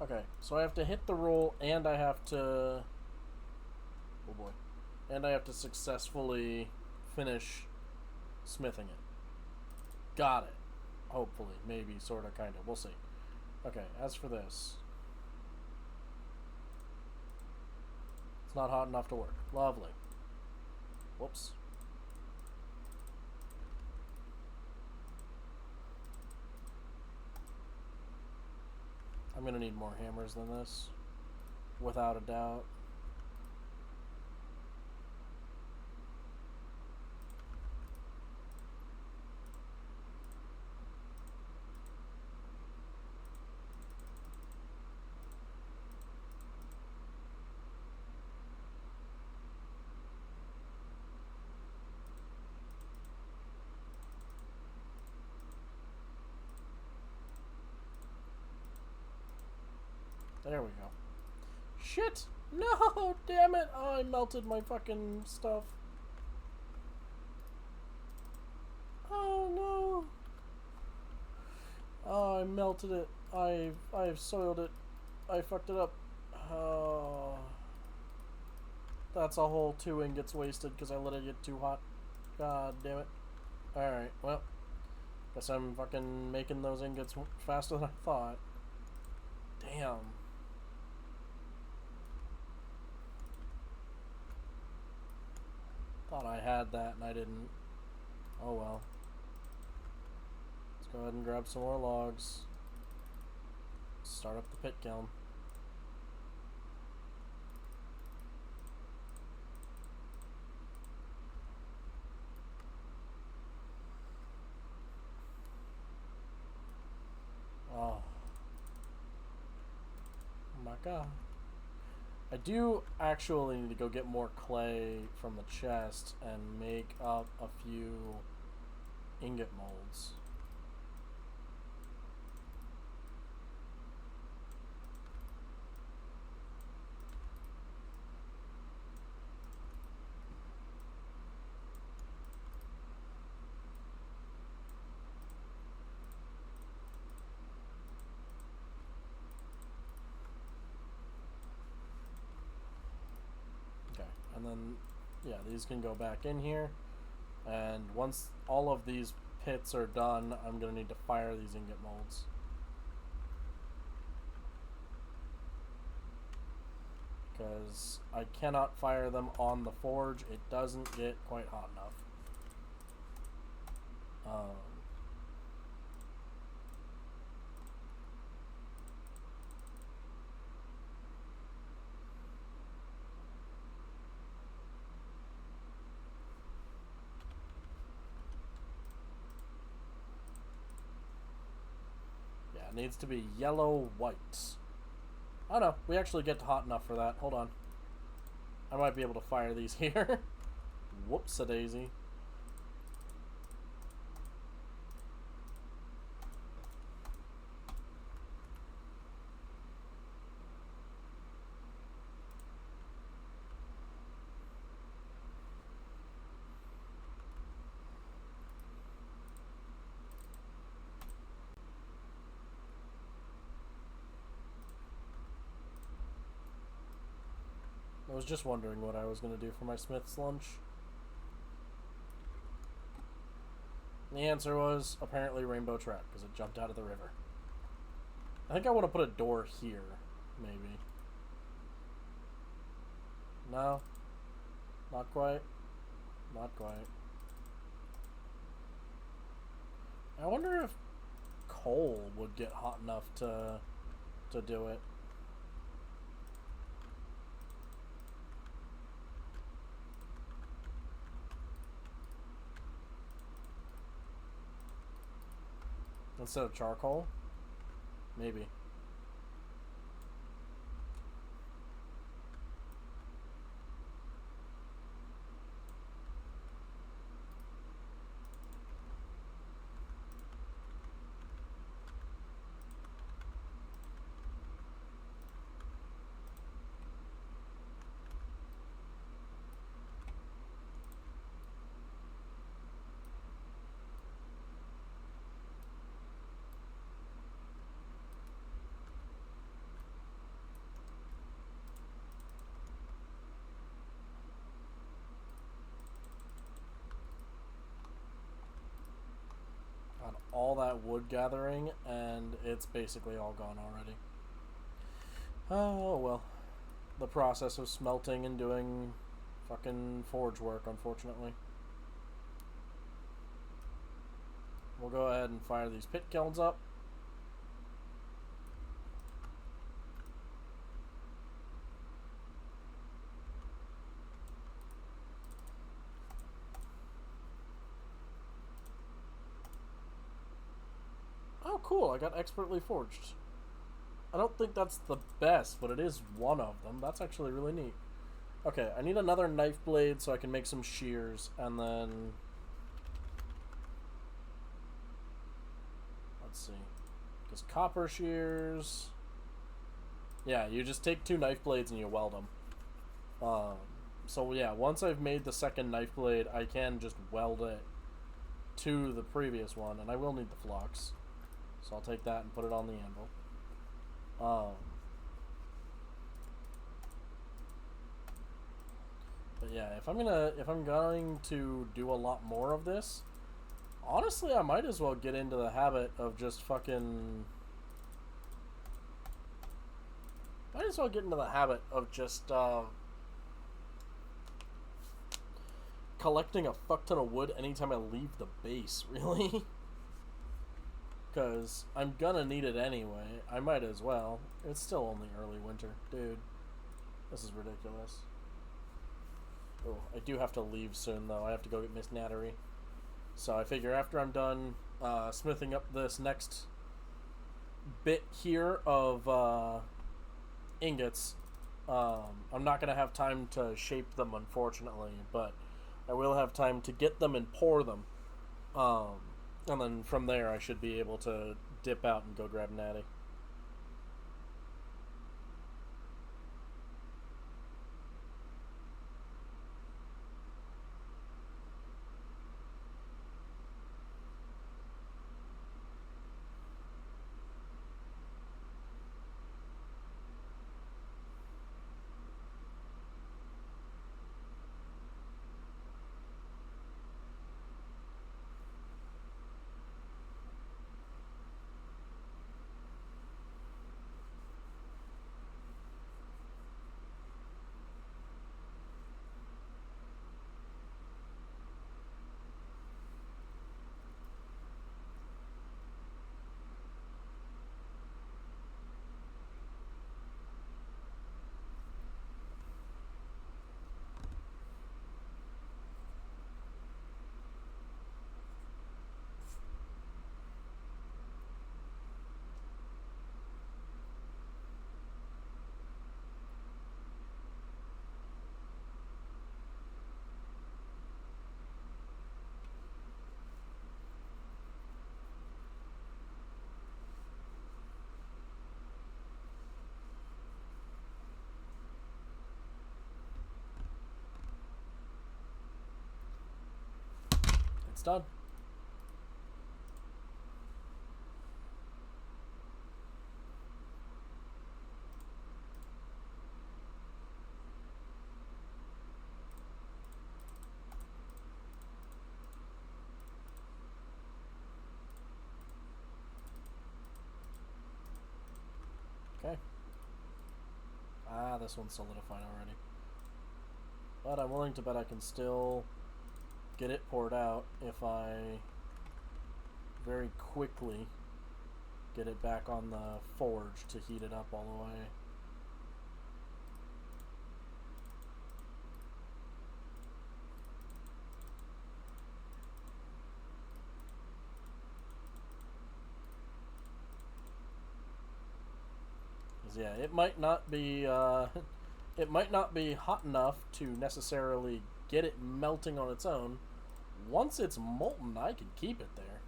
Okay, so I have to hit the roll, and I have to... Oh boy. And I have to successfully finish smithing it. Got it. Hopefully. Maybe, sorta, kinda. We'll see. Okay, as for this... It's not hot enough to work. Lovely. Whoops. I'm gonna need more hammers than this. Without a doubt. There we go. Shit! No! Damn it! Oh, I melted my fucking stuff. Oh no! Oh, I melted it. I've soiled it. I fucked it up. Oh. That's a whole 2 ingots wasted because I let it get too hot. God damn it. Alright, well. Guess I'm fucking making those ingots faster than I thought. Damn. Thought I had that and I didn't. Oh well. Let's go ahead and grab some more logs. Start up the pit kiln. Oh. Oh my god. I do actually need to go get more clay from the chest and make up a few ingot molds. And then, yeah, these can go back in here. And once all of these pits are done, I'm going to need to fire these ingot molds. Because I cannot fire them on the forge. It doesn't get quite hot enough. Yeah, it needs to be yellow-white. Oh no, we actually get hot enough for that. Hold on. I might be able to fire these here. Whoops-a-daisy. I was just wondering what I was going to do for my Smith's lunch. And the answer was apparently rainbow trout because it jumped out of the river. I think I want to put a door here, maybe. No? Not quite? Not quite. I wonder if coal would get hot enough to do it. Instead of charcoal? Maybe. All that wood gathering, and it's basically all gone already. Oh, well. The process of smelting and doing fucking forge work, unfortunately. We'll go ahead and fire these pit kilns up. Oh, cool. I got expertly forged. I don't think that's the best, but it is one of them. That's actually really neat. Okay, I need another knife blade so I can make some shears, and then... Let's see. Because copper shears... Yeah, you just take 2 knife blades and you weld them. So yeah, once I've made the second knife blade, I can just weld it to the previous one, and I will need the flux. So I'll take that and put it on the anvil. But yeah, if I'm going to do a lot more of this, honestly, I might as well get into the habit of just fucking. Might as well get into the habit of just collecting a fuck ton of wood anytime I leave the base, really. Because I'm gonna need it anyway. I might as well. It's still only early winter. Dude, this is ridiculous. Oh, I do have to leave soon, though. I have to go get Miss Nattery. So I figure after I'm done smithing up this next bit here of ingots, I'm not going to have time to shape them, unfortunately, but I will have time to get them and pour them. And then from there, I should be able to dip out and go grab Natty. It's done. Okay. Ah, this one's solidified already. But I'm willing to bet I can still get it poured out if I very quickly get it back on the forge to heat it up all the way. Yeah, it might not be it might not be hot enough to necessarily get it melting on its own. Once it's molten, I can keep it there.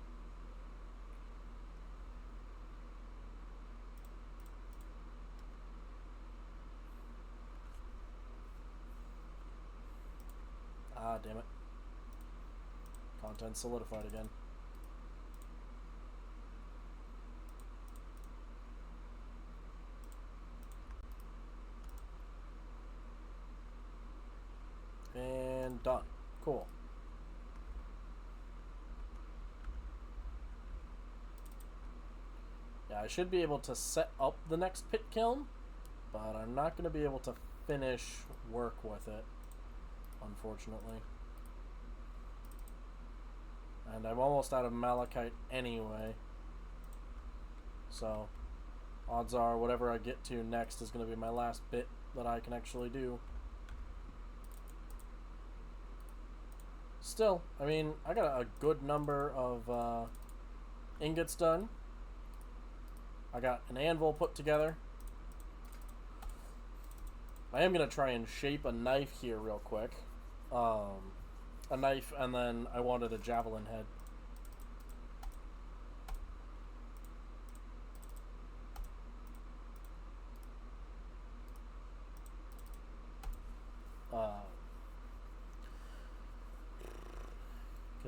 Ah, damn it. Content solidified again. And done. Cool. Yeah, I should be able to set up the next pit kiln, but I'm not going to be able to finish work with it, unfortunately. And I'm almost out of malachite anyway. So, odds are whatever I get to next is going to be my last bit that I can actually do. Still, I mean, I got a good number of ingots done. I got an anvil put together. I am going to try and shape a knife here real quick. A knife, and then I wanted a javelin head.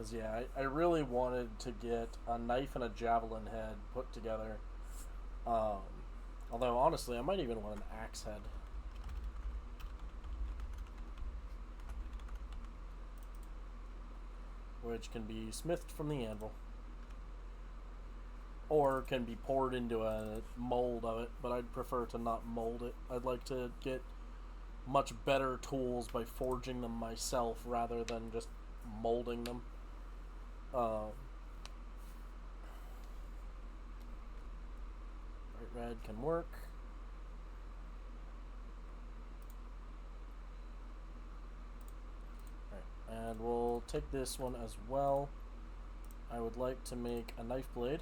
Because, yeah, I really wanted to get a knife and a javelin head put together. Although, honestly, I might even want an axe head. Which can be smithed from the anvil. Or can be poured into a mold of it, but I'd prefer to not mold it. I'd like to get much better tools by forging them myself rather than just molding them. Bright red can work. Alright, and we'll take this one as well. I would like to make a knife blade.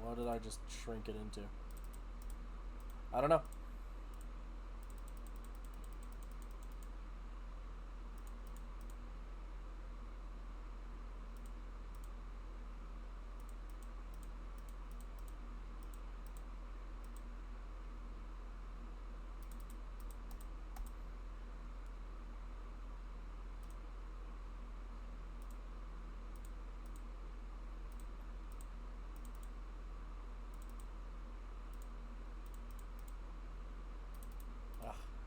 What did I just shrink it into? I don't know.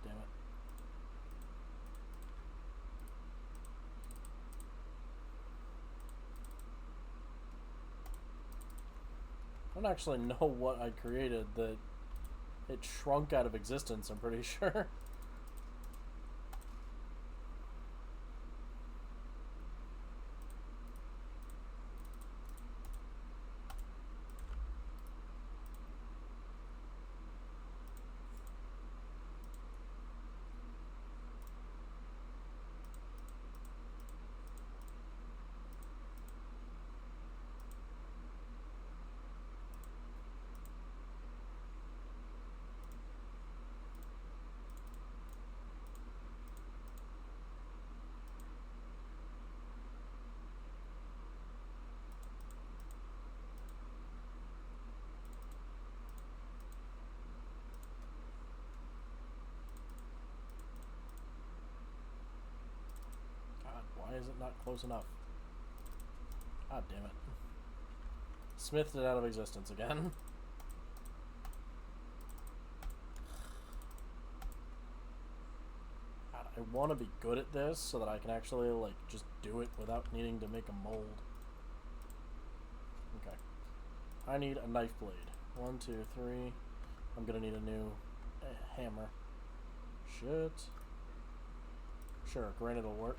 Damn it. I don't actually know what I created that it shrunk out of existence, I'm pretty sure. Why is it not close enough? God damn it. Smithed it out of existence again. God, I want to be good at this so that I can actually, like, just do it without needing to make a mold. Okay. I need a knife blade. 1, 2, 3. I'm gonna need a new hammer. Shit. Sure, granite will work.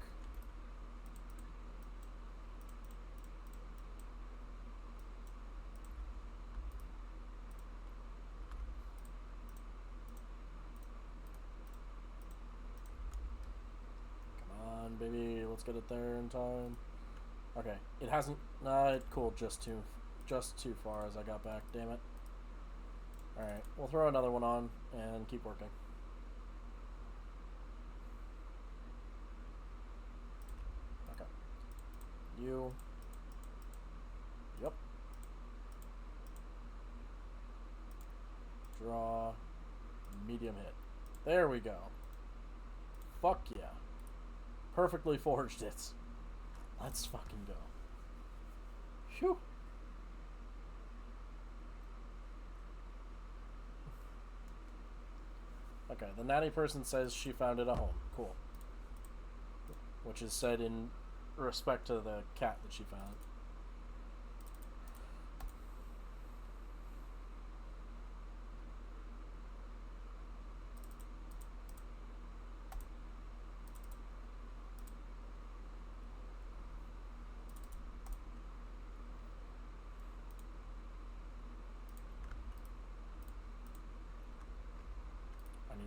Baby, let's get it there in time. Okay, it hasn't. It cooled just too far as I got back. Damn it. All right, we'll throw another one on and keep working. Okay. You. Yep. Draw. Medium hit. There we go. Fuck yeah. Perfectly forged it. Let's fucking go. Phew. Okay, the natty person says she found it a home. Cool. Which is said in respect to the cat that she found.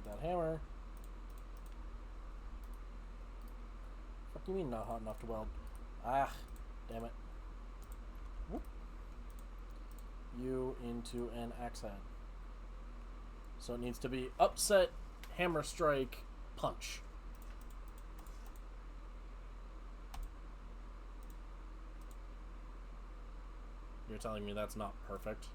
That hammer. What do you mean not hot enough to weld? Ah, damn it. Whoop. You into an axe head. So it needs to be upset, hammer strike, punch. You're telling me that's not perfect?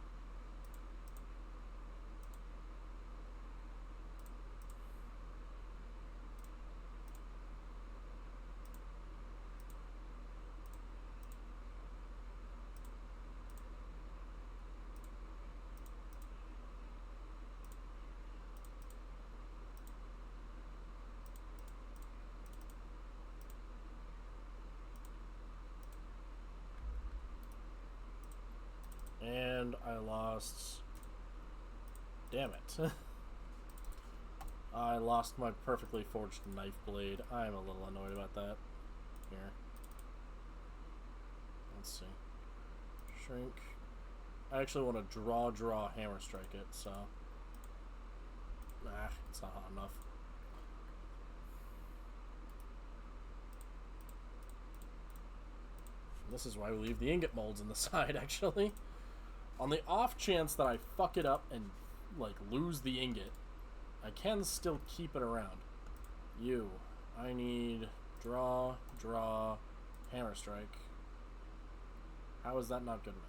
and I lost... Damn it. I lost my perfectly forged knife blade. I'm a little annoyed about that. Here. Let's see. Shrink. I actually want to draw, hammer strike it, so... Nah, it's not hot enough. This is why we leave the ingot molds in the side, actually. On the off chance that I fuck it up and, like, lose the ingot, I can still keep it around. I need draw, hammer strike. How is that not good enough?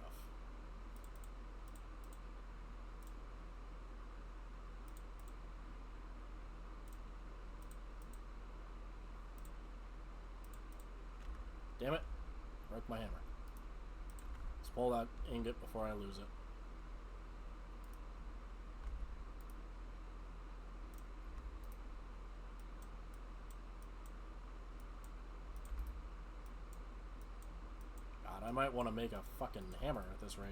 Damn it. Broke my hammer. Let's pull that ingot before I lose it. God, I might want to make a fucking hammer at this rate.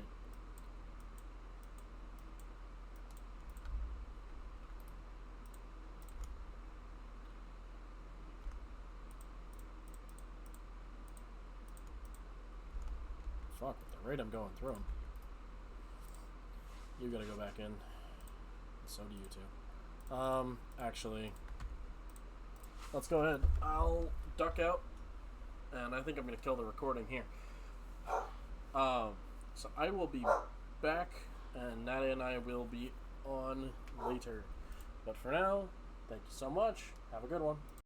Fuck, at the rate I'm going through them. You gotta go back in. So do you two. Actually, let's go ahead. I'll duck out, and I think I'm gonna kill the recording here. So I will be back, and Nadia and I will be on later. But for now, thank you so much. Have a good one.